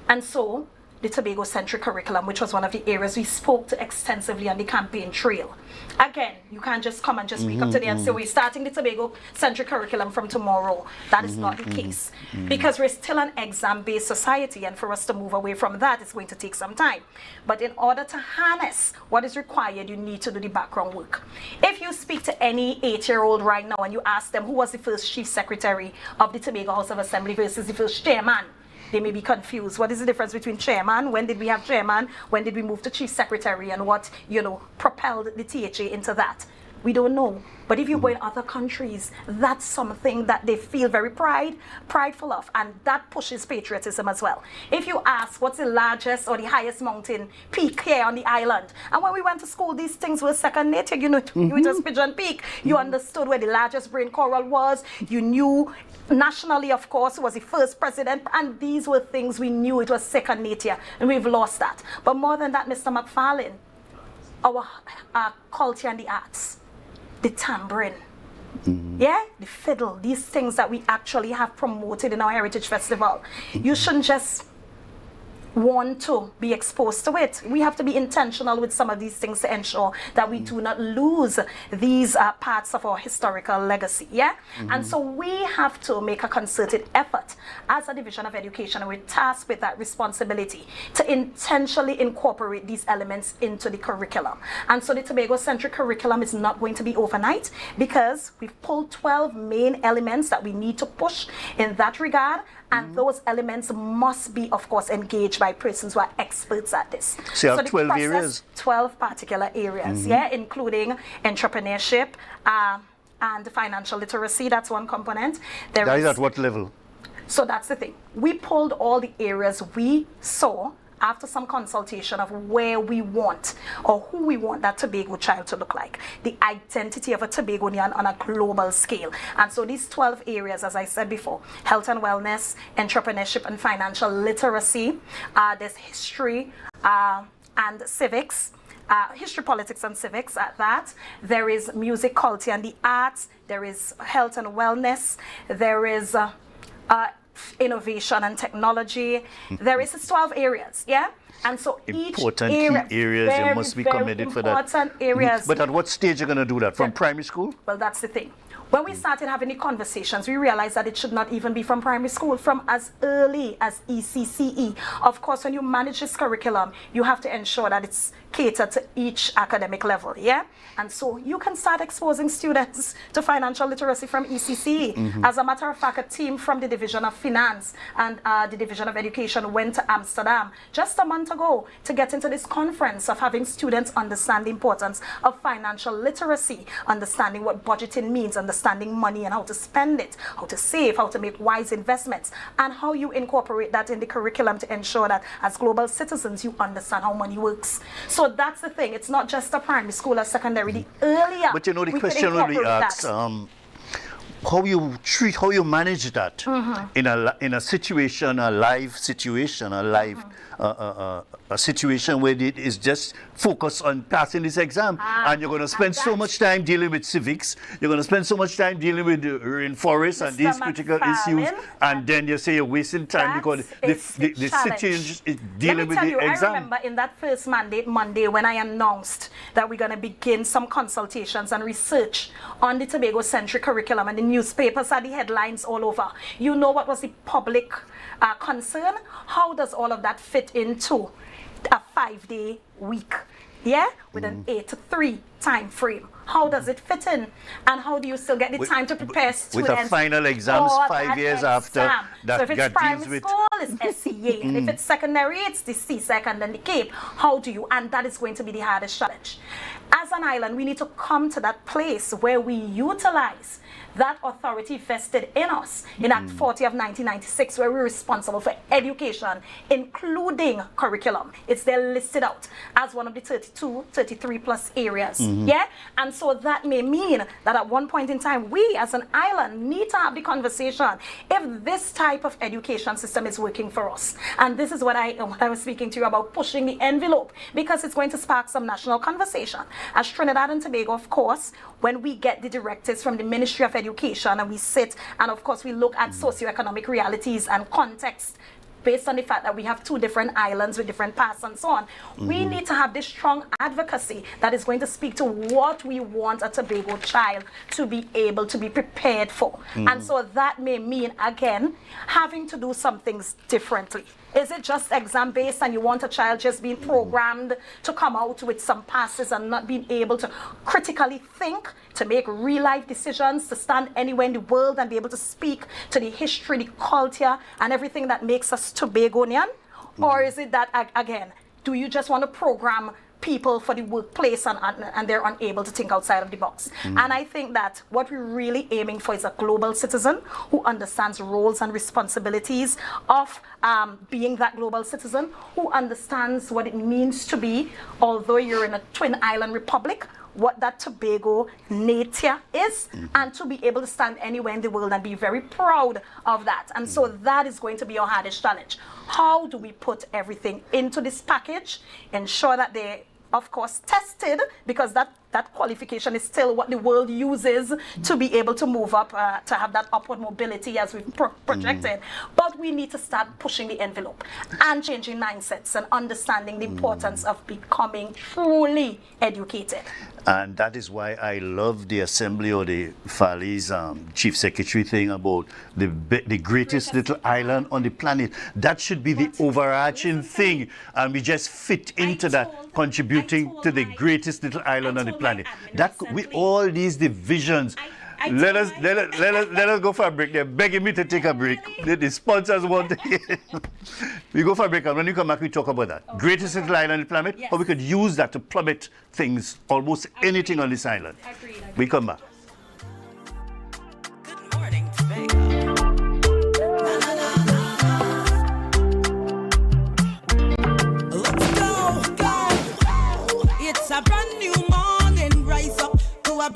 And so the Tobago-centric curriculum, which was one of the areas we spoke to extensively on the campaign trail. Again, you can't just come and just wake up today and say, we're starting the Tobago-centric curriculum from tomorrow. That is not the case. Because we're still an exam-based society, and for us to move away from that, it's going to take some time. But in order to harness what is required, you need to do the background work. If you speak to any 8-year-old right now and you ask them who was the first chief secretary of the Tobago House of Assembly versus the first chairman, they may be confused. What is the difference between chairman? When did we have chairman? When did we move to chief secretary? And what, propelled the THA into that? We don't know. But if you go in other countries, that's something that they feel very prideful of, and that pushes patriotism as well. If you ask what's the largest or the highest mountain peak here on the island, and when we went to school, these things were second nature. It was Pigeon Peak. You understood where the largest brain coral was. You knew nationally, of course, who was the first president, and these were things we knew. It was second nature, and we've lost that. But more than that, Mr. McFarlane, our culture and the arts, the tambourine, yeah, the fiddle, these things that we actually have promoted in our Heritage Festival. You shouldn't just want to be exposed to it. We have to be intentional with some of these things to ensure that we do not lose these parts of our historical legacy, yeah? And so we have to make a concerted effort as a division of education, and we're tasked with that responsibility to intentionally incorporate these elements into the curriculum. And so the Tobago-centric curriculum is not going to be overnight, because we've pulled 12 main elements that we need to push in that regard. And those elements must be, of course, engaged by persons who are experts at this. So you have 12 areas? 12 particular areas, yeah, including entrepreneurship and financial literacy. That's one component. That is at what level? So that's the thing. We pulled all the areas we saw after some consultation of where we want or who we want that Tobago child to look like, the identity of a Tobagonian on a global scale. And so these 12 areas, as I said before, health and wellness, entrepreneurship and financial literacy, there's history and civics, history, politics, and civics at that. There is music, culture, and the arts. There is health and wellness. There is innovation and technology. There is 12 areas, yeah? And so important each area, key areas, you must be committed for that. Important areas. But at what stage are you going to do that? From primary school? Well, that's the thing. When we started having the conversations, we realized that it should not even be from primary school, from as early as ECCE. Of course, when you manage this curriculum, you have to ensure that it's catered to each academic level, yeah? And so you can start exposing students to financial literacy from ECCE. As a matter of fact, a team from the Division of Finance and the Division of Education went to Amsterdam just a month ago to get into this conference of having students understand the importance of financial literacy, understanding what budgeting means, understanding money and how to spend it, how to save, how to make wise investments, and how you incorporate that in the curriculum to ensure that as global citizens, you understand how money works. So that's the thing. It's not just a primary school or secondary. The earlier, but the question will be asked, how you manage that in a situation, a live situation, a live a situation where it is just focused on passing this exam, and you're going to spend so much time dealing with civics, you're going to spend so much time dealing with the rainforest and these critical issues, and then you say you're wasting time because the city is dealing with the exam. I remember in that first mandate Monday when I announced that we're going to begin some consultations and research on the Tobago-centric curriculum, and the newspapers had the headlines all over. You know what was the public concern? How does all of that fit into a 5-day week? Yeah, with an 8 to 3 time frame. How does it fit in? And how do you still get the time to prepare students? With a final exams 5 years after that. So if it's primary school, it's SCA. And if it's secondary, it's the CSEC and then the CAPE. How do you? And that is going to be the hardest challenge. As an island, we need to come to that place where we utilize that authority vested in us in Act 40 of 1996, where we're responsible for education, including curriculum. It's there listed out as one of the 32, 33 plus areas. Yeah? And so that may mean that at one point in time, we as an island need to have the conversation if this type of education system is working for us. And this is what I was speaking to you about, pushing the envelope, because it's going to spark some national conversation. As Trinidad and Tobago, of course, when we get the directives from the Ministry of Education and we sit and of course we look at socioeconomic realities and context based on the fact that we have 2 different islands with different paths and so on, we need to have this strong advocacy that is going to speak to what we want a Tobago child to be able to be prepared for. And so that may mean, again, having to do some things differently. Is it just exam based and you want a child just being programmed to come out with some passes and not being able to critically think, to make real life decisions, to stand anywhere in the world and be able to speak to the history, the culture and everything that makes us Tobagonian? Or is it that, again, do you just want to program people for the workplace and they're unable to think outside of the box? And I think that what we're really aiming for is a global citizen who understands roles and responsibilities of being that global citizen, who understands what it means to be, although you're in a twin island republic, what that Tobago nature is, and to be able to stand anywhere in the world and be very proud of that. And so that is going to be our hardest challenge. How do we put everything into this package, ensure that they, of course, tested, because that qualification is still what the world uses to be able to move up, to have that upward mobility as we've projected. But we need to start pushing the envelope and changing mindsets and understanding the importance of becoming truly educated. And that is why I love the Assembly or the Fali's Chief Secretary thing about the greatest little island on the planet. That should be the overarching thing, and we just fit into that, contributing to the greatest little island on the planet. That with all these divisions. Let us go for a break. They're begging me to take a break. The sponsors want to. We go for a break, and when we come back, we talk about that. Greatest little island on the planet, how we could use that to plummet things, almost anything on this island. We come back. Good morning, Tobago. Let's go. It's a brand new morning. Rise up to a.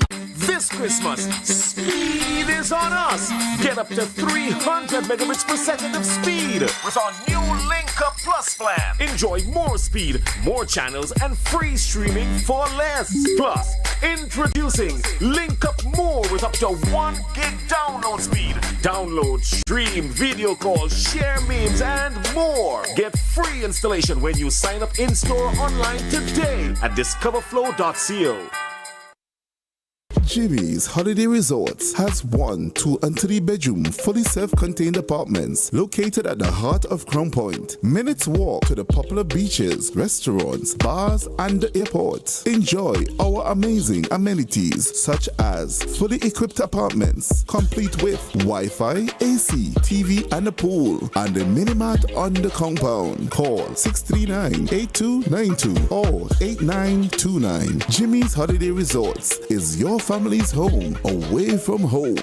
This Christmas, speed is on us. Get up to 300 megabits per second of speed with our new Link Up Plus plan. Enjoy more speed, more channels, and free streaming for less. Plus, introducing Link Up More with up to 1 gig download speed. Download, stream, video call, share memes, and more. Get free installation when you sign up in-store or online today at discoverflow.co. Jimmy's Holiday Resorts has 1, 2, and 3 bedroom, fully self-contained apartments located at the heart of Crown Point. Minutes walk to the popular beaches, restaurants, bars, and the airport. Enjoy our amazing amenities such as fully equipped apartments, complete with Wi-Fi, AC, TV, and a pool, and a mini-mart on the compound. Call 639-8292 or 8929. Jimmy's Holiday Resorts is your family's home away from home.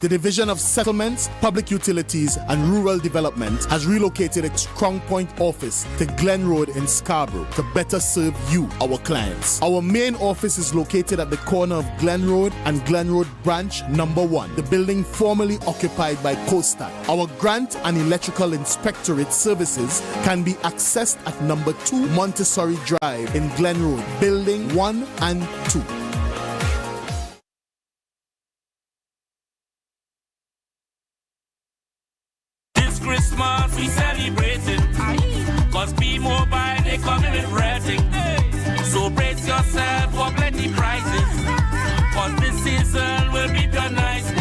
The Division of Settlements, Public Utilities and Rural Development has relocated its Crown Point office to Glen Road in Scarborough to better serve you, our clients. Our main office is located at the corner of Glen Road and Glen Road Branch Number 1, the building formerly occupied by Costa. Our grant and electrical inspectorate services can be accessed at Number 2 Montessori Drive in Glen Road, Building 1 and 2. Christmas we celebrating, cause B-Mobile they coming with rating. So brace yourself for plenty prizes, cause this season will be the nice.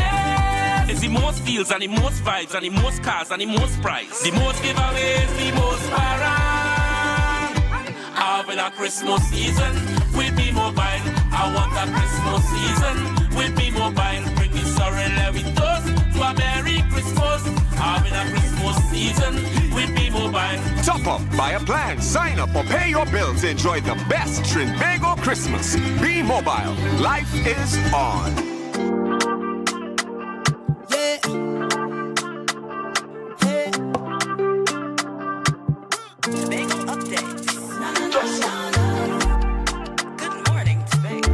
It's the most deals and the most vibes and the most cars and the most price, the most giveaways, the most parang. Having a Christmas season with B-Mobile. I want a Christmas season with B-Mobile. Bring the sorrel every toast to a Merry Christmas. Having a Christmas season with B-Mobile. Top up, buy a plan, sign up or pay your bills. Enjoy the best Tobago Christmas. B-Mobile. Life is on. Yeah. Hey. Tobago update. Good morning, Tobago.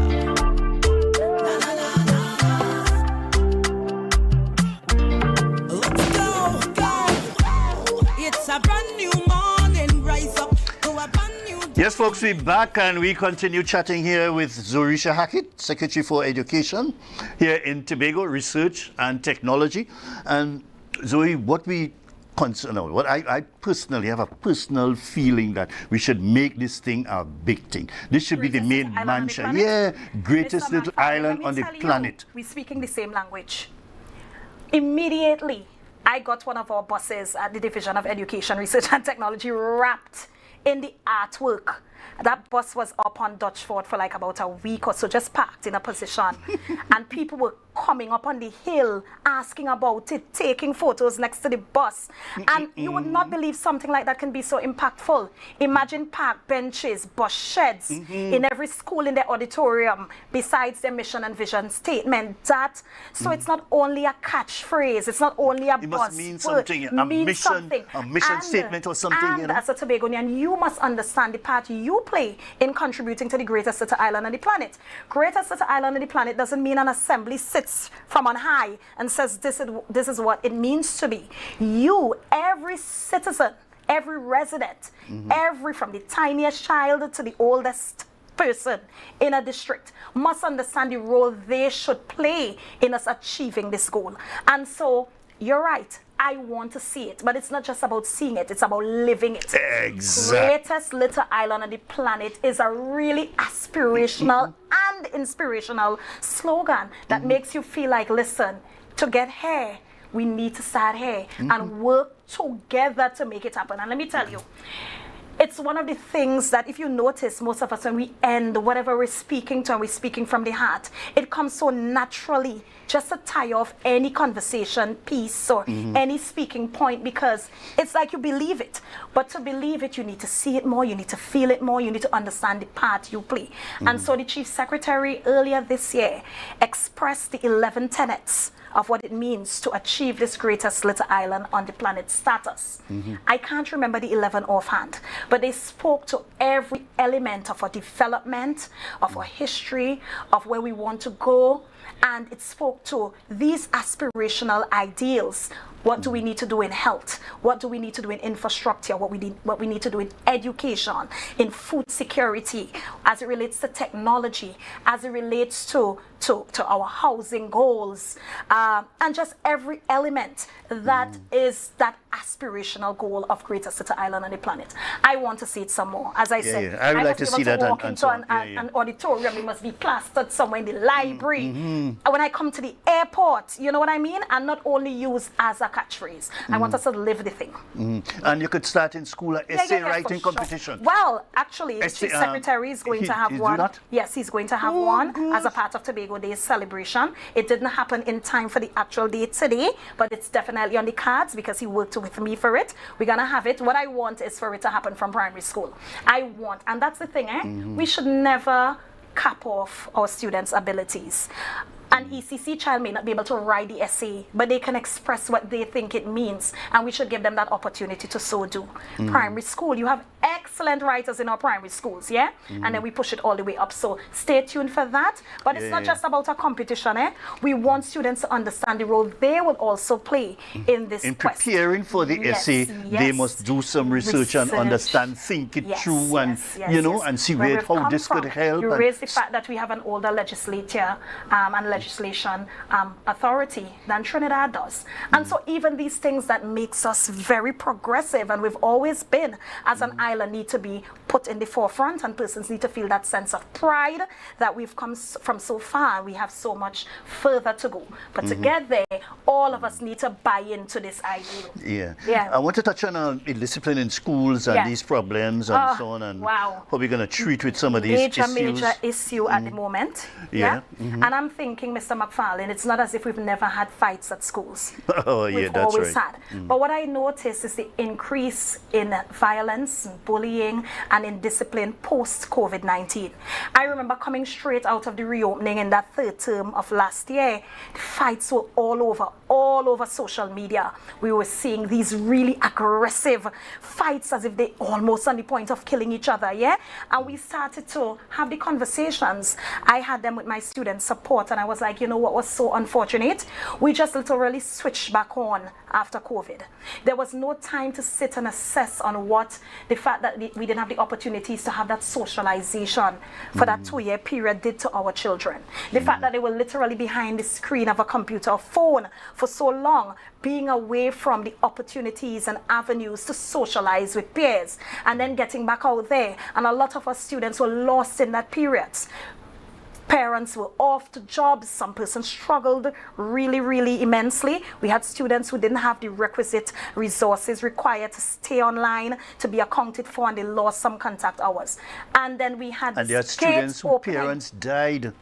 It's a brand new morning, rise up to a brand new day. Yes, folks, we're back and we continue chatting here with Zorisha Hackett, Secretary for Education here in Tobago Research and Technology. And Zoe, what we what I personally have a personal feeling that we should make this thing a big thing. This should be the main mantra. Yeah, greatest little island on the planet. We're speaking the same language. Immediately, I got one of our buses at the Division of Education, Research and Technology wrapped in the artwork. That bus was up on Dutchford for like about a week or so, just parked in a position. And people were coming up on the hill, asking about it, taking photos next to the bus. And you would not believe something like that can be so impactful. Imagine park benches, bus sheds in every school in the auditorium, besides their mission and vision statement. So it's not only a catchphrase, it's not only a It buzz. must mean something, a mission statement or something. And as a Tobagonian, you must understand the part you play in contributing to the greatest little island on the planet. Greatest little island on the planet doesn't mean an assembly sits from on high and says this is what it means to be. You, every citizen, every resident, from the tiniest child to the oldest person in a district must understand the role they should play in us achieving this goal. And so you're right, I want to see it, but it's not just about seeing it, it's about living it. Exactly. Greatest little island on the planet is a really aspirational and inspirational slogan that makes you feel like, listen, to get here, we need to start here and work together to make it happen. And let me tell you, it's one of the things that if you notice, most of us when we end whatever we're speaking to and we're speaking from the heart, it comes so naturally just to tie off any conversation piece or any speaking point, because it's like you believe it. But to believe it, you need to see it more, you need to feel it more, you need to understand the part you play. And so the Chief Secretary earlier this year expressed the 11 tenets of what it means to achieve this greatest little island on the planet status. I can't remember the 11 offhand, but they spoke to every element of our development, of our history, of where we want to go, and it spoke to these aspirational ideals. What do we need to do in health? What do we need to do in infrastructure? What we need to do in education, in food security, as it relates to technology, as it relates to our housing goals, and just every element that is that aspirational goal of greatest little island on the planet. I want to see it some more. As I said, I would like to see that walk into an auditorium, it must be plastered somewhere in the library. When I come to the airport, you know what I mean? And not only used as a catchphrase. I want us to live the thing. And you could start in school an essay writing competition. Well, actually, the Chief Secretary is going to have one. Yes, he's going to have one as a part of Tobago Day's celebration. It didn't happen in time for the actual date today, but it's definitely on the cards because he worked with me for it. We're going to have it. What I want is for it to happen from primary school. And that's the thing, we should never cap off our students' abilities. An ECC child may not be able to write the essay, but they can express what they think it means, and we should give them that opportunity to so do. Primary school, you have excellent writers in our primary schools, yeah? And then we push it all the way up. So stay tuned for that. But it's not just about a competition, eh? We want students to understand the role they will also play in this quest. Preparing for the essay, they must do some research and understand, think it through, and and see how this could help. You raise the fact that we have an older legislature and legislation authority than Trinidad does. And so even these things that makes us very progressive, and we've always been as an island, need to be put in the forefront, and persons need to feel that sense of pride that we've come from so far. We have so much further to go. But to get there, all of us need to buy into this idea. I want to touch on discipline in schools and these problems and so on, and how we're going to treat with some of these major issue at the moment. And I'm thinking, Mr. McFarlane, it's not as if we've never had fights at schools. We've always had. But what I noticed is the increase in violence, bullying, and indiscipline post-COVID-19. I remember coming straight out of the reopening in that third term of last year, the fights were all over social media. We were seeing these really aggressive fights as if they almost on the point of killing each other, And we started to have the conversations. I had them with my student support, and I was like, you know what was so unfortunate? We just literally switched back on after COVID. There was no time to sit and assess on what the fact that we didn't have the opportunities to have that socialization for that 2-year period did to our children. The fact that they were literally behind the screen of a computer or phone for so long, being away from the opportunities and avenues to socialize with peers, and then getting back out there. And a lot of our students were lost in that period. Parents were off to jobs. Some persons struggled really immensely. We had students who didn't have the requisite resources required to stay online, to be accounted for, and they lost some contact hours. And then we had there are students whose parents died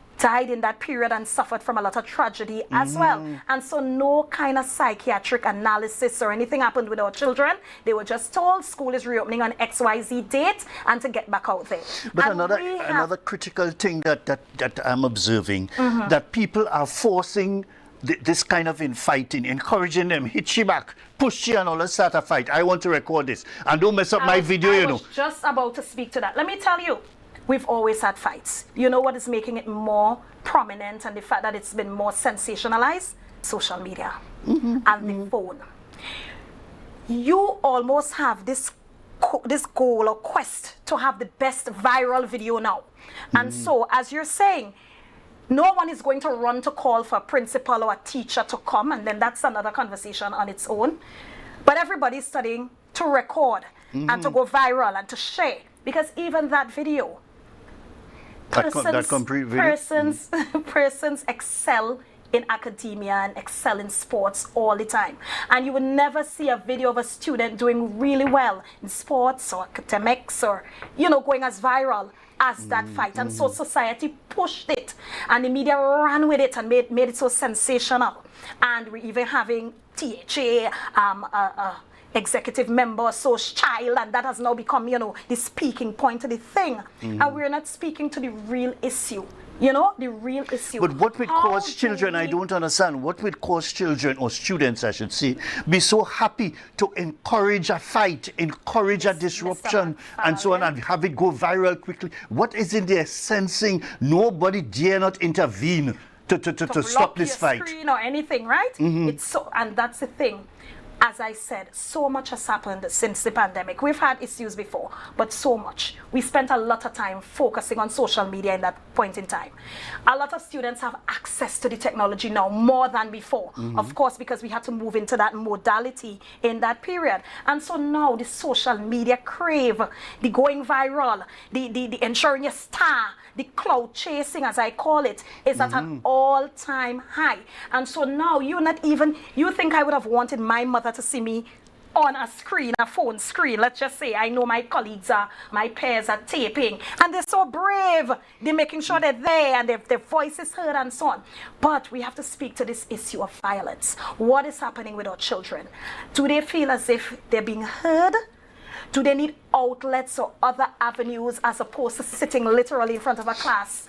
in that period and suffered from a lot of tragedy as well. And so no kind of psychiatric analysis or anything happened with our children. They were just told school is reopening on XYZ date and to get back out there. But another critical thing that I'm observing, that people are forcing this kind of infighting, encouraging them, hit you back, push you, and all that start a fight. I want to record this, and don't mess up my video, I was just about to speak to that. Let me tell you, we've always had fights. You know what is making it more prominent, and the fact that it's been more sensationalized? Social media and the phone. You almost have this goal or quest to have the best viral video now. And so, as you're saying, no one is going to run to call for a principal or a teacher to come, and then that's another conversation on its own. But everybody's studying to record and to go viral and to share, because even that video, persons excel in academia and excel in sports all the time. And you would never see a video of a student doing really well in sports or academics or, going as viral as that fight. And so society pushed it, and the media ran with it and made it so sensational. And we're even having THA, executive member, source child, and that has now become, the speaking point of the thing. And we're not speaking to the real issue. The real issue. But what would cause children, I don't understand, what would cause children, or students I should say, be so happy to encourage a fight, encourage a disruption, and so on, and have it go viral quickly? What is in there sensing nobody dare not intervene to stop this fight? Screen or anything, right? It's so, and that's the thing. As I said, so much has happened since the pandemic. We've had issues before, but so much. We spent a lot of time focusing on social media in that point in time. A lot of students have access to the technology now more than before. Of course, because we had to move into that modality in that period. And so now the social media crave, the going viral, the ensuring your star, the cloud chasing, as I call it, is at an all-time high. And so now you think I would have wanted my mother to see me on a screen, a phone screen. Let's just say I know my colleagues my peers are taping, and they're so brave. They're making sure they're there and their voice is heard and so on. But we have to speak to this issue of violence. What is happening with our children? Do they feel as if they're being heard? Do they need outlets or other avenues as opposed to sitting literally in front of a class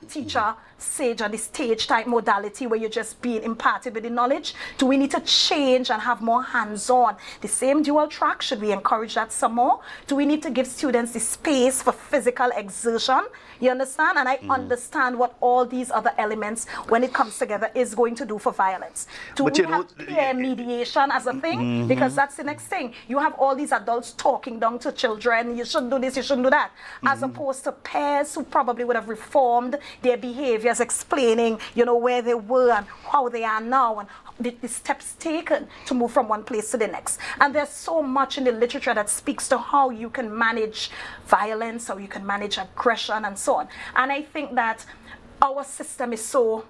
teacher sage on the stage type modality where you're just being imparted with the knowledge? Do we need to change and have more hands-on? The same dual track, should we encourage that some more? Do we need to give students the space for physical exertion? You understand? And I understand what all these other elements, when it comes together, is going to do for violence. Do we have peer mediation as a thing? Because that's the next thing. You have all these adults talking down to children, you shouldn't do this, you shouldn't do that, as opposed to peers who probably would have reformed their behaviors, explaining, you know, where they were and how they are now, and the steps taken to move from one place to the next. And there's so much in the literature that speaks to how you can manage violence, how you can manage aggression, and so on. And I think that our system is so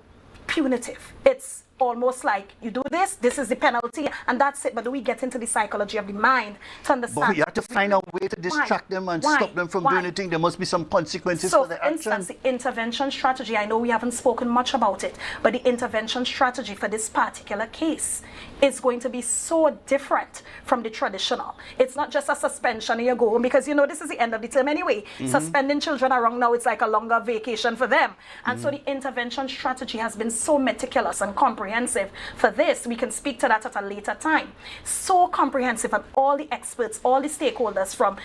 punitive. It's almost like, you do this, this is the penalty, and that's it. But do we get into the psychology of the mind to understand? But you have to find a way to distract them and stop them from doing anything. There must be some consequences for the action. So, for instance, the intervention strategy, I know we haven't spoken much about it, but the intervention strategy for this particular case is going to be so different from the traditional. It's not just a suspension and you go home, because, you know, this is the end of the term anyway. Suspending children around now, it's like a longer vacation for them. And so the intervention strategy has been so meticulous and comprehensive for this. We can speak to that at a later time. So comprehensive, and all the experts, all the stakeholders from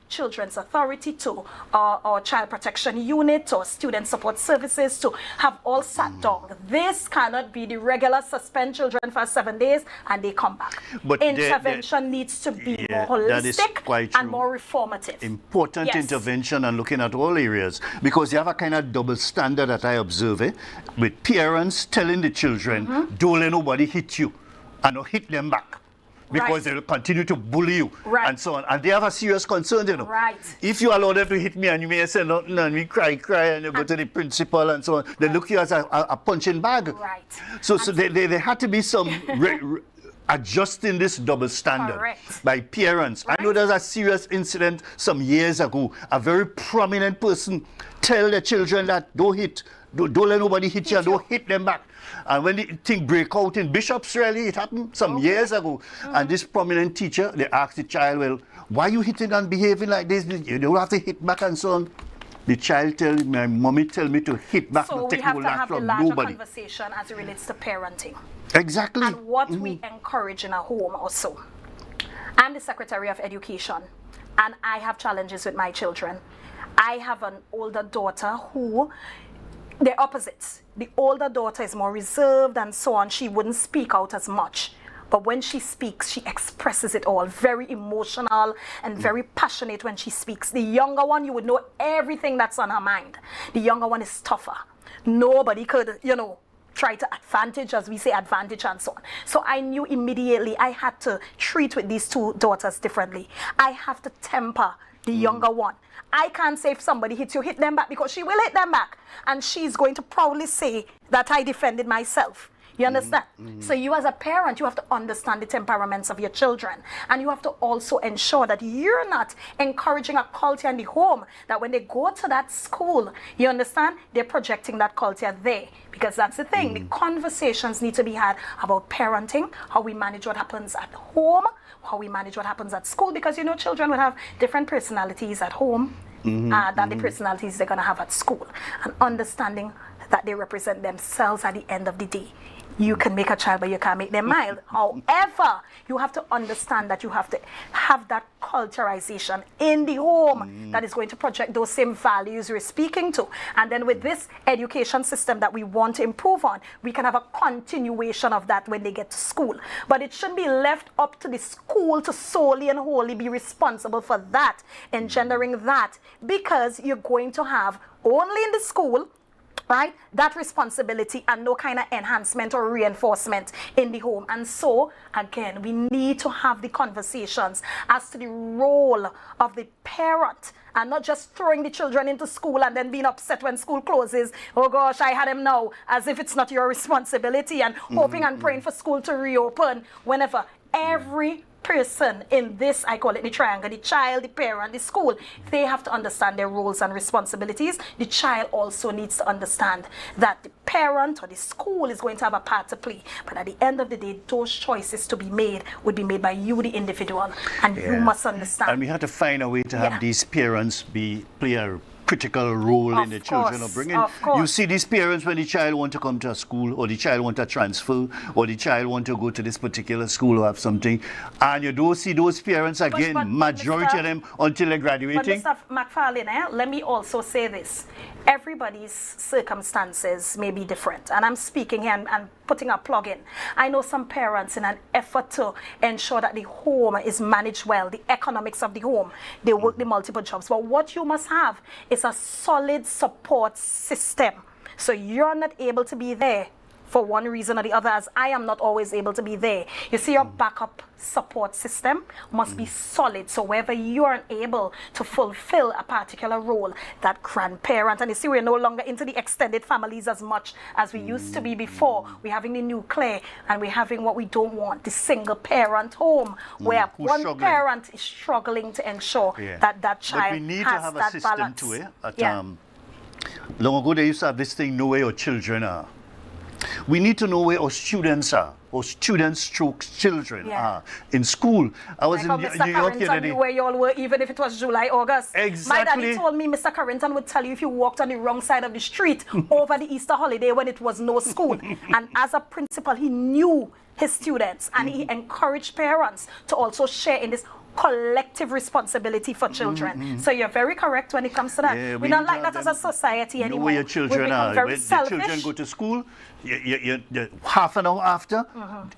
Children's Authority to our Child Protection Unit or Student Support Services to have all sat down. This cannot be the regular suspend children for 7 days and they come back. But intervention needs to be more holistic and more reformative. Important intervention and looking at all areas, because you have a kind of double standard that I observe with parents telling the children, don't let nobody hit you, and not hit them back, because they will continue to bully you and so on. And they have a serious concern, you know. If you allow them to hit me and you may say nothing and we cry and you go to the principal and so on, they look at you as a punching bag. So there had to be some adjusting this double standard by parents. I know there's a serious incident some years ago. A very prominent person tell the children that don't let nobody hit you and don't hit them back. And when the thing break out in Bishop's Rally, it happened some years ago. And this prominent teacher, they asked the child, well, why are you hitting and behaving like this? You don't have to hit back and so on. The child tell my mommy tell me to hit back, so not take we have no to laugh have the from larger nobody. conversation as it relates to parenting. Exactly. And what we encourage in a home also. I'm the Secretary of Education, and I have challenges with my children. I have an older daughter who, they're opposites. The older daughter is more reserved and so on. She wouldn't speak out as much. But when she speaks, she expresses it all. Very emotional and very passionate when she speaks. The younger one, you would know everything that's on her mind. The younger one is tougher. Nobody could, you know, try to advantage, as we say, advantage and so on. So I knew immediately I had to treat with these two daughters differently. I have to temper the younger one. I can't say if somebody hits you, hit them back, because she will hit them back. And she's going to proudly say that I defended myself. You understand? So you as a parent, you have to understand the temperaments of your children. And you have to also ensure that you're not encouraging a culture in the home, that when they go to that school, you understand, they're projecting that culture there. Because that's the thing. The conversations need to be had about parenting, how we manage what happens at home, how we manage what happens at school. Because, you know, children will have different personalities at home than the personalities they're going to have at school. And understanding that they represent themselves at the end of the day. You can make a child, but you can't make them mild. However, you have to understand that you have to have that culturalization in the home that is going to project those same values you're speaking to. And then with this education system that we want to improve on, we can have a continuation of that when they get to school. But it shouldn't be left up to the school to solely and wholly be responsible for that, engendering that, because you're going to have only in the school, right, that responsibility and no kind of enhancement or reinforcement in the home. And so, again, we need to have the conversations as to the role of the parent, and not just throwing the children into school and then being upset when school closes. Oh gosh, I had him now, as if it's not your responsibility, and hoping and praying for school to reopen whenever. every person in this, I call it the triangle, the child, the parent, the school, they have to understand their roles and responsibilities. The child also needs to understand that the parent or the school is going to have a part to play. But at the end of the day, those choices to be made would be made by you, the individual, and you must understand. And we have to find a way to have these parents play a critical role in the children upbringing. You see these parents when the child want to come to a school, or the child want to transfer, or the child want to go to this particular school or have something, and you don't see those parents again, majority of them, until they're graduating. But Mr. McFarlane, let me also say this. Everybody's circumstances may be different, and I'm speaking here and putting a plug in. I know some parents, in an effort to ensure that the home is managed well, the economics of the home, they work the multiple jobs. But what you must have is a solid support system. So you're not able to be there for one reason or the other, as I am not always able to be there. You see, your backup support system must be solid. So wherever you are able to fulfill a particular role, that grandparent, and you see, we're no longer into the extended families as much as we used to be before. We're having the nuclear, and we're having what we don't want, the single parent home, where one parent is struggling to ensure that that child but we need has to have that a system balance. to it. Long ago, they used to have this thing, know where your children are. We need to know where our students are, or students stroke children are in school. I was in New York the other day. Where you all were, even if it was July, August. Exactly. My daddy told me Mr. Carrington would tell you if you walked on the wrong side of the street over the Easter holiday when it was no school. And as a principal, he knew his students, and he encouraged parents to also share in this collective responsibility for children. So you're very correct when it comes to that. We don't like that as a society anymore. Know where your children are. Very when selfish. the children go to school, you half an hour after,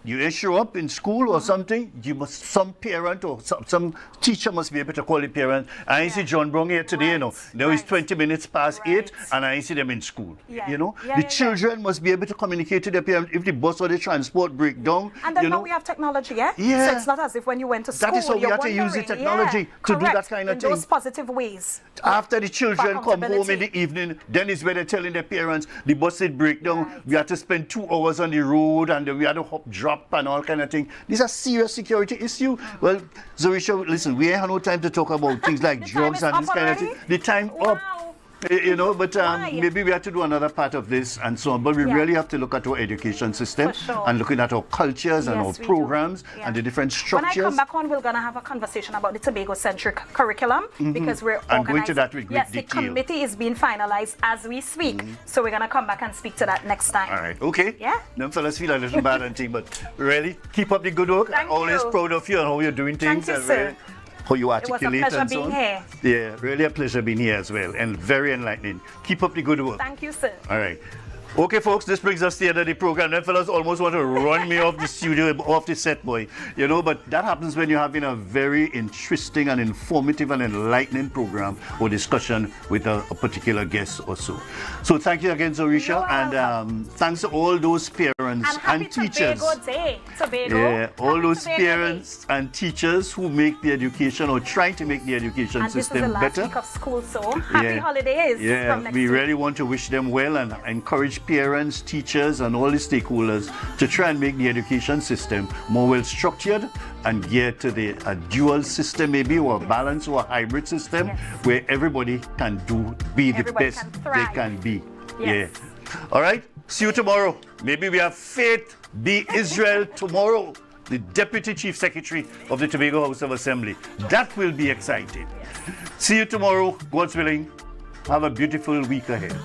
you show up in school or something, you must, some parent or some teacher must be able to call the parent. I see John Brown here today, you know. Now it's 20 minutes past 8, and I see them in school. You know, the children must be able to communicate to their parents if the bus or the transport break down. And then you now know, we have technology, So it's not as if when you went to school, that is how we have to use the technology to do that kind of thing. In those positive ways. After the children come home in the evening, then is when they're telling their parents the bus did break down. We had to spend 2 hours on the road, and then we had to hop, drop, and all kind of thing. These are serious security issue. Well, Zorisha, listen, we ain't have no time to talk about things like drugs and this kind of thing. The time up. You know, but maybe we have to do another part of this and so on. But we really have to look at our education system and looking at our cultures and our programs and the different structures. When I come back on, we're going to have a conversation about the Tobago-centric curriculum because we're and going to that with great detail. The committee is being finalized as we speak. So we're going to come back and speak to that next time. All right. Okay. Yeah. Them fellas feel a little bad and thing, but really, keep up the good work. I'm always proud of you and how you're doing things. Thank you, sir. How you articulate it was a pleasure and so being on. here. Yeah, really a pleasure being here as well, and very enlightening. Keep up the good work. Thank you, sir. All right. Okay, folks, this brings us to the end of the program. Them fellas almost want to run me off the studio, off the set, boy. You know, but that happens when you're having a very interesting and informative and enlightening program or discussion with a particular guest or so. So thank you again, Zorisha, and thanks to all those parents and teachers. Tobago Day. Tobago. Yeah, all those parents and teachers who make the education or try to make the education system better. This is the last week of school, so happy holidays. Yeah, from next we week. really want to wish them well and encourage parents, teachers, and all the stakeholders to try and make the education system more well structured and geared to a dual system, maybe, or a balance or a hybrid system where everybody can be the best they can be. Yes. Yeah. All right. See you tomorrow. Maybe we have Faith B. Israel tomorrow, the Deputy Chief Secretary of the Tobago House of Assembly. That will be exciting. See you tomorrow, God's willing. Have a beautiful week ahead.